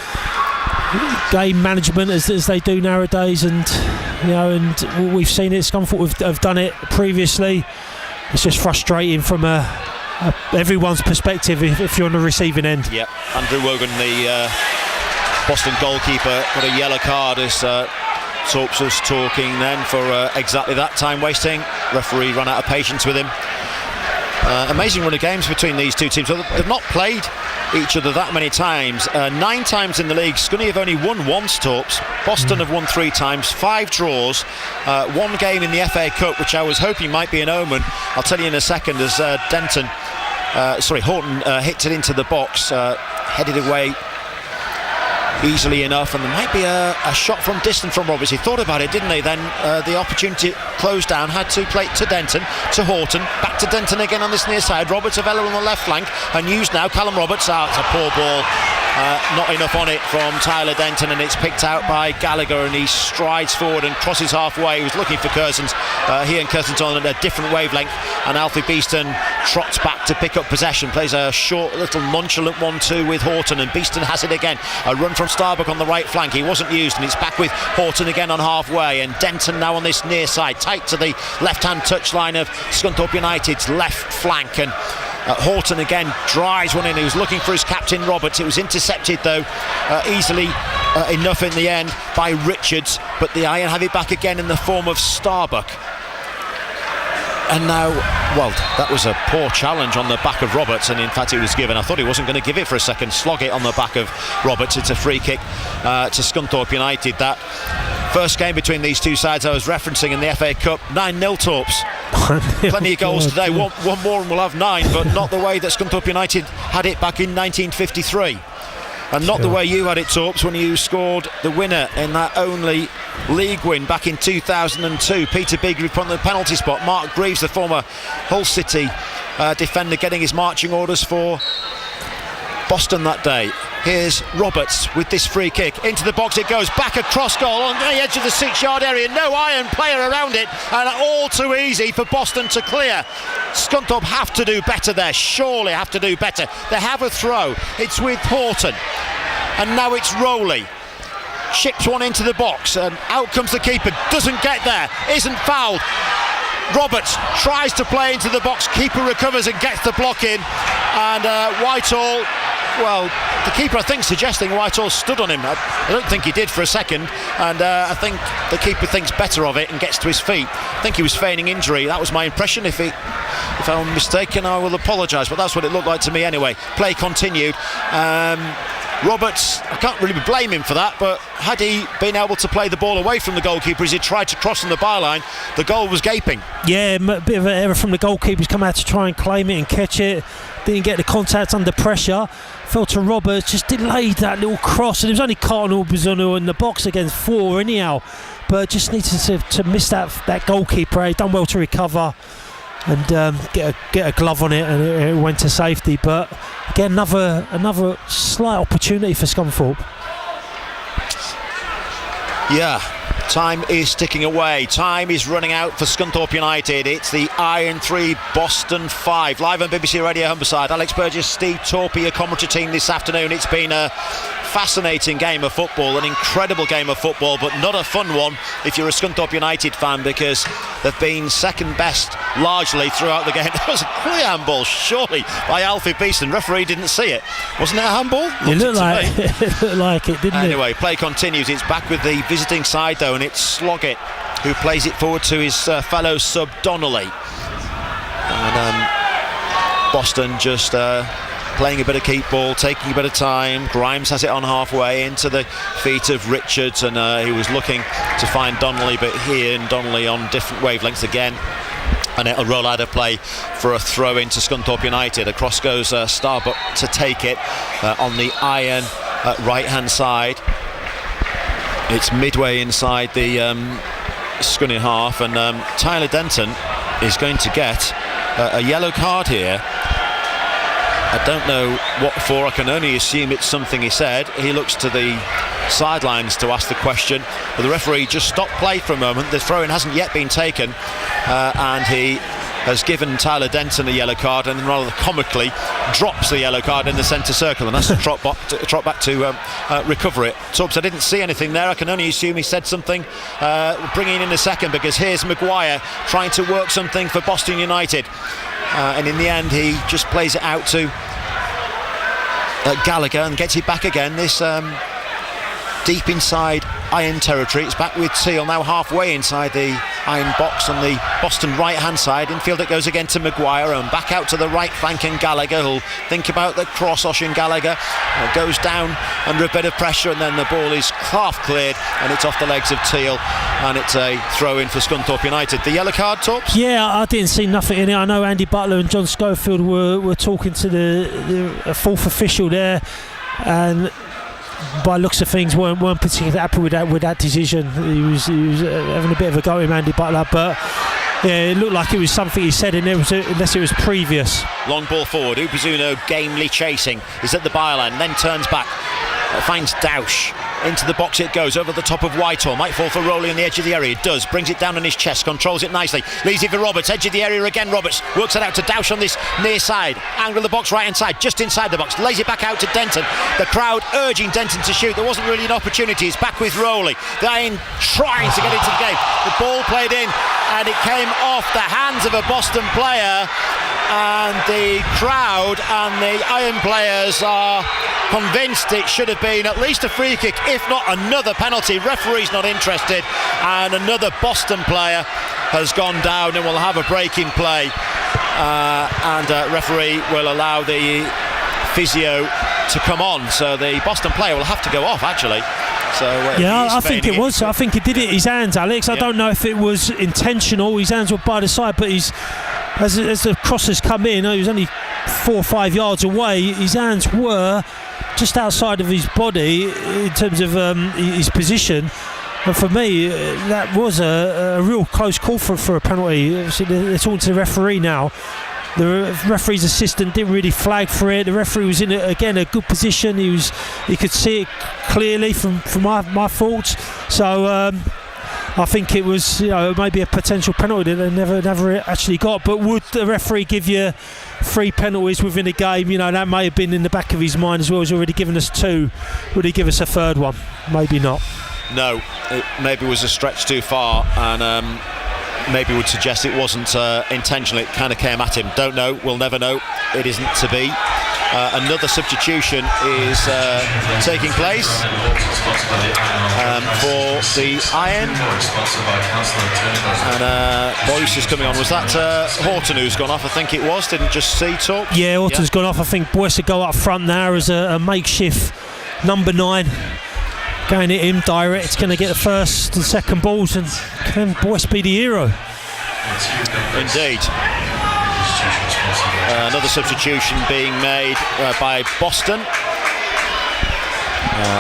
game management as they do nowadays, and we've seen it. Scunthorpe have done it previously. It's just frustrating from everyone's perspective if you're on the receiving end. Yep, Andrew Wogan, the Boston goalkeeper, got a yellow card as Torps was talking then for exactly that, time wasting. Referee ran out of patience with him. Amazing run of games between these two teams. They've not played each other that many times. 9 times in the league. Scunny have only won once, Torps. Boston have won 3 times, 5 draws, 1 game in the FA Cup, which I was hoping might be an omen. I'll tell you in a second, as Horton hits it into the box, headed away easily enough, and there might be a shot from distance from Roberts. He thought about it, didn't he? Then the opportunity closed down, had to play to Denton, to Horton, back to Denton again on this near side. Roberts available on the left flank, and used now. Callum Roberts out. It's a poor ball. Not enough on it from Tyler Denton, and it's picked out by Gallagher, and he strides forward and crosses halfway. He was looking for Curzons. He and Curzons on a different wavelength, and Alfie Beeston trots back to pick up possession, plays a short little nonchalant 1-2 with Horton, and Beeston has it again. A run from Starbuck on the right flank. He wasn't used, and it's back with Horton again on halfway, and Denton now on this near side, tight to the left hand touchline of Scunthorpe United's left flank, and Horton again drives one in. He was looking for his captain Roberts. It was intercepted though easily enough in the end by Richards, but the Iron have it back again in the form of Starbuck. And now, well, that was a poor challenge on the back of Roberts, and in fact it was given. I thought he wasn't going to give it for a second. Slog it on the back of Roberts. It's a free kick to Scunthorpe United. That first game between these two sides I was referencing in the FA Cup, 9-0 Torps. Plenty of goals today. One more and we'll have 9, but not the way that Scunthorpe United had it back in 1953. And not the way you had it, Torps, when you scored the winner in that only league win back in 2002. Peter Bigley put on the penalty spot. Mark Greaves, the former Hull City defender, getting his marching orders for Boston that day. Here's Roberts with this free kick. Into the box it goes, back across goal on the edge of the 6-yard area. No Iron player around it, and all too easy for Boston to clear. Scunthorpe have to do better there, surely have to do better. They have a throw, it's with Horton, and now it's Rowley. Chips one into the box, and out comes the keeper, doesn't get there, isn't fouled. Roberts tries to play into the box, keeper recovers and gets the block in, and Whitehall, well, the keeper I think suggesting Whitehall stood on him. I don't think he did for a second, and I think the keeper thinks better of it and gets to his feet. I think he was feigning injury, that was my impression. If I'm mistaken I will apologise, but that's what it looked like to me anyway. Play continued. Roberts, I can't really blame him for that, but had he been able to play the ball away from the goalkeeper as he tried to cross on the byline, the goal was gaping. Yeah, a bit of an error from the goalkeeper. He's come out to try and claim it and catch it. Didn't get the contact under pressure. Fell to Roberts, just delayed that little cross, and it was only Cardinal Bizano in the box against 4 anyhow, but just needed to miss that goalkeeper. He done well to recover and get a glove on it, and it went to safety. But again, another slight opportunity for Scunthorpe. Yeah, time is ticking away. Time is running out for Scunthorpe United. It's the Iron 3, Boston 5. Live on BBC Radio Humberside. Alex Burgess, Steve Torpey, your commentary team this afternoon. It's been a fascinating game of football, an incredible game of football, but not a fun one if you're a Scunthorpe United fan, because they've been second best largely throughout the game. That was a clear handball, surely, by Alfie Beeston. Referee didn't see it. Wasn't it a handball? It looked like it, didn't it? Anyway, play continues. It's back with the visiting side though, and it's Sloggett who plays it forward to his fellow sub Donnelly. And Boston just playing a bit of keep ball, taking a bit of time. Grimes has it on halfway into the feet of Richards, and he was looking to find Donnelly, but he and Donnelly on different wavelengths again. And it'll roll out of play for a throw into Scunthorpe United. Across goes Starbuck to take it on the Iron right hand side. It's midway inside the Scunny half, and Tyler Denton is going to get a yellow card here. I don't know what for, I can only assume it's something he said. He looks to the sidelines to ask the question, but the referee just stopped play for a moment. The throw-in hasn't yet been taken, and he has given Tyler Denton a yellow card, and rather comically drops the yellow card in the centre circle, and has to trot back to recover it. Tubbs, I didn't see anything there. I can only assume he said something. Bringing in a second, because here's Maguire trying to work something for Boston United. And in the end he just plays it out to Gallagher and gets it back again. This deep inside Iron territory. It's back with Teal now halfway inside the Iron box on the Boston right hand side. Infield it goes again to Maguire, and back out to the right flank, and Gallagher who'll think about the cross. Ocean Gallagher goes down under a bit of pressure, and then the ball is half cleared and it's off the legs of Teal, and it's a throw in for Scunthorpe United. The yellow card, Torps? Yeah, I didn't see nothing in it. I know Andy Butler and John Schofield were talking to the fourth official there, and by looks of things weren't particularly happy with that decision. He was having a bit of a go at him, Andy Butler, but yeah, it looked like it was something he said in there, unless it was previous. Long ball forward, Upazuno gamely chasing, is at the byline, then turns back, finds Dausch, Into the box it goes, over the top of Whitehall. Might fall for Rowley on the edge of the area. It does. Brings it down on his chest. Controls it nicely. Leaves it for Roberts. Edge of the area again. Roberts works it out to Doush on this near side. Angle of the box right hand side. Just inside the box. Lays it back out to Denton. The crowd urging Denton to shoot. There wasn't really an opportunity. It's back with Rowley. The Iron trying to get into the game. The ball played in and it came off the hands of a Boston player. And the crowd and the Iron players are convinced it should have been at least a free kick, if not another penalty. Referee's not interested, and another Boston player has gone down and will have a break in play, and referee will allow the physio to come on, so the Boston player will have to go off actually. So, I think it was. I think he did it his hands, Alex. I don't know if it was intentional. His hands were by the side, but as the crosses come in, he was only 4 or 5 yards away. His hands were just outside of his body in terms of his position. And for me, that was a real close call for a penalty. They're talking to the referee now. The referee's assistant didn't really flag for it. The referee was in a good position. He could see it clearly from my thoughts. So I think it was maybe a potential penalty that they never actually got. But would the referee give you 3 penalties within a game? That may have been in the back of his mind as well. He's already given us 2. Would he give us a third one? Maybe not. No, it maybe was a stretch too far, and maybe would suggest it wasn't intentional. It kind of came at him. Don't know. We'll never know. It isn't to be. Another substitution is taking place for the Iron, and Boyce is coming on. Was that Horton who's gone off? I think it was. Didn't just see Torp? Yeah, Horton's gone off. I think Boyce will go up front now as a makeshift number 9. Going at him direct, it's going to get the first and second balls, and can Boyce be the hero? Indeed. Another substitution being made by Boston.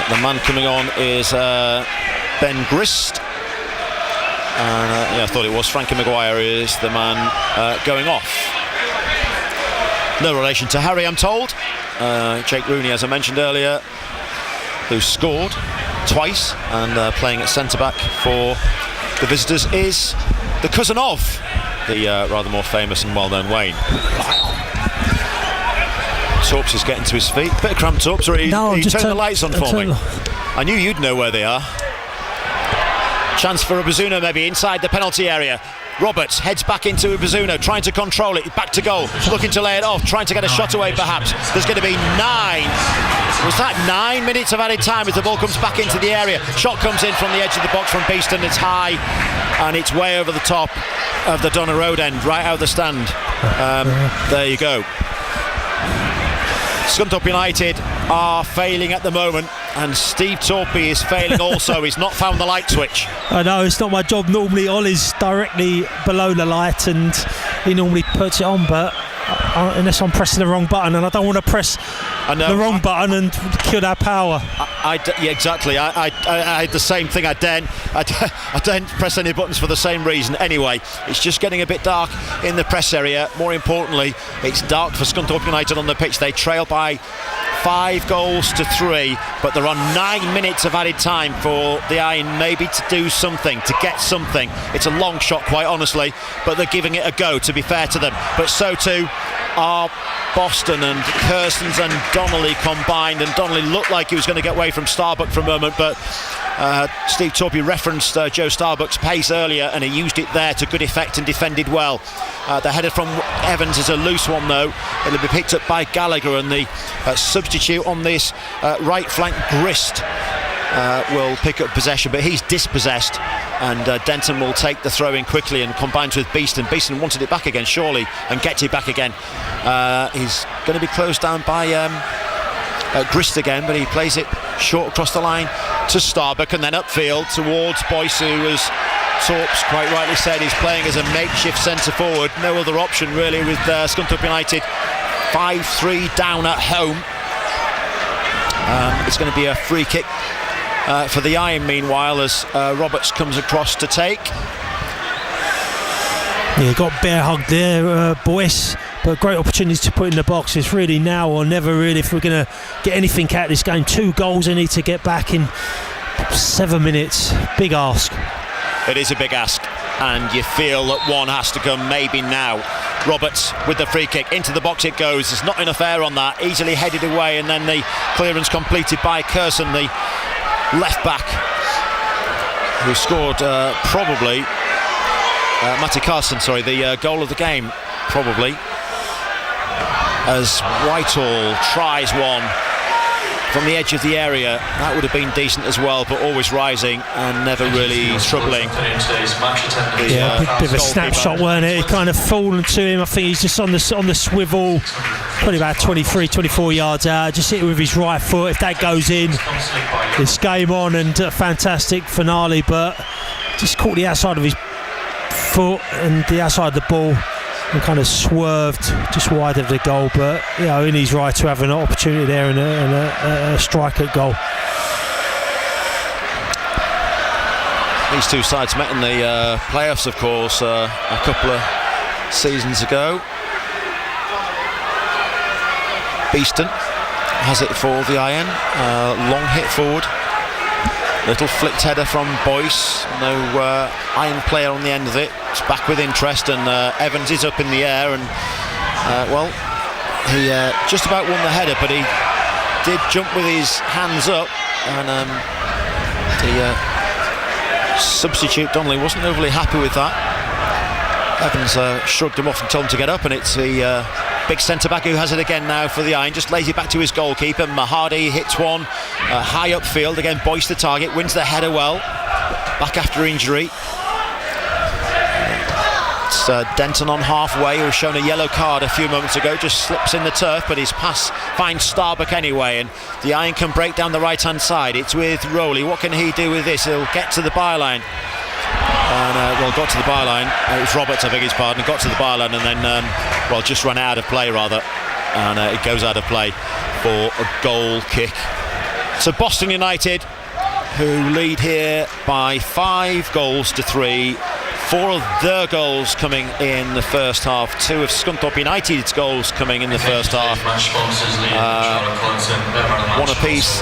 The man coming on is Ben Grist. I thought it was Frankie Maguire is the man going off. No relation to Harry, I'm told. Jake Rooney, as I mentioned earlier, who scored twice and playing at centre-back for the visitors, is the cousin of the rather more famous and well-known Wayne. Torps is getting to his feet. Bit of cramped up, so he turned the lights on for me. I knew you'd know where they are. Chance for Ubazuno maybe inside the penalty area. Roberts heads back into Ubazuno, trying to control it, back to goal, looking to lay it off, trying to get a shot away perhaps. There's going to be 9 minutes of added time as the ball comes back into the area. Shot comes in from the edge of the box from Beeston. It's high and it's way over the top of the Donna Road end, right out of the stand. There you go. Scunthorpe United are failing at the moment, and Steve Torpey is failing also. He's not found the light switch. I know, it's not my job. Normally Ollie's directly below the light and he normally puts it on, but unless I'm pressing the wrong button, and I don't want to press the wrong button and kill our power. Yeah, exactly. I had the same thing. I don't press any buttons for the same reason. Anyway, it's just getting a bit dark in the press area. More importantly, it's dark for Scunthorpe United on the pitch. They trail by 5 goals to 3, but there are 9 minutes of added time for the Iron maybe to do something, to get something. It's a long shot, quite honestly, but they're giving it a go, to be fair to them. But so too are Boston, and Kirstens and Donnelly combined, and Donnelly looked like he was going to get away from Starbuck for a moment, but Steve Torpey referenced Joe Starbuck's pace earlier, and he used it there to good effect and defended well. The header from Evans is a loose one though. It'll be picked up by Gallagher, and the substitute on this right flank, Grist, will pick up possession, but he's dispossessed, and Denton will take the throw in quickly and combines with Beeston. Beeston wanted it back again, surely, and gets it back again. He's going to be closed down by Grist again, but he plays it short across the line to Starbuck, and then upfield towards Boyce, who, as Torps quite rightly said, is playing as a makeshift centre forward. No other option really with Scunthorpe United 5-3 down at home. It's going to be a free kick for the Iron meanwhile, as Roberts comes across to take. Yeah, got bear hugged there, Boyce, but great opportunities to put in the box. It's really now or never really if we're going to get anything out of this game. 2 goals, they need to get back in 7 minutes, big ask. It is a big ask, and you feel that one has to come maybe now. Roberts with the free kick, into the box it goes. There's not enough air on that, easily headed away, and then the clearance completed by Curson, the left back, who scored probably Matty Carson, the goal of the game, probably, as Whitehall tries one from the edge of the area. That would have been decent as well, but always rising and never really troubling. Bit of a snapshot, weren't it? It kind of fallen to him. I think he's just on the swivel, probably about 23, 24 yards out. Just hit it with his right foot. If that goes in, it's game on, and a fantastic finale. But just caught the outside of his foot and the outside of the ball, and kind of swerved just wide of the goal. But in his right to have an opportunity there and a strike at goal. These two sides met in the playoffs, of course, a couple of seasons ago. Beeston has it for the Iron. Long hit forward. Little flicked header from Boyce. No Iron player on the end of it. It's back with interest, and Evans is up in the air, and he just about won the header, but he did jump with his hands up, and the substitute Donnelly wasn't overly happy with that. Evans shrugged him off and told him to get up, and it's the big centre-back who has it again now for the Iron. Just lays it back to his goalkeeper. Mahadi hits one high upfield. Again, Boyce the target, wins the header well. Back after injury. It's Denton on halfway, who was shown a yellow card a few moments ago. Just slips in the turf, but his pass finds Starbuck anyway, and the Iron can break down the right-hand side. It's with Rowley. What can he do with this? He'll get to the byline. And got to the byline. It was Roberts, I beg his pardon. Got to the byline and then, just ran out of play rather. And it goes out of play for a goal kick. So Boston United, who lead here by 5-3. 4 of their goals coming in the first half. 2 of Scunthorpe United's goals coming in the first half. One apiece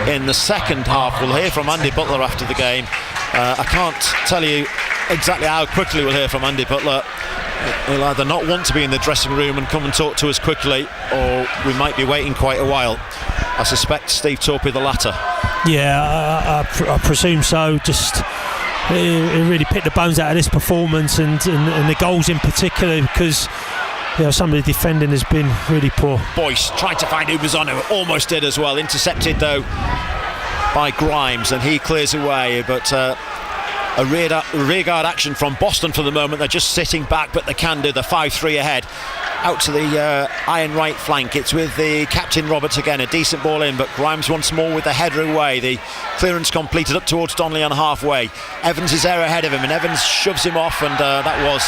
in the second half. We'll hear from Andy Butler after the game. I can't tell you exactly how quickly we'll hear from Andy Butler. He'll either not want to be in the dressing room and come and talk to us quickly, or we might be waiting quite a while. I suspect Steve Torpey the latter. Yeah, I presume so. Just he really picked the bones out of this performance, and the goals in particular, because some of the defending has been really poor. Boyce tried to find Ubazano, almost did as well. Intercepted though by Grimes, and he clears away. But a rearguard action from Boston for the moment. They're just sitting back, but they can do. The 5-3 ahead. Out to the Iron right flank. It's with the captain Roberts again. A decent ball in, but Grimes once more with the header away. The clearance completed up towards Donnelly on halfway. Evans is there ahead of him, and Evans shoves him off, and that was,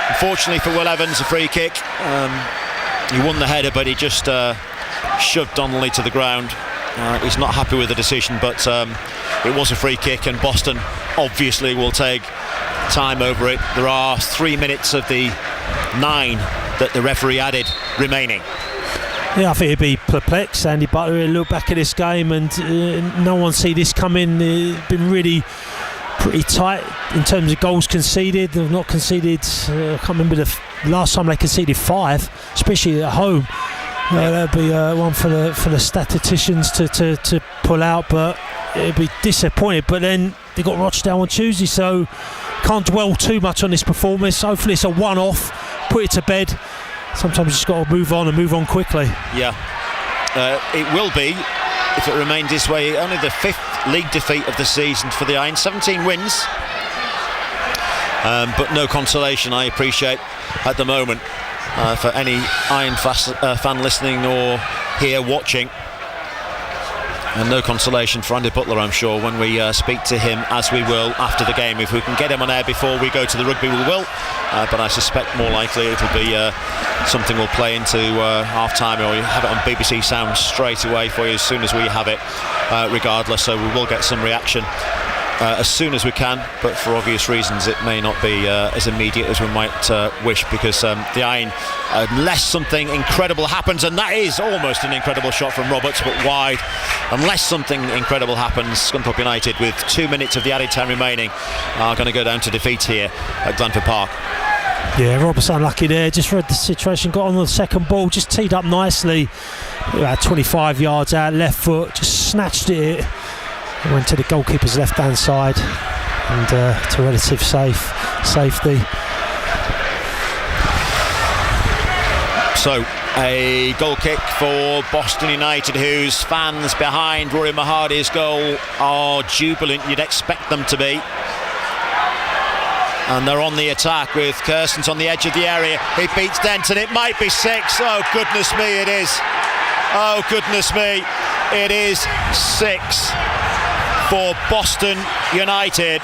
unfortunately for Will Evans, a free kick. He won the header, but he just shoved Donnelly to the ground. He's not happy with the decision, but it was a free kick, and Boston obviously will take time over it. There are 3 minutes of the 9 that the referee added remaining. Yeah, I think he'd be perplexed, Andy Butler. He'll look back at this game, and no one see this coming. It's been really pretty tight in terms of goals conceded. They've not conceded, I can't remember the last time they conceded 5, especially at home. That'd be one for the statisticians to pull out, but it'd be disappointed. But then they got Rochdale on Tuesday, so can't dwell too much on this performance. Hopefully it's a one-off, put it to bed. Sometimes you just got to move on, and move on quickly. Yeah, it will be if it remains this way. Only the 5th league defeat of the season for the Iron. 17 wins, but no consolation, I appreciate, at the moment, for any Iron fan listening or here watching. And no consolation for Andy Butler, I'm sure, when we speak to him, as we will after the game. If we can get him on air before we go to the rugby, we will. But I suspect more likely it'll be something we'll play into half-time, or you have it on BBC Sound straight away for you as soon as we have it, regardless. So we will get some reaction as soon as we can, but for obvious reasons it may not be as immediate as we might wish, because the Iron, unless something incredible happens, and that is almost an incredible shot from Roberts but wide, unless something incredible happens, Scunthorpe United, with 2 minutes of the added time remaining, are going to go down to defeat here at Glanford Park. Yeah, Roberts unlucky there, just read the situation, got on the second ball, just teed up nicely, about 25 yards out, left foot, just snatched it, went to the goalkeeper's left hand side and to relative safety. So a goal kick for Boston United, whose fans behind Rory Mahadi's goal are jubilant, you'd expect them to be. And they're on the attack with Kirstens on the edge of the area. He beats Denton. It might be 6. Oh, goodness me, it is. Oh, goodness me. It is 6 for Boston United.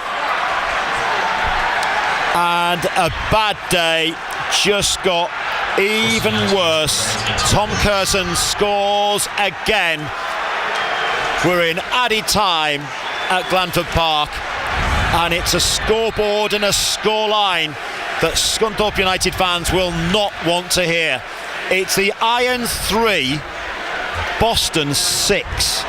And a bad day just got even worse. Tom Kirstens scores again. We're in added time at Glanford Park, and it's a scoreboard and a scoreline that Scunthorpe United fans will not want to hear. It's the Iron 3, Boston 6.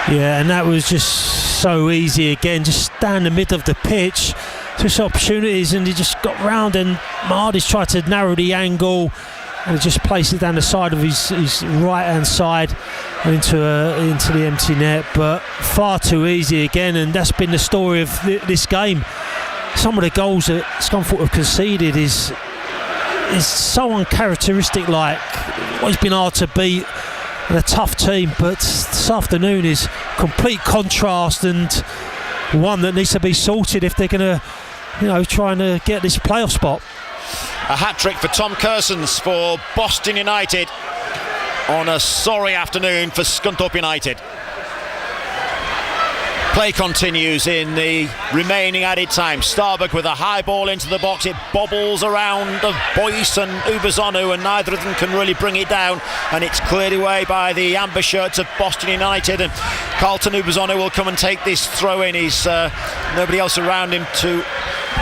Yeah, and that was just so easy again, just down the middle of the pitch, just opportunities, and he just got round, and Mahadi's tried to narrow the angle and he just placed it down the side of his right hand side and into the empty net, but far too easy again. And that's been the story of this game. Some of the goals that Scunthorpe have conceded is so uncharacteristic, like always been hard to beat and a tough team, but this afternoon is complete contrast and one that needs to be sorted if they're going to trying to get this playoff spot. A hat-trick for Tom Kirstens for Boston United on a sorry afternoon for Scunthorpe United. Play continues in the remaining added time. Starbuck with a high ball into the box. It bobbles around of Boyce and Ubazonu, and neither of them can really bring it down, and it's cleared away by the amber shirts of Boston United, and Carlton Ubazonu will come and take this throw in. He's nobody else around him to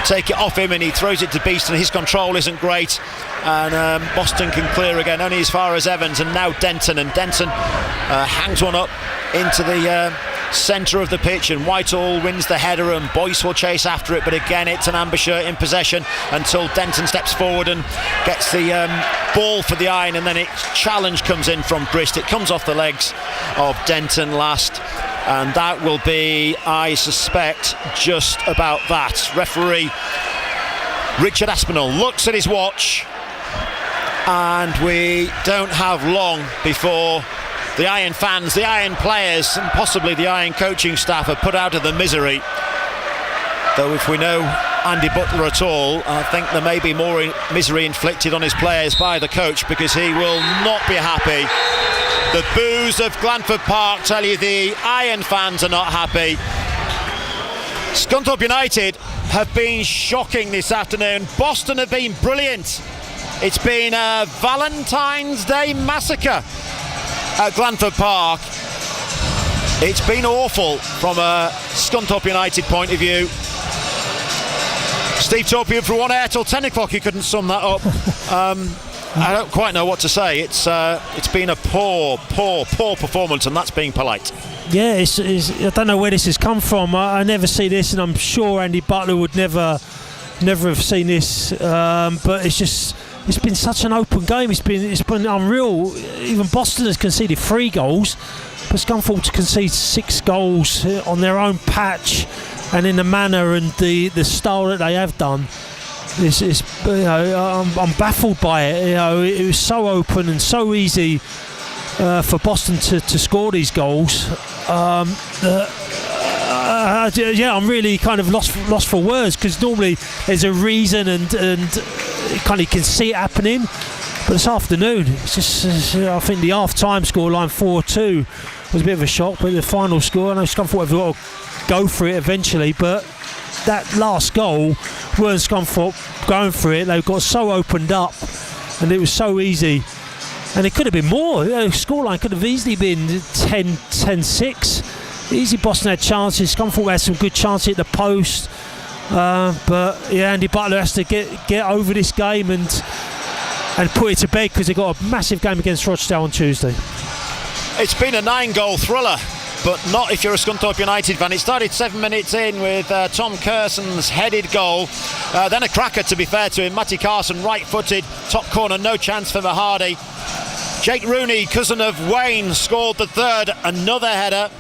take it off him, and he throws it to Beast, and his control isn't great, and Boston can clear again only as far as Evans, and now Denton hangs one up into the centre of the pitch, and Whitehall wins the header, and Boyce will chase after it, but again it's an amber shirt in possession until Denton steps forward and gets the ball for the Iron, and then a challenge comes in from Grist. It comes off the legs of Denton last, and that will be, I suspect, just about that. Referee Richard Aspinall looks at his watch, and we don't have long before the Iron fans, the Iron players, and possibly the Iron coaching staff are put out of the misery. Though if we know Andy Butler at all, I think there may be more misery inflicted on his players by the coach, because he will not be happy. The boos of Glanford Park tell you the Iron fans are not happy. Scunthorpe United have been shocking this afternoon. Boston have been brilliant. It's been a Valentine's Day massacre at Glanford Park. It's been awful from a Scunthorpe United point of view. Steve Torpey for 1 hour till 10 o'clock, he couldn't sum that up. I don't quite know what to say. It's been a poor performance, and that's being polite. Yeah, I don't know where this has come from. I never see this, and I'm sure Andy Butler would never have seen this. But it's been such an open game. It's been unreal. Even Boston has conceded 3 goals, but Scunthorpe concede 6 goals on their own patch, and in the manner and the style that they have done. I'm baffled by it. It was so open and so easy for Boston to score these goals. I'm really kind of lost for words, because normally there's a reason and kind of can see it happening. But this afternoon, it's just I think the half-time scoreline 4-2 was a bit of a shock, but the final score, I know Scunthorpe have got to go for it eventually, but that last goal weren't Scunthorpe going for it. They got so opened up, and it was so easy, and it could have been more. The scoreline could have easily been 10-6. Easy Boston had chances. Scunthorpe had some good chances at the post. But yeah, Andy Butler has to get over this game and put it to bed, because they've got a massive game against Rochdale on Tuesday. It's been a 9-goal thriller, but not if you're a Scunthorpe United fan. It started 7 minutes in with Tom Kerson's headed goal. Then a cracker, to be fair to him. Matty Carson, right-footed, top corner, no chance for Mahadi. Jake Rooney, cousin of Wayne, scored the third, another header.